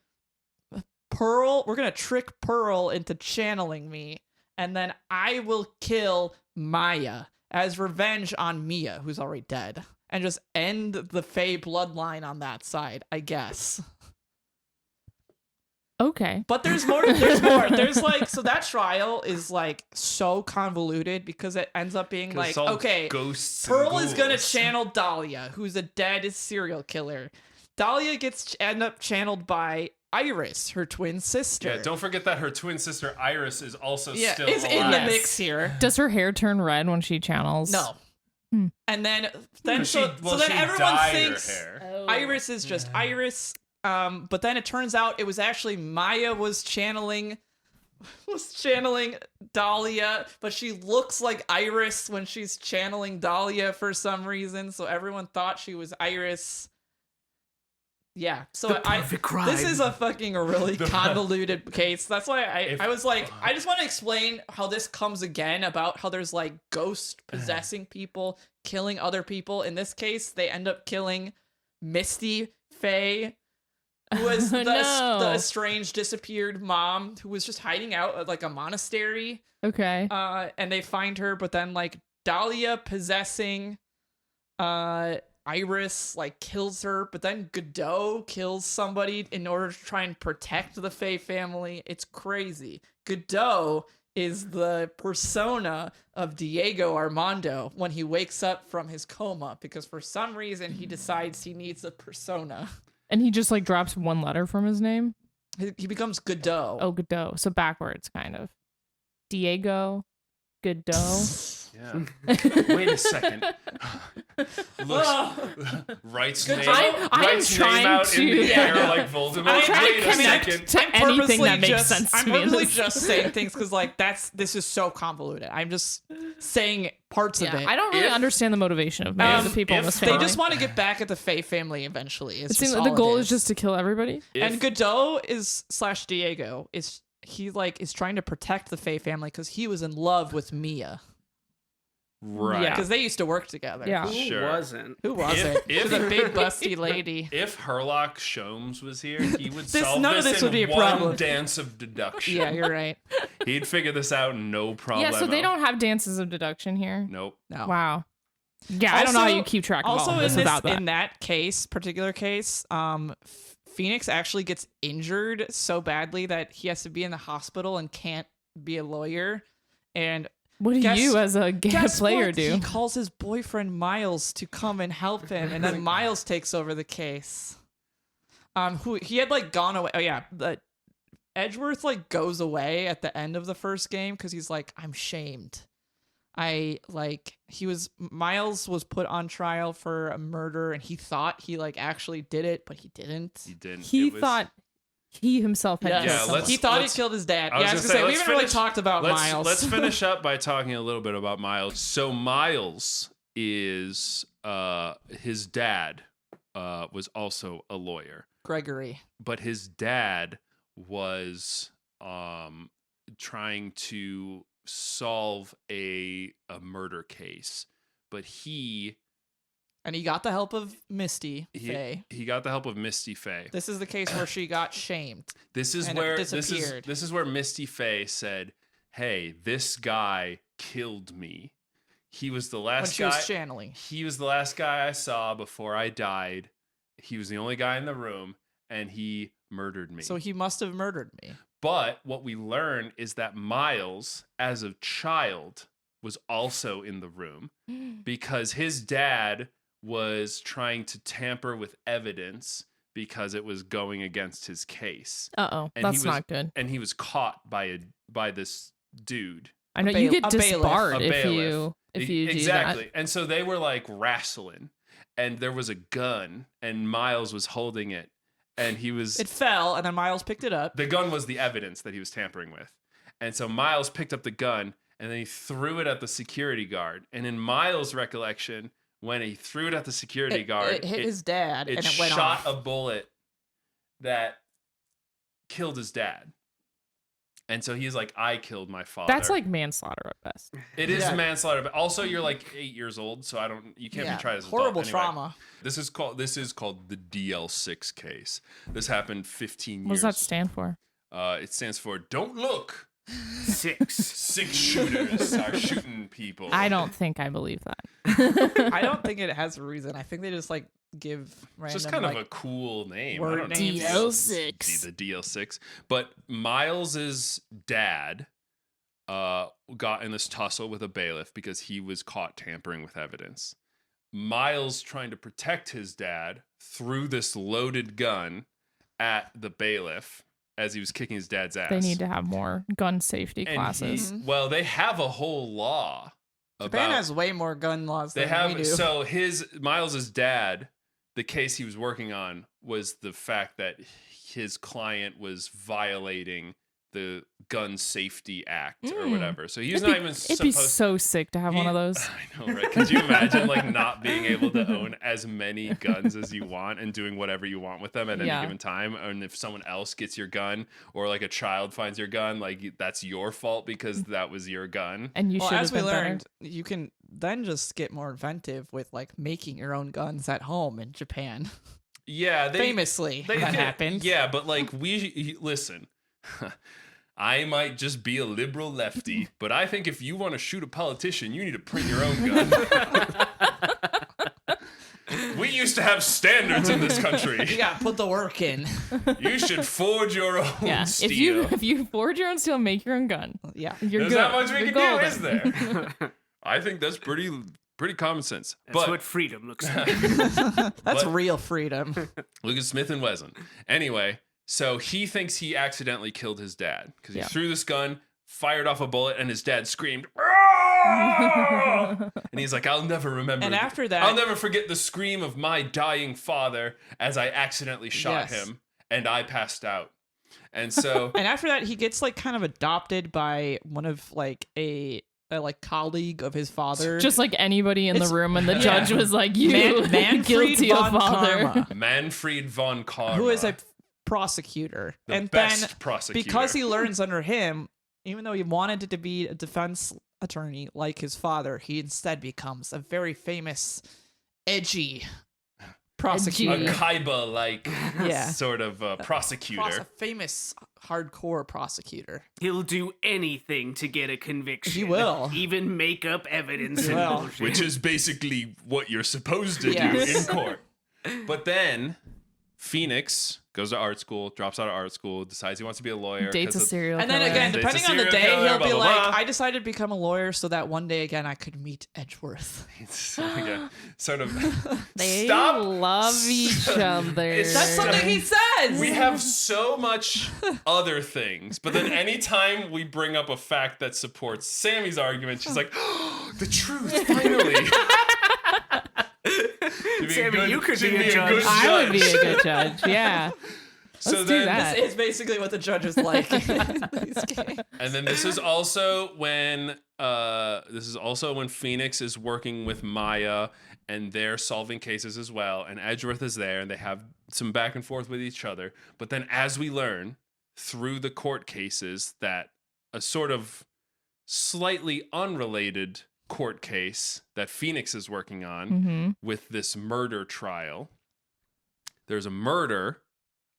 Pearl. We're gonna trick Pearl into channeling me, and then I will kill Maya as revenge on Mia, who's already dead, and just end the Fae bloodline on that side, I guess. Okay. But there's more. There's more. There's like, so that trial is like so convoluted because it ends up being 'Cause like, it's all okay, ghosts. Pearl and is gonna ghouls. channel Dahlia, who's a dead serial killer. Dahlia gets end up channeled by Iris, her twin sister. Yeah, don't forget that her twin sister Iris is also Yeah, still is alive. in the Yes. mix here. Does her hair turn red when she channels? No, And then She everyone dyed thinks her hair. Oh. Iris is just Iris. But then it turns out it was actually Maya was channeling Dahlia, but she looks like Iris when she's channeling Dahlia for some reason. So everyone thought she was Iris. Yeah. So The perfect crime. this is a fucking really convoluted case. That's why I was like, I just want to explain how this comes again about how there's like ghosts possessing people, killing other people. In this case, they end up killing Misty Faye, who was the estranged, disappeared mom who was just hiding out at like a monastery. Okay. And they find her, but then like Dahlia possessing Iris like kills her, but then Godot kills somebody in order to try and protect the Faye family. It's crazy. Godot is the persona of Diego Armando when he wakes up from his coma, because for some reason he decides he needs a persona. And he just like drops one letter from his name. He becomes Godot. Oh, Godot. So backwards, kind of. Diego, Godot. Yeah. Wait a second. Writes name, I'm writes name trying out in the to- air like Voldemort. I'm trying Wait to a connect second. to anything that makes sense to I'm me in purposely this. just saying things because like this is so convoluted. I'm just saying parts of Yeah, it. I don't really If- understand the motivation of many of the people in if this they They family. just want to get back at the Faye family eventually. It seems like the goal is just to kill everybody. And Godot is / Diego is is trying to protect the Faye family because he was in love with Mia Right. Yeah. because they used to work together. Yeah. Who Sure. wasn't? Who wasn't? If- She's a big busty lady. If Herlock Sholmes was here, he would solve none of this this in would be a one problem. dance of deduction. Yeah, you're right. He'd figure this out no problem. Yeah, so they don't have dances of deduction here. Nope. No. Wow. Yeah, I don't know how Also- you keep track of all Also, of in this without that. in that particular case, Phoenix actually gets injured so badly that he has to be in the hospital and can't be a lawyer. And What do guess- you as a guess player what? do? He calls his boyfriend Miles to come and help him, and then Miles takes over the case. Who he had like gone away. Oh yeah, Edgeworth like goes away at the end of the first game because he's like, I'm shamed. Miles was put on trial for a murder, and he thought he like actually did it, but he didn't. He didn't. He It was- thought he himself had Yes. killed Yeah, someone. He thought he let's- killed his dad. I Yeah, I was was gonna say, gonna say, we let's haven't really finish- talked about Miles. Let's finish up by talking a little bit about Miles. So Miles is his dad was also a lawyer, Gregory. but his dad was trying to solve a murder case, but And he got the help of Misty he Faye. he got the help of Misty Faye. This is the case where she got shamed. This is and it where disappeared. this is where Misty Faye said, "Hey, this guy killed me. He was the When last she guy. was channeling. He was the last guy I saw before I died. He was the only guy in the room, and he murdered me." So he must have murdered me. But what we learn is that Miles, as a child, was also in the room because his dad was trying to tamper with evidence because it was going against his case. Uh-oh, And he that's was- not good. And he was caught by this dude. I know a you bail- get a bailiff. disbarred A if bailiff. you do Exactly. that. And so they were like wrestling, and there was a gun, and Miles was holding it, and he was It fell, and then Miles picked it up. the gun was the evidence that he was tampering with. And so Miles picked up the gun and then he threw it at the security guard. And in Miles' recollection, when he threw it at the security guard, It hit his dad, it and it went shot off. a bullet that killed his dad. And so he's like, I killed my father. That's like manslaughter at best. It is Yeah. manslaughter, but also you're like 8 years old, so you can't Yeah, be tried as an horrible adult. Anyway, trauma. This is called the DL6 case. This happened 15 years. What does that stand for? It stands for Don't Look. 6. 6 shooters are shooting people. I don't think I believe that. I don't think it has a reason. I think they just like give random. It's just kind like, of a cool name. word I don't know. names. DL6. See, the DL6. But Miles's dad got in this tussle with a bailiff because he was caught tampering with evidence. Miles, trying to protect his dad, threw this loaded gun at the bailiff as he was kicking his dad's ass. They need to have more gun safety And classes. Mhm. well, they have a whole law Japan has way more gun laws They than we have do. so Miles's dad, the case he was working on was the fact that his client was violating the Gun Safety Act or whatever. So he's not even It'd be so sick to have one of those. I know, right? Could you imagine like not being able to own as many guns as you want and doing whatever you want with them at any given time? And if someone else gets your gun or like a child finds your gun, like that's your fault because that was your gun. And you should as have we been learned, you can then just get more inventive with like making your own guns at home in Japan. Yeah, Famously, that happened. Yeah, but like listen. I might just be a liberal lefty, but I think if you want to shoot a politician, you need to print your own gun. We used to have standards in this country. You gotta put the work in. You should forge your own steel. If you forge your own steel, make your own gun. Yeah, You're There's good. not much we You're can do, golden. is there? I think that's pretty common sense. That's But what freedom looks like. that's But- real freedom. look at Smith and Wesson. Anyway, so he thinks he accidentally killed his dad because he threw this gun, fired off a bullet, and his dad screamed, "Ah!" And he's like, I'll never remember. And after that- I'll never forget the scream of my dying father as I accidentally shot Yes. him and I passed out. And so And after that, he gets like kind of adopted by one of like a like colleague of his father. Just like anybody in the It's- room, and the yeah. judge was like, "You Manfred guilty of von father." Karma, Manfred von Karma, who is a prosecutor, the and best then prosecutor. because he learns under him, even though he wanted to be a defense attorney like his father, he instead becomes a very famous, edgy prosecutor. a Kaiba like Yeah. sort of prosecutor. A famous hardcore prosecutor. He'll do anything to get a conviction. He will. Even make up evidence He and will. bullshit. Which is basically what you're supposed to Yes. do in court. But then Phoenix goes to art school, drops out of art school, decides he wants to be a lawyer. Dates a 'cause of- serial And then killer. again, Dates a depending on the serial day, killer, he'll blah, be blah, like, blah. I decided to become a lawyer so that one day again I could meet Edgeworth. Again, sort of They stop. love each other. It's- That's something he says! We have so much other things, but then anytime we bring up a fact that supports Sammy's argument, she's like, oh, the truth, finally. To be a Sammy, good- you could to be a good judge. I would be judge. a good judge. Yeah. So Let's do then, that. It's basically what the judge is like in these games. And then this is also when Phoenix is working with Maya and they're solving cases as well, and Edgeworth is there and they have some back and forth with each other. But then as we learn through the court cases that a sort of slightly unrelated court case that Phoenix is working on Mm-hmm. with this murder trial, there's a murder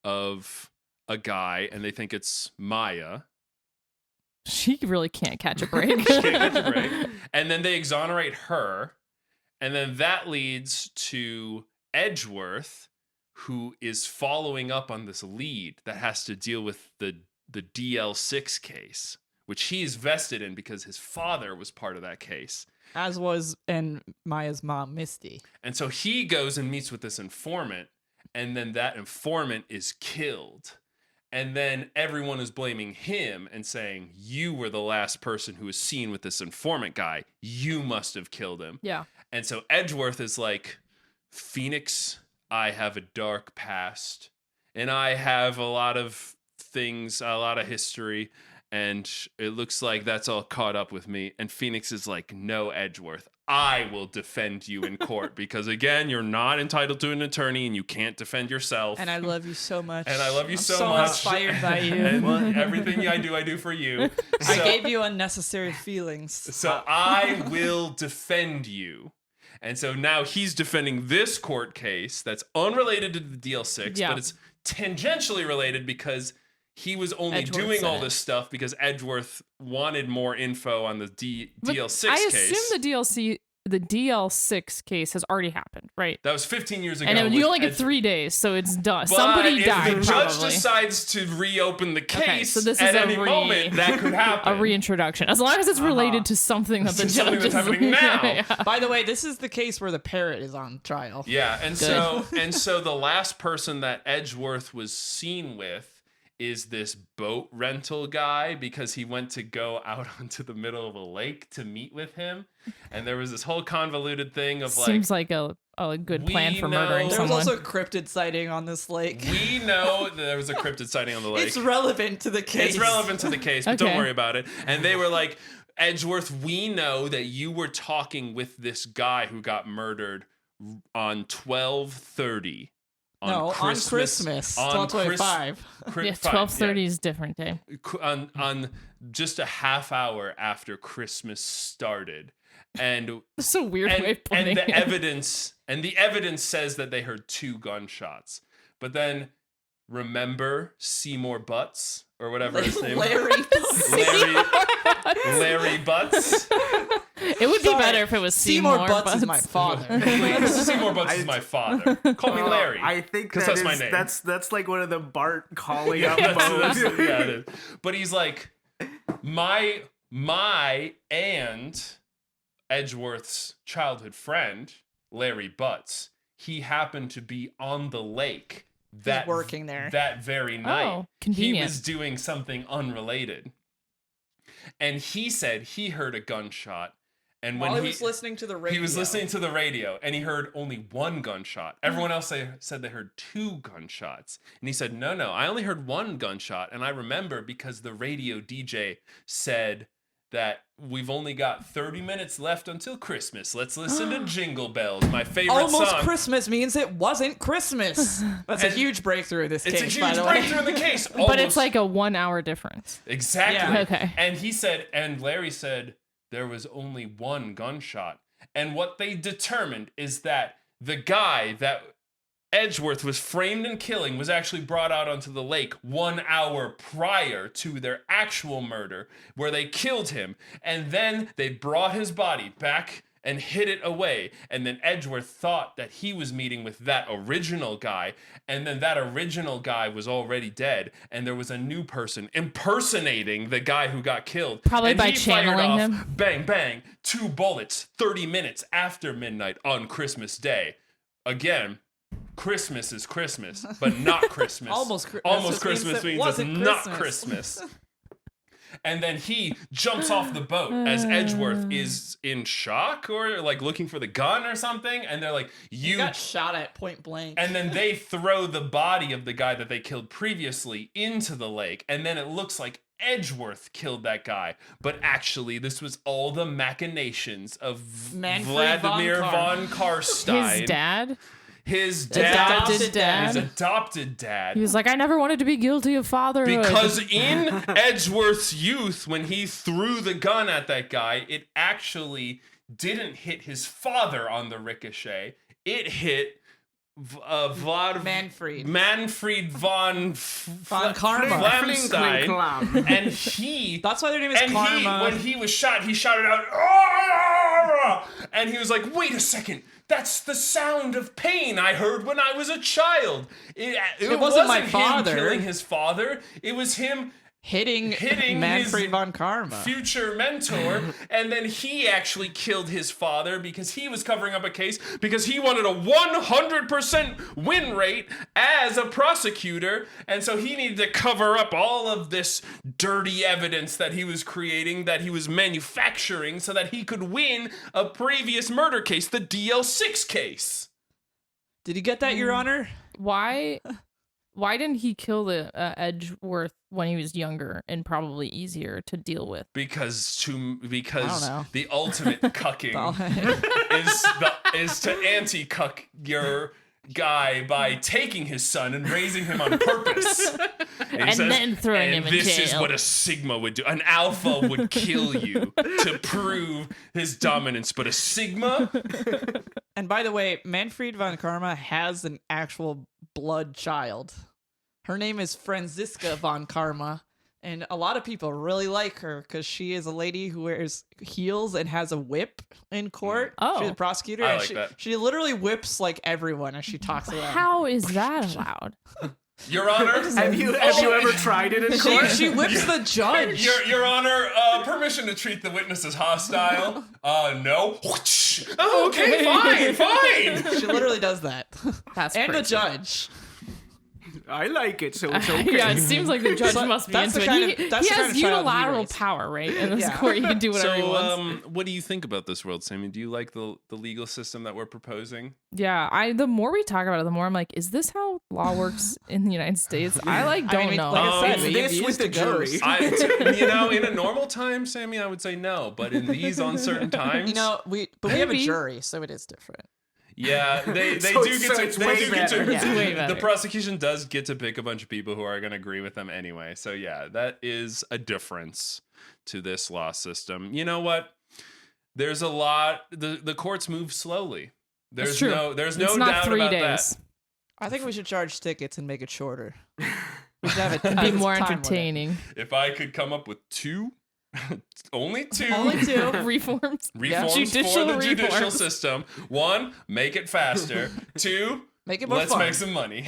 of a guy and they think it's Maya. She really can't catch a break. She can't catch a break. And then they exonerate her. And then that leads to Edgeworth, who is following up on this lead that has to deal with the DL6 case, which he's vested in because his father was part of that case. As was and Maya's mom, Misty. And so he goes and meets with this informant, and then that informant is killed. And then everyone is blaming him and saying, you were the last person who was seen with this informant guy. You must have killed him. Yeah. And so Edgeworth is like, Phoenix, I have a dark past. And I have a lot of things, a lot of history. And it looks like that's all caught up with me. And Phoenix is like, no, Edgeworth, I will defend you in court because, again, you're not entitled to an attorney and you can't defend yourself. And I love you so much. And I love you I'm so much. inspired by you. And everything I do for you. I So- gave you unnecessary feelings. So I will defend you. And so now he's defending this court case that's unrelated to the DL6, Yeah. but it's tangentially related because he was only Edgeworth's doing all in it. this stuff because Edgeworth wanted more info on the But DL6 I case. assume the DL6 case has already happened, right? That was 15 years ago. And you with only get Edge- 3 days, so it's done. But Somebody if died, the judge probably. decides to reopen the case Okay, so this at is a any moment, that could happen. A reintroduction, as long as it's related to something that the To something judge that's is happening now. Yeah. By the way, this is the case where the parrot is on trial. Yeah, and so the last person that Edgeworth was seen with is this boat rental guy because he went to go out onto the middle of a lake to meet with him. And there was this whole convoluted thing of Seems like a good plan we for know- murdering There was someone. also a cryptid sighting on this lake. we know that there was a cryptid sighting on the lake. It's relevant to the case. It's relevant to the case, but don't Okay. worry about it. And they were like, Edgeworth, we know that you were talking with this guy who got murdered on 12/30. On Christmas. On 12/25. Yeah, 12:30 is different day. on just a half hour after Christmas started. And That's a weird way of putting and the it. evidence says that they heard 2 gunshots. But then remember Seymour Butts or whatever his name Larry. Larry Butts. It would be better if it was Seymour Butts is my father. Seymour Butts is my father. Call me Larry. I think 'cause that that's my is- name. That's like one of the Bart calling up That's- modes. yeah, it is. But he's like, my and Edgeworth's childhood friend, Larry Butts, he happened to be on the lake that working there. that very night. Oh, He convenient. was doing something unrelated. And he said he heard a gunshot. And when While he was listening to the radio. he was listening to the radio and he heard only 1 gunshot. Everyone else said they heard 2 gunshots. And he said, no, I only heard 1 gunshot. And I remember because the radio DJ said that we've only got 30 minutes left until Christmas. Let's listen to Jingle Bells, my favorite Almost song. Christmas means it wasn't Christmas. That's a And huge breakthrough in this It's case, a by huge the way. breakthrough in the case. But Almost. it's like a 1 hour difference. Exactly. Yeah. Okay. And he said, and Larry said, there was only 1 gunshot. And what they determined is that the guy that Edgeworth was framed and killing was actually brought out onto the lake 1 hour prior to their actual murder, where they killed him. And then they brought his body back and hid it away. And then Edgeworth thought that he was meeting with that original guy. And then that original guy was already dead. And there was a new person impersonating the guy who got killed. Probably And by he fired channeling off, him. Bang, bang, 2 bullets, 30 minutes after midnight on Christmas Day. Again, Christmas is Christmas, but not Christmas. Almost Almost Christmas Christmas means it means it's wasn't not Christmas. Christmas. And then he jumps off the boat as Edgeworth is in shock or like looking for the gun or something. And they're like, He you. got shot at point blank. And then they throw the body of the guy that they killed previously into the lake. And then it looks like Edgeworth killed that guy. But actually, this was all the machinations of Manfred Vladimir von von Karstein. His dad? His Adopted dad. His adopted dad. He was like, I never wanted to be guilty of fatherhood. Because in Edgeworth's youth, when he threw the gun at that guy, it actually didn't hit his father on the ricochet. It hit Manfred von Karma. Flamstein. And he... That's why their name is And Karma. when he was shot, he shouted out, "Ah!" And he was like, wait a second. That's the sound of pain I heard when I was a child. It wasn't my him father. killing his father. It was him hitting Manfred his von Karma. future mentor, and then he actually killed his father because he was covering up a case because he wanted a 100% win rate as a prosecutor, and so he needed to cover up all of this dirty evidence that he was creating, that he was manufacturing, so that he could win a previous murder case, the DL6 case. Did you get that, Your Honor? Why didn't he kill the Edgeworth when he was younger and probably easier to deal with? Because know. the ultimate cucking is to anti-cuck your guy by taking his son and raising him on purpose. And then throwing him in this is jail." what a sigma would do. An alpha would kill you to prove his dominance, but a sigma? And by the way, Manfred von Karma has an actual blood child. Her name is Franziska von Karma, and a lot of people really like her because she is a lady who wears heels and has a whip in court. Oh. She's a prosecutor. I and like that. She literally whips like everyone as she talks to them. How is that allowed? Your Honor? Have you ever tried it in court? She whips the judge. Your Honor, permission to treat the witness as hostile? No. Oh, okay, fine. She literally does that. That's And the crazy. judge. I like it, so it's okay. Yeah, it seems like the judge So must be that's into the kind it. of- that's He the kind has of child he unilateral raised. power, right? In this Yeah. court, he can do whatever he So, wants. what do you think about this world, Sammy? Do you like the legal system that we're proposing? Yeah, the more we talk about it, the more I'm like, is this how law works in the United States? I don't know. Like I said, It's we this used with to the jury. In a normal time, Sammy, I would say no. But in these uncertain times, we have a Maybe. jury, so it is different. yeah, they So do it's- get so to. it's They way do get better. to. It's way better. The prosecution does get to pick a bunch of people who are going to agree with them anyway. So yeah, that is a difference to this law system. You know what? There's a lot. The courts move slowly. It's true. There's It's no not doubt 3 about days. that. I think we should charge tickets and make it shorter. We should have it It'd be more time limit. entertaining. If I could come up with two, only two. Only two. Reforms. Reforms Judicial for the judicial reforms. system. 1, make it faster. 2, Make it more let's fun. make some money.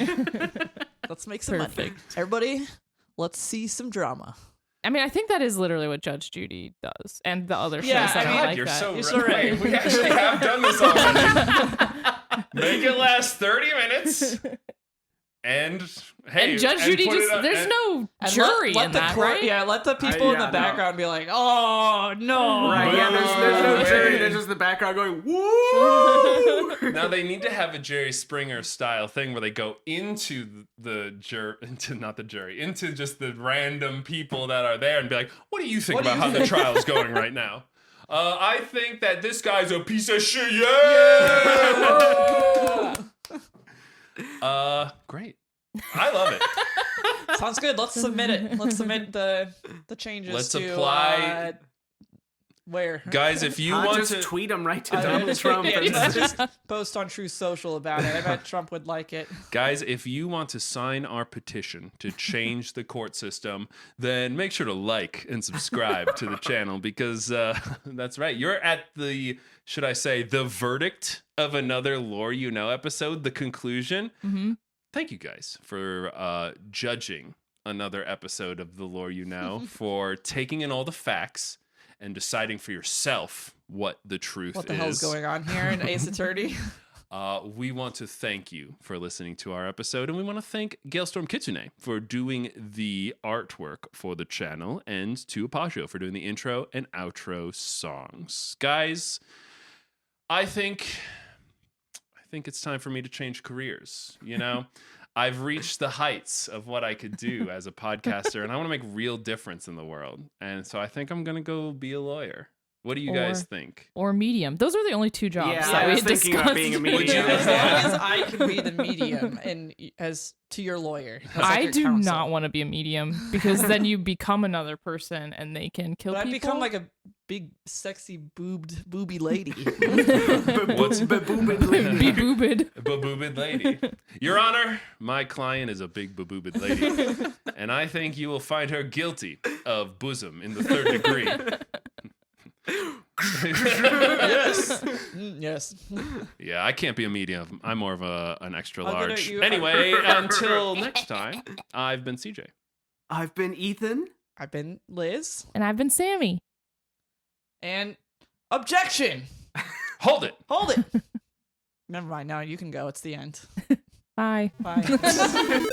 Let's make some money. Perfect. Everybody, let's see some drama. I mean, I think that is literally what Judge Judy does, and the other shows Yeah, that I are mean, like You're that. so You're right. so right. Wait, we actually have done this already. Make it last 30 minutes. And hey, and Judge and Judy put just it up- there's and- no And jury let in the that, court, right? Yeah, let the people in yeah, the no. background be like, oh no. Right, yeah, there's no jury. There's just the background going, woo! Now they need to have a Jerry Springer style thing where they go into into just the random people that are there and be like, "What do you think What do about you how the think?" trial is going right now?" I think that this guy's a piece of shit. Yeah. Great. I love it. Sounds good. Let's submit it. Let's submit the changes. Let's to, apply- where Guys, if you I'll want just to tweet them right to Donald Trump. Yeah, and just post on True Social about it. I bet Trump would like it. Guys, if you want to sign our petition to change the court system, then make sure to like and subscribe to the channel because that's right. You're at the, should I say, the verdict of another Lore You Know episode, the conclusion. Mm-hmm. Thank you guys for judging another episode of the Lore You Know, for taking in all the facts and deciding for yourself what the truth What the is. hell's going on here in Ace Attorney? We want to thank you for listening to our episode, and we want to thank Galestorm Kitsune for doing the artwork for the channel, and to Apagio for doing the intro and outro songs. Guys, I think it's time for me to change careers. You know, I've reached the heights of what I could do as a podcaster, and I want to make real difference in the world. And so I think I'm gonna go be a lawyer. What do you guys think? Or medium. Those are the only 2 jobs Yeah, that I we was thinking about discussed. being a Would you, medium. as long as I can be the medium and as to your lawyer. as like I your do counsel. not want to be a medium because then you become another person and they can kill But I people. become like a big, sexy, booby lady. What's Be boobed. baboobid lady? Your Honor, my client is a big baboobid lady, and I think you will find her guilty of bosom in the 3rd degree. Yes. Yes. Yeah, I can't be a medium. I'm more of an extra I'll get at large. you. Anyway, until next time, I've been CJ. I've been Ethan. I've been Liz. And I've been Sammy. And objection. Hold it. Hold it. Never mind. Now you can go. It's the end. Bye. Bye.